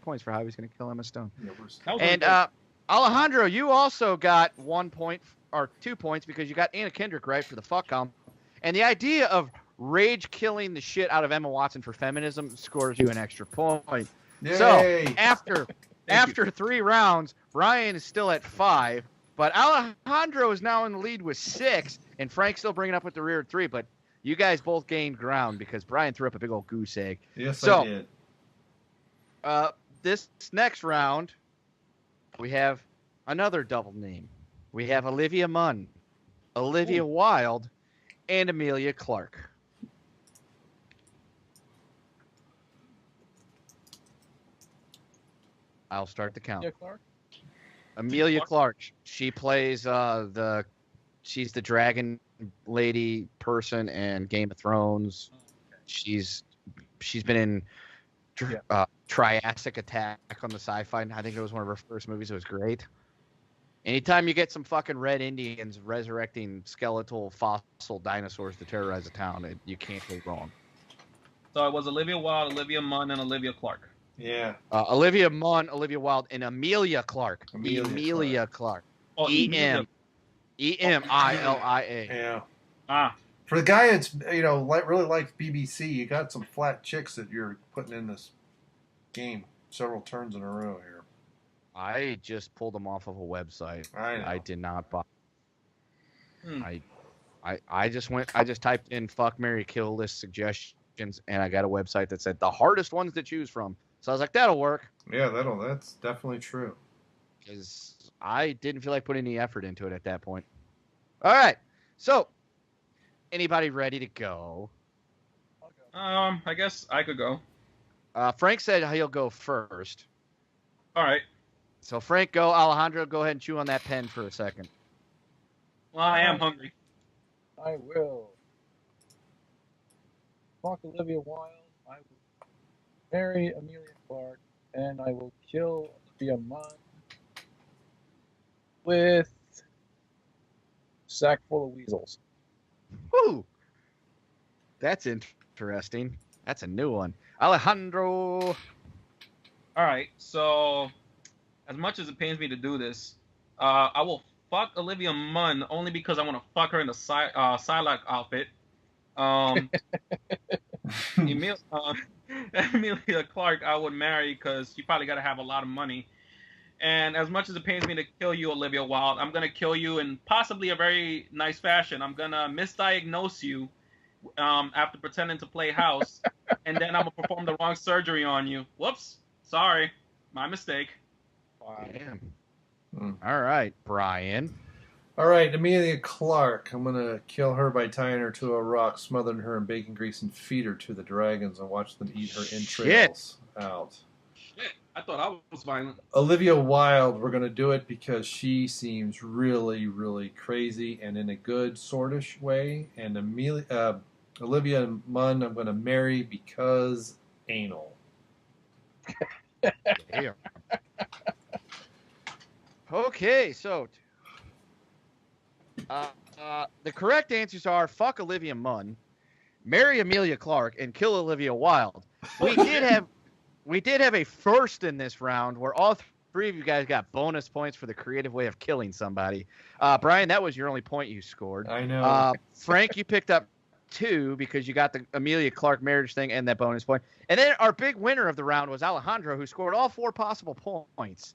points for how he was going to kill Emma Stone. Yeah, That was And really Alejandro, you also got 1 point or 2 points because you got Anna Kendrick right for the fuck and the idea of rage killing the shit out of Emma Watson for feminism scores you an extra point. Yay. So after 3 rounds, Bryan is still at 5, but Alejandro is now in the lead with 6, and Frank's still bringing up with the rear 3. But you guys both gained ground because Bryan threw up a big old goose egg. Yes, So- I did. This next round, we have another double name. We have Olivia Munn, Olivia Wilde, and Amelia Clark. I'll start the count. Yeah, Clark. Amelia Clark. She plays she's the dragon lady person in Game of Thrones. She's been in Triassic Attack on the Sci-Fi. I think it was one of her first movies. It was great. Anytime you get some fucking red Indians resurrecting skeletal fossil dinosaurs to terrorize a town, you can't go wrong. So it was Olivia Wilde, Olivia Munn, and Olivia Clark. Yeah. Olivia Munn, Olivia Wilde, and Amelia Clark. Amelia Clark. Oh, E-M. E-M-I-L-I-A. Yeah. Ah, For the guy that's really likes BBC, you got some flat chicks that you're putting in this game several turns in a row here. I just pulled them off of a website. I know. I did not buy. Hmm. I just typed in fuck, marry, kill list suggestions, and I got a website that said the hardest ones to choose from. So I was like, that'll work, Yeah, that's definitely true. because I didn't feel like putting any effort into it at that point. All right, so anybody ready to go? I guess I could go. Frank said he'll go first. All right. So Frank, go. Alejandro, go ahead and chew on that pen for a second. Well, I am hungry. I will. Fuck Olivia Wilde. I will marry Amelia Clark, and I will kill Olivia Munn with a sack full of weasels. Woo! That's interesting. That's a new one. Alejandro. All right. So, as much as it pains me to do this, I will fuck Olivia Munn only because I want to fuck her in the Psylocke outfit. Emilia Clark, I would marry because she probably got to have a lot of money. And as much as it pains me to kill you, Olivia Wilde, I'm going to kill you in possibly a very nice fashion. I'm going to misdiagnose you after pretending to play house, and then I'm going to perform the wrong surgery on you. Whoops. Sorry. My mistake. Wow. Damn. All right, Bryon. All right, Amelia Clark. I'm going to kill her by tying her to a rock, smothering her in bacon grease, and feed her to the dragons and watch them eat her entrails out. Shit. I thought I was violent. Olivia Wilde, we're going to do it because she seems really, really crazy and in a good, sortish way. And Olivia Munn, I'm going to marry because anal. Damn. Okay, so the correct answers are fuck Olivia Munn, marry Amelia Clark, and kill Olivia Wilde. We did have a first in this round where all three of you guys got bonus points for the creative way of killing somebody. Bryon, that was your only point you scored. I know. Frank, you picked up 2 because you got the Amelia Clark marriage thing and that bonus point. And then our big winner of the round was Alejandro, who scored all 4 possible points.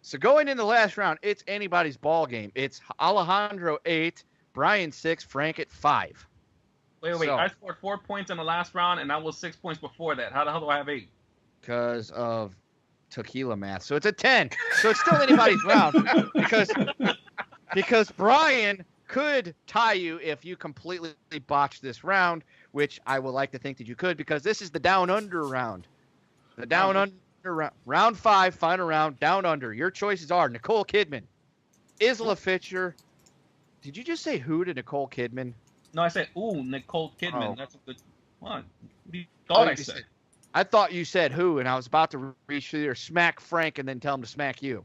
So going into the last round, it's anybody's ball game. It's Alejandro 8, Bryon 6, Frank at 5. Wait. So, I scored 4 points in the last round, and I was 6 points before that. How the hell do I have 8? because of tequila math. So it's a 10. So it's still anybody's round because Bryon could tie you if you completely botch this round, which I would like to think that you could, because this is the down under round. The down under round. Round 5, final round, down under. Your choices are Nicole Kidman, Isla Fisher. Did you just say who to Nicole Kidman? No, I said, ooh, Nicole Kidman. Oh. That's a good one. What do you thought I you said? I thought you said who, and I was about to reach through there, smack Frank, and then tell him to smack you.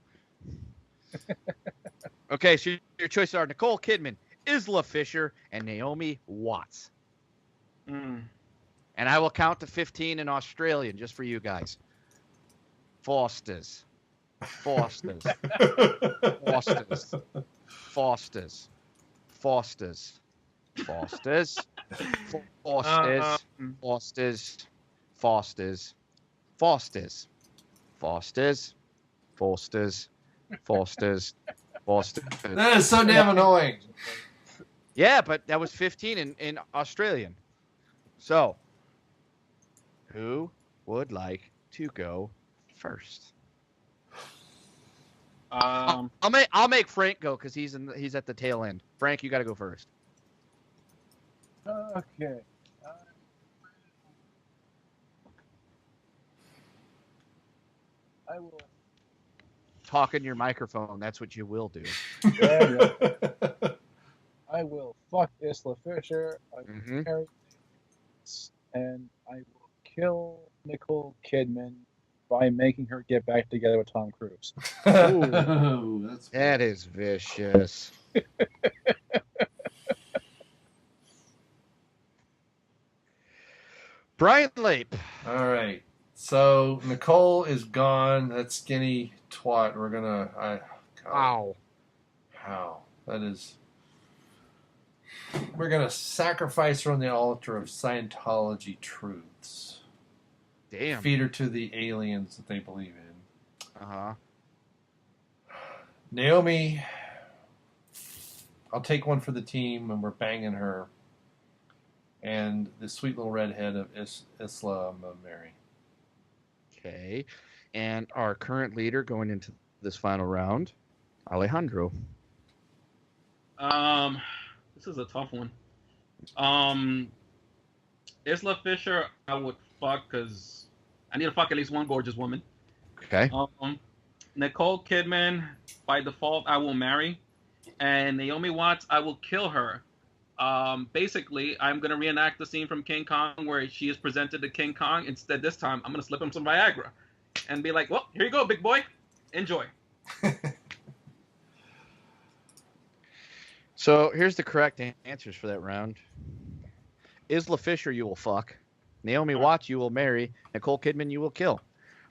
Okay, so your choices are Nicole Kidman, Isla Fisher, and Naomi Watts. Mm. And I will count to 15 in Australian just for you guys. Fosters. Fosters. Fosters. Fosters. Fosters. Fosters. Fosters. Fosters. Fosters. Fosters. Fosters. Fosters. Fosters. Fosters. That is so damn annoying. Yeah, but that was 15 in Australian. So, who would like to go first? I'll make Frank go because he's at the tail end. Frank, you got to go first. Okay. I will. Talk in your microphone. That's what you will do. Yeah. I will fuck Isla Fisher. I will marry and I will kill Nicole Kidman by making her get back together with Tom Cruise. Ooh, That is vicious. Bryon Lape. All right. So Nicole is gone. That skinny twat. We're gonna. Wow. How? That is. We're gonna sacrifice her on the altar of Scientology truths. Damn. Feed her to the aliens that they believe in. Uh-huh. Naomi, I'll take one for the team, and we're banging her. And the sweet little redhead of Isla, I'm gonna marry. Okay. And our current leader going into this final round, Alejandro. This is a tough one. Isla Fisher, I would fuck because I need to fuck at least one gorgeous woman. Okay. Nicole Kidman, by default, I will marry. And Naomi Watts, I will kill her. Basically, I'm going to reenact the scene from King Kong where she is presented to King Kong. Instead, this time, I'm going to slip him some Viagra and be like, well, here you go, big boy. Enjoy. So here's the correct answers for that round. Isla Fisher, you will fuck. Naomi Watts, you will marry. Nicole Kidman, you will kill.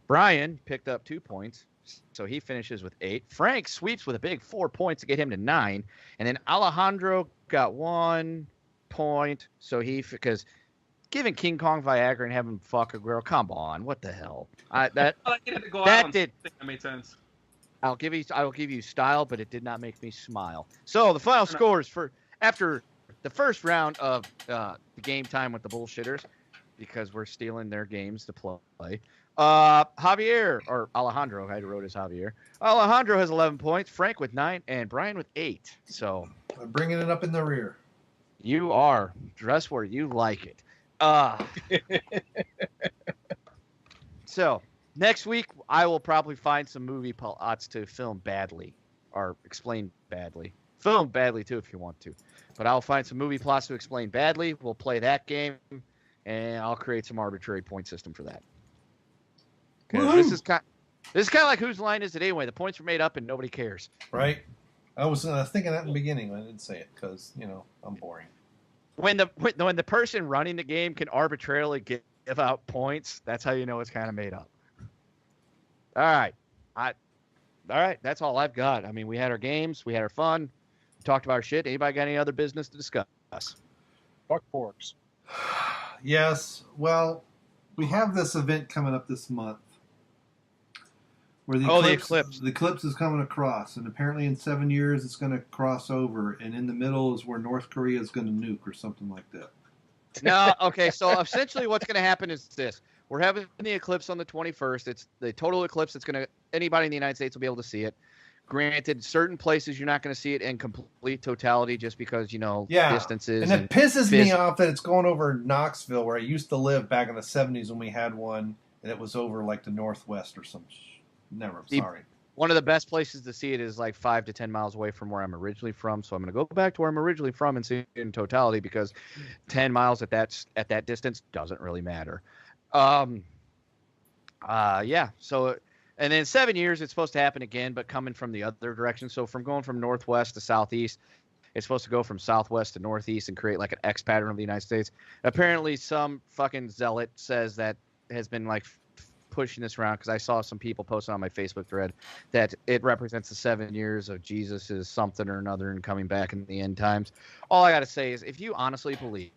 Bryon picked up 2 points, so he finishes with 8. Frank sweeps with a big 4 points to get him to 9. And then Alejandro got 1 point, so because giving King Kong Viagra and having him fuck a girl, come on, what the hell? That made sense. I will give you style, but it did not make me smile. So the final scores for after the first round of the game time with the bullshitters, because we're stealing their games to play. Javier, or Alejandro, I wrote as Javier. Alejandro has 11 points, Frank with 9, and Bryon with 8. So I'm bringing it up in the rear. You are dressed where you like it. So next week, I will probably find some movie plots to film badly or explain badly. Film badly, too, if you want to. But I'll find some movie plots to explain badly. We'll play that game, and I'll create some arbitrary point system for that. This is kind of like whose line is it anyway? The points are made up, and nobody cares. Right? I was thinking that in the beginning when I didn't say it because, I'm boring. When the person running the game can arbitrarily give out points, that's how you know it's kind of made up. All right. That's all I've got. I mean, we had our games. We had our fun. We talked about our shit. Anybody got any other business to discuss? Fuck Porgs. Yes. Well, we have this event coming up this month where the eclipse. The eclipse is coming across, and apparently in 7 years it's going to cross over, and in the middle is where North Korea is going to nuke or something like that. No, okay. So essentially, what's going to happen is this: we're having the eclipse on the 21st. It's the total eclipse. It's going to anybody in the United States will be able to see it. Granted, certain places you're not going to see it in complete totality just because distances. And it pisses me off that it's going over Knoxville, where I used to live back in the 70s when we had one, and it was over like the Northwest or some. Never. Sorry. One of the best places to see it is like 5 to 10 miles away from where I'm originally from. So I'm going to go back to where I'm originally from and see it in totality because 10 miles at that distance doesn't really matter. Yeah. So, and then 7 years, it's supposed to happen again, but coming from the other direction. So from going from northwest to southeast, it's supposed to go from southwest to northeast and create like an X pattern of the United States. Apparently some fucking zealot says that has been like pushing this around because I saw some people posting on my Facebook thread that it represents the 7 years of Jesus is something or another and coming back in the end times. All I got to say is if you honestly believe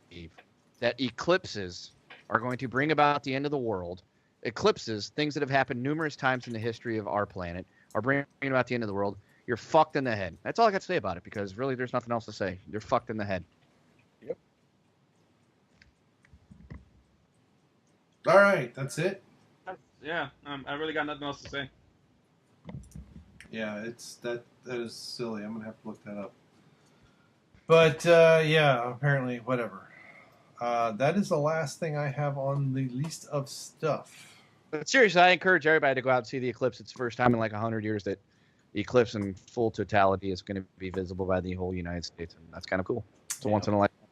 that eclipses are going to bring about the end of the world, eclipses, things that have happened numerous times in the history of our planet, are bringing about the end of the world, you're fucked in the head. That's all I got to say about it because really there's nothing else to say. You're fucked in the head. Yep. All right, that's it. Yeah, I really got nothing else to say. Yeah, that is silly. I'm gonna have to look that up. But yeah, apparently, whatever. That is the last thing I have on the list of stuff. But seriously, I encourage everybody to go out and see the eclipse. It's the first time in like 100 years that the eclipse in full totality is going to be visible by the whole United States, and that's kind of cool. It's a once in a lifetime.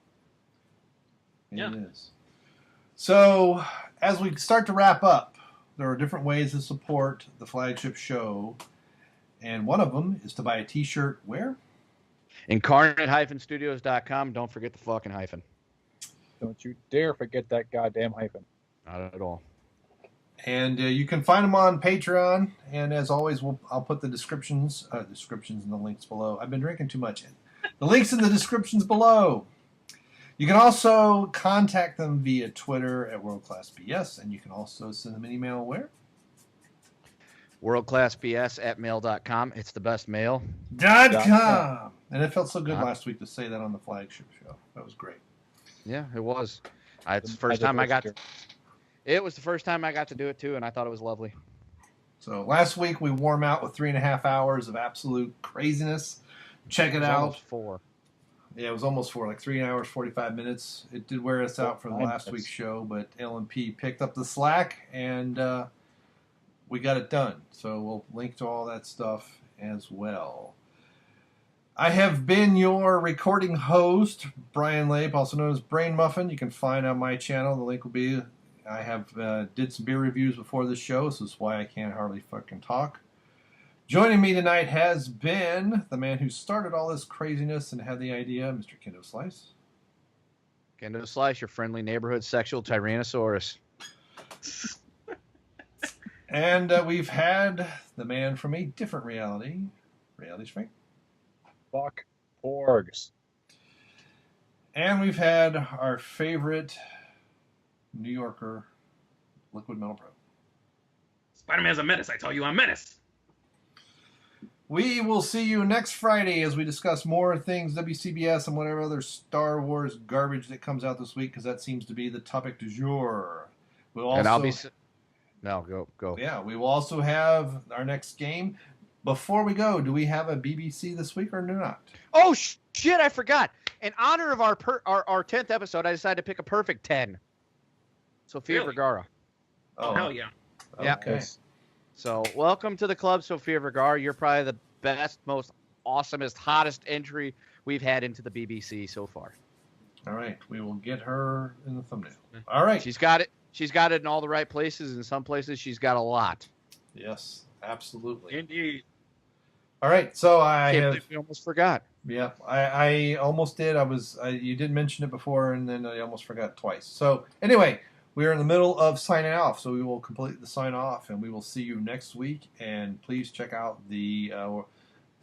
Yeah, it is. So, as we start to wrap up, there are different ways to support the flagship show, and one of them is to buy a T-shirt where? Incarnate-studios.com. Don't forget the fucking hyphen. Don't you dare forget that goddamn hyphen. Not at all. And you can find them on Patreon, and as always, I'll put the descriptions and the links below. I've been drinking too much. The links in the descriptions below. You can also contact them via Twitter at WorldClassBS, and you can also send them an email where? WorldClassBS@mail.com. It's the best mail. .com. And it felt so good last week to say that on the flagship show. That was great. Yeah, it was. It's the first time I got to. It was the first time I got to do it too, and I thought it was lovely. So last week we warm out with 3.5 hours of absolute craziness. Check it out. Almost 4. Yeah, it was almost 4, like 3 hours, 45 minutes. It did wear us out for the 9 last minutes. week's show, but LMP picked up the slack, and we got it done. So we'll link to all that stuff as well. I have been your recording host, Bryon Lape, also known as Brainmuffin. You can find on my channel. The link will be. I have did some beer reviews before this show, so this is why I can't hardly fucking talk. Joining me tonight has been the man who started all this craziness and had the idea, Mr. Kendo Slice. Kendo Slice, your friendly neighborhood sexual tyrannosaurus. And we've had the man from a different reality, Reality Frank. Fuck Porgs. And we've had our favorite New Yorker, Liquid Metal Pro. Spider-Man's a menace. I tell you, I'm a menace. We will see you next Friday as we discuss more things WCBS and whatever other Star Wars garbage that comes out this week, because that seems to be the topic du jour. We'll also, And I'll be... No, go. Yeah, we will also have our next game. Before we go, do we have a BBC this week or not? Oh, shit, I forgot. In honor of our 10th episode, I decided to pick a perfect 10. Sofía Really? Vergara. Oh, hell yeah. Yeah. Okay. So, welcome to the club, Sofía Vergara. You're probably the best, most awesomest, hottest entry we've had into the BBC so far. All right. We will get her in the thumbnail. All right. She's got it. She's got it in all the right places. In some places, she's got a lot. Yes, absolutely. Indeed. All right. So We almost forgot. Yeah, I almost did. You did mention it before, and then I almost forgot twice. So anyway, we are in the middle of signing off, so we will complete the sign off, and we will see you next week. And please check out the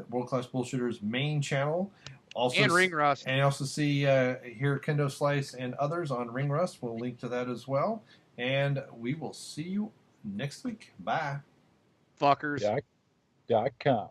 World Class Bullshitters main channel. Also, And Ring Rust. And also see here Kendo Slice and others on Ring Rust. We'll link to that as well. And we will see you next week. Bye. Fuckers. .com.